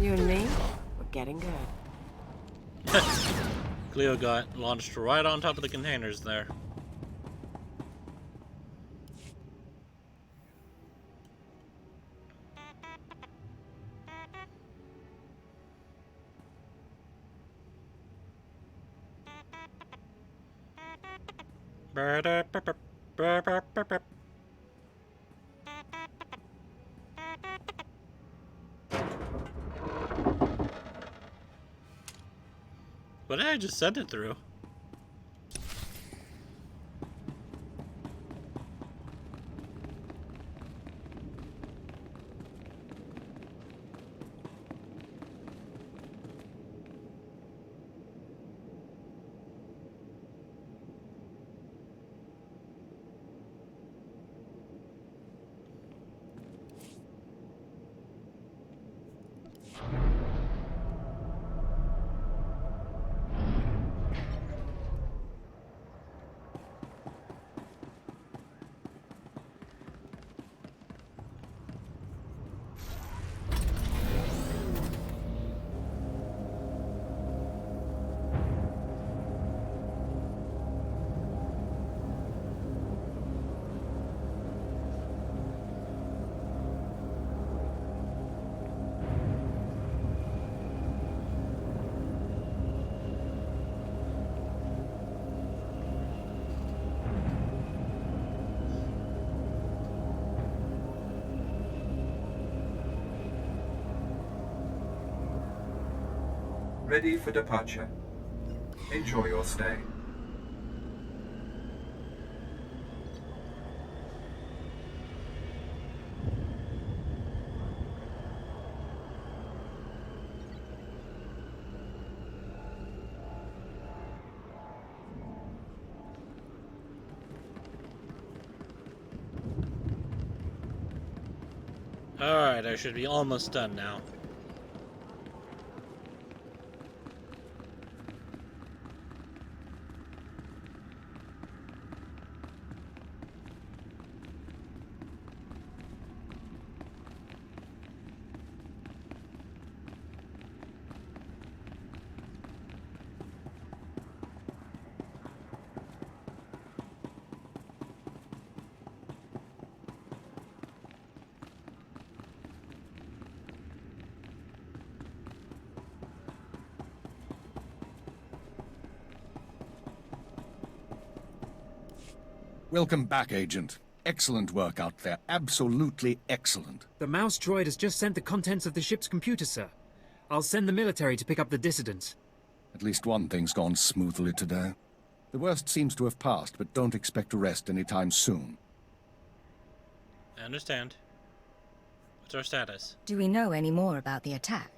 You and me, we're getting good. Cleo got launched right on top of the containers there. What did I just send it through? Ready for departure. Enjoy your stay. Alright, I should be almost done now. Welcome back, Agent. Excellent work out there. Absolutely excellent. The mouse droid has just sent the contents of the ship's computer, sir. I'll send the military to pick up the dissidents. At least one thing's gone smoothly today. The worst seems to have passed, but don't expect to rest anytime soon. I understand. What's our status? Do we know any more about the attack?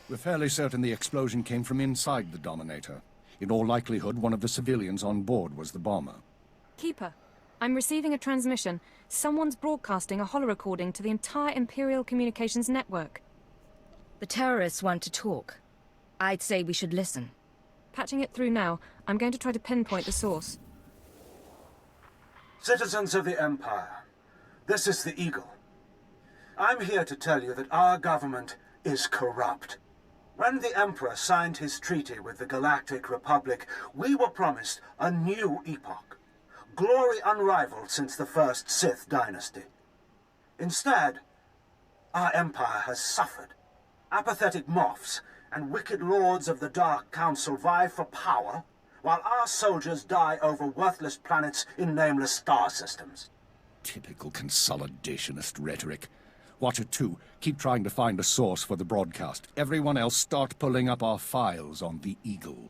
We're fairly certain the explosion came from inside the Dominator. In all likelihood, one of the civilians on board was the bomber. Keeper, I'm receiving a transmission. Someone's broadcasting a holo-recording to the entire Imperial Communications network. The terrorists want to talk. I'd say we should listen. Patching it through now. I'm going to try to pinpoint the source. Citizens of the Empire, this is the Eagle. I'm here to tell you that our government is corrupt. When the Emperor signed his treaty with the Galactic Republic, we were promised a new epoch. Glory unrivaled since the first Sith dynasty. Instead, our empire has suffered. Apathetic moffs and wicked lords of the Dark Council vie for power, while our soldiers die over worthless planets in nameless star systems. Typical consolidationist rhetoric. Watcher 2, keep trying to find a source for the broadcast. Everyone else start pulling up our files on the Eagle.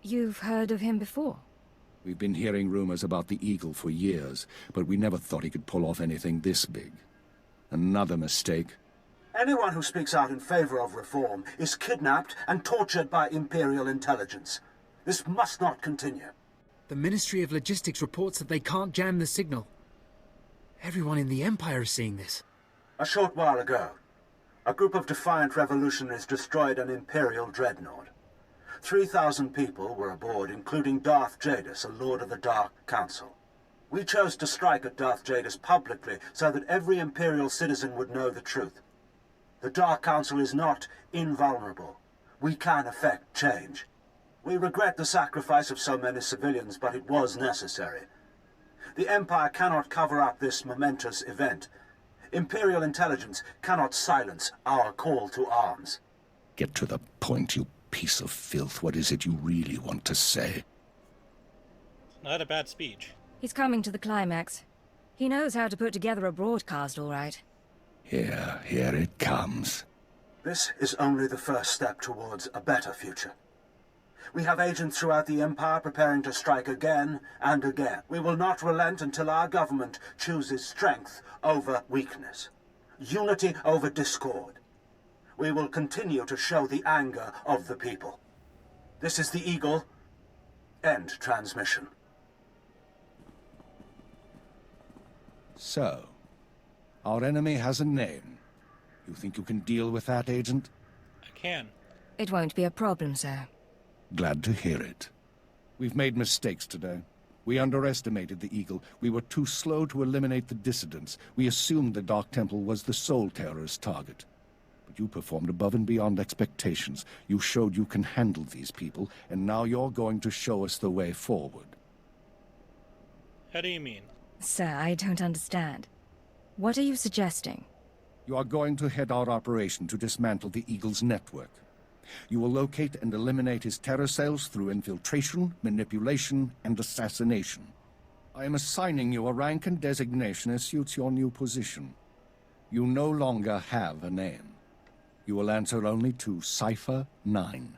You've heard of him before? We've been hearing rumors about the Eagle for years, but we never thought he could pull off anything this big. Another mistake. Anyone who speaks out in favor of reform is kidnapped and tortured by Imperial intelligence. This must not continue. The Ministry of Logistics reports that they can't jam the signal. Everyone in the Empire is seeing this. A short while ago, a group of defiant revolutionaries destroyed an Imperial dreadnought. 3,000 people were aboard, including Darth Jadis, a Lord of the Dark Council. We chose to strike at Darth Jadis publicly so that every Imperial citizen would know the truth. The Dark Council is not invulnerable. We can effect change. We regret the sacrifice of so many civilians, but it was necessary. The Empire cannot cover up this momentous event. Imperial intelligence cannot silence our call to arms. Get to the point, you piece of filth. What is it you really want to say? Not a bad speech. He's coming to the climax. He knows how to put together a broadcast, all right. Here it comes. This is only the first step towards a better future. We have agents throughout the Empire preparing to strike again and again. We will not relent until our government chooses strength over weakness, unity over discord. We will continue to show the anger of the people. This is the Eagle. End transmission. So, our enemy has a name. You think you can deal with that, Agent? I can. It won't be a problem, sir. Glad to hear it. We've made mistakes today. We underestimated the Eagle. We were too slow to eliminate the dissidents. We assumed the Dark Temple was the sole terrorist target. But you performed above and beyond expectations. You showed you can handle these people, and now you're going to show us the way forward. How do you mean? Sir, I don't understand. What are you suggesting? You are going to head our operation to dismantle the Eagle's network. You will locate and eliminate his terror cells through infiltration, manipulation, and assassination. I am assigning you a rank and designation as suits your new position. You no longer have a name. You will answer only to Cipher 9.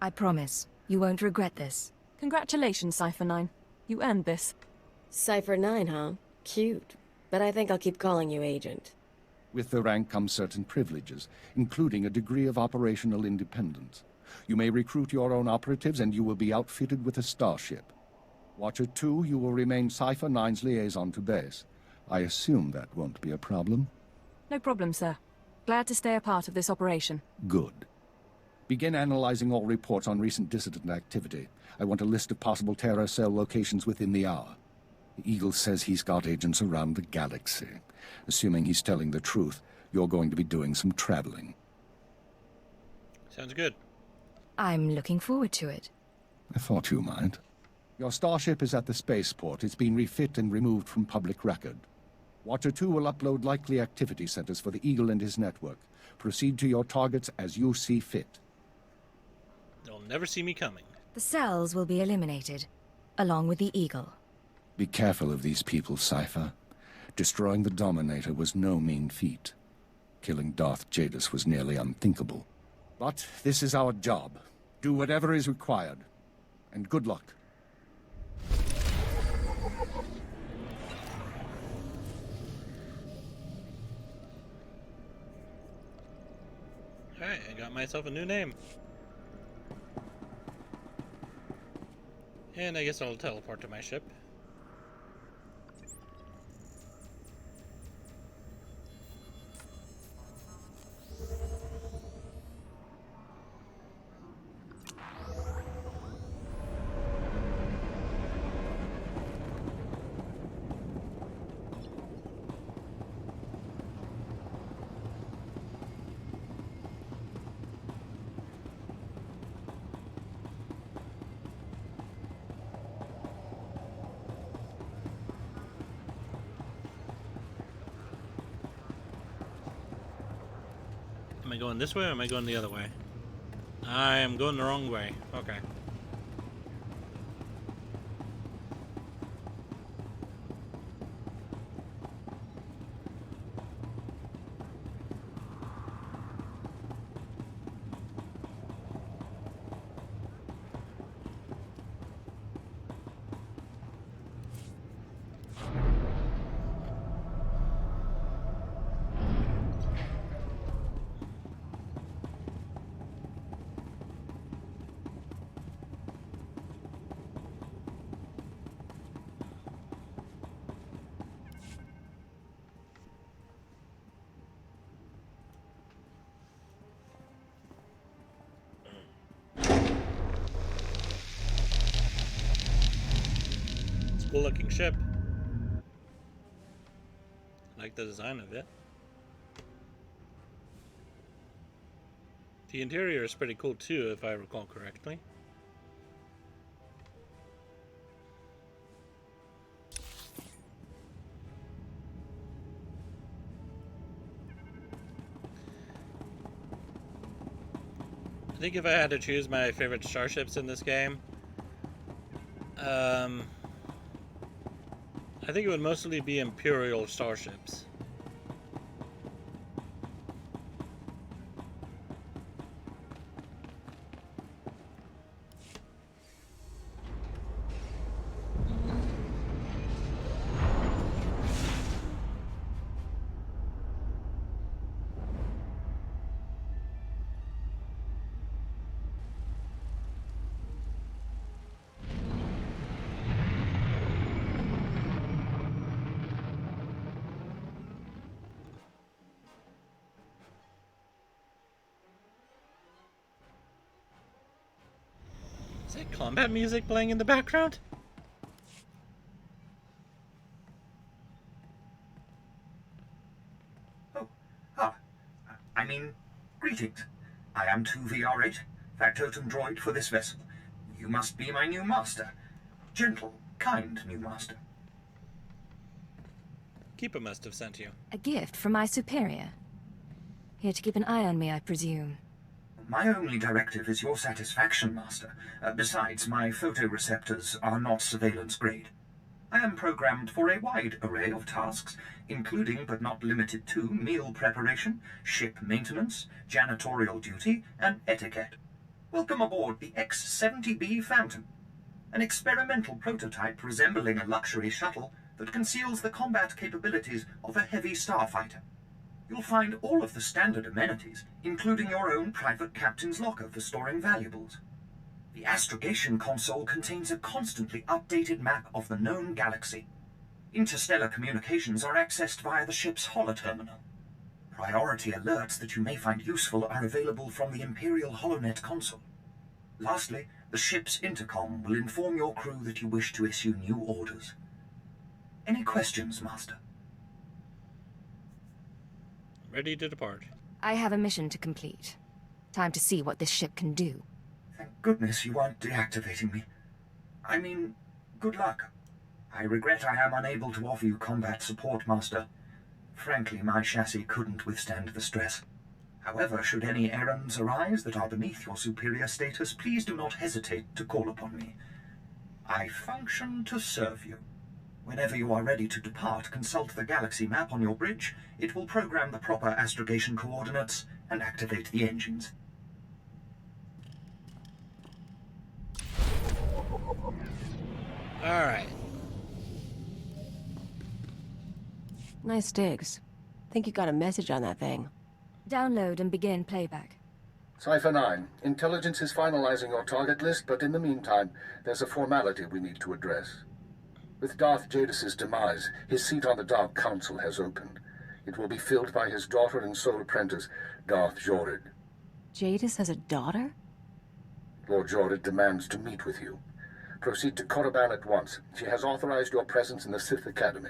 I promise. You won't regret this. Congratulations, Cipher 9. You earned this. Cipher 9, huh? Cute. But I think I'll keep calling you Agent. With the rank comes certain privileges, including a degree of operational independence. You may recruit your own operatives, and you will be outfitted with a starship. Watcher 2, you will remain Cipher 9's liaison to base. I assume that won't be a problem? No problem, sir. Glad to stay a part of this operation. Good. Begin analyzing all reports on recent dissident activity. I want a list of possible terror cell locations within the hour. The Eagle says he's got agents around the galaxy. Assuming he's telling the truth, you're going to be doing some traveling. Sounds good. I'm looking forward to it. I thought you might. Your starship is at the spaceport. It's been refit and removed from public record. Watcher 2 will upload likely activity centers for the Eagle and his network. Proceed to your targets as you see fit. They'll never see me coming. The cells will be eliminated, along with the Eagle. Be careful of these people, Cipher. Destroying the Dominator was no mean feat. Killing Darth Jadis was nearly unthinkable. But this is our job. Do whatever is required. And good luck. Alright, I got myself a new name. And I guess I'll teleport to my ship. Am I going this way or am I going the other way? I am going the wrong way. Okay. Cool looking ship. I like the design of it. The interior is pretty cool too, if I recall correctly. I think if I had to choose my favorite starships in this game, I think it would mostly be Imperial starships. Is that combat music playing in the background? Greetings. I am 2VR8, factotum droid for this vessel. You must be my new master. Gentle, kind new master. Keeper must have sent you. A gift from my superior. Here to keep an eye on me, I presume. My only directive is your satisfaction, Master. Besides, my photoreceptors are not surveillance grade. I am programmed for a wide array of tasks, including but not limited to meal preparation, ship maintenance, janitorial duty, and etiquette. Welcome aboard the X-70B Phantom, an experimental prototype resembling a luxury shuttle that conceals the combat capabilities of a heavy starfighter. You'll find all of the standard amenities, including your own private captain's locker for storing valuables. The astrogation console contains a constantly updated map of the known galaxy. Interstellar communications are accessed via the ship's holoterminal. Priority alerts that you may find useful are available from the Imperial HoloNet console. Lastly, the ship's intercom will inform your crew that you wish to issue new orders. Any questions, Master? Ready to depart. I have a mission to complete. Time to see what this ship can do. Thank goodness you aren't deactivating me. I mean, good luck. I regret I am unable to offer you combat support, Master. Frankly, my chassis couldn't withstand the stress. However, should any errands arise that are beneath your superior status, please do not hesitate to call upon me. I function to serve you. Whenever you are ready to depart, consult the galaxy map on your bridge. It will program the proper astrogation coordinates and activate the engines. Alright. Nice digs. Think you got a message on that thing. Download and begin playback. Cypher 9, intelligence is finalizing your target list, but in the meantime, there's a formality we need to address. With Darth Jadis's demise, his seat on the Dark Council has opened. It will be filled by his daughter and sole apprentice, Darth Jorid. Jadis has a daughter? Lord Jorid demands to meet with you. Proceed to Korriban at once. She has authorized your presence in the Sith Academy.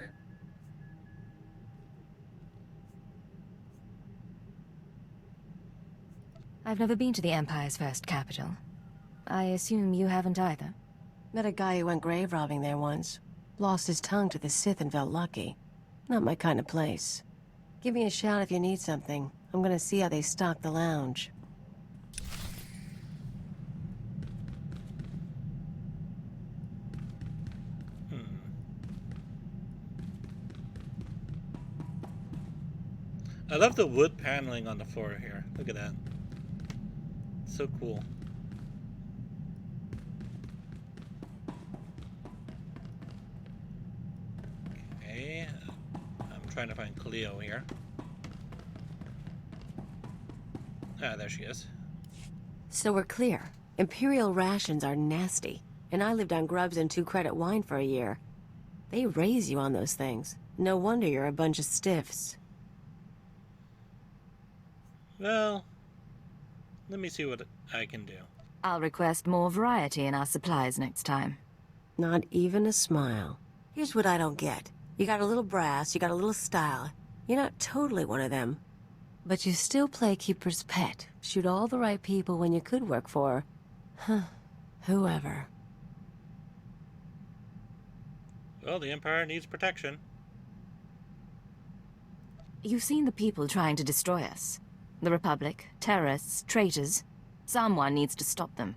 I've never been to the Empire's first capital. I assume you haven't either. Met a guy who went grave robbing there once. Lost his tongue to the Sith and felt lucky. Not my kind of place. Give me a shout if you need something. I'm gonna see how they stock the lounge. I love the wood paneling on the floor here. Look at that. It's so cool. Okay. I'm trying to find Cleo here. Ah, there she is. So we're clear. Imperial rations are nasty, and I lived on grubs and 2-credit wine for a year. They raise you on those things. No wonder you're a bunch of stiffs. Well, let me see what I can do. I'll request more variety in our supplies next time. Not even a smile. Here's what I don't get. You got a little brass, you got a little style. You're not totally one of them. But you still play keeper's pet. Shoot all the right people when you could work for... whoever. Well, the Empire needs protection. You've seen the people trying to destroy us. The Republic, terrorists, traitors. Someone needs to stop them.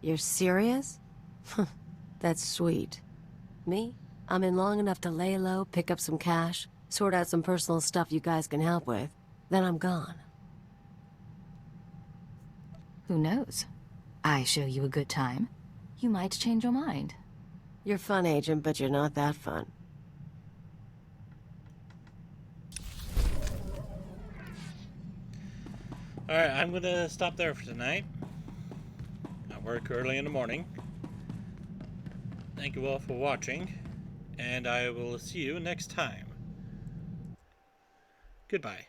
You're serious? That's sweet. Me? I'm in long enough to lay low, pick up some cash, sort out some personal stuff you guys can help with. Then I'm gone. Who knows? I show you a good time. You might change your mind. You're fun, Agent, but you're not that fun. Alright, I'm gonna stop there for tonight. I work early in the morning. Thank you all for watching, and I will see you next time. Goodbye.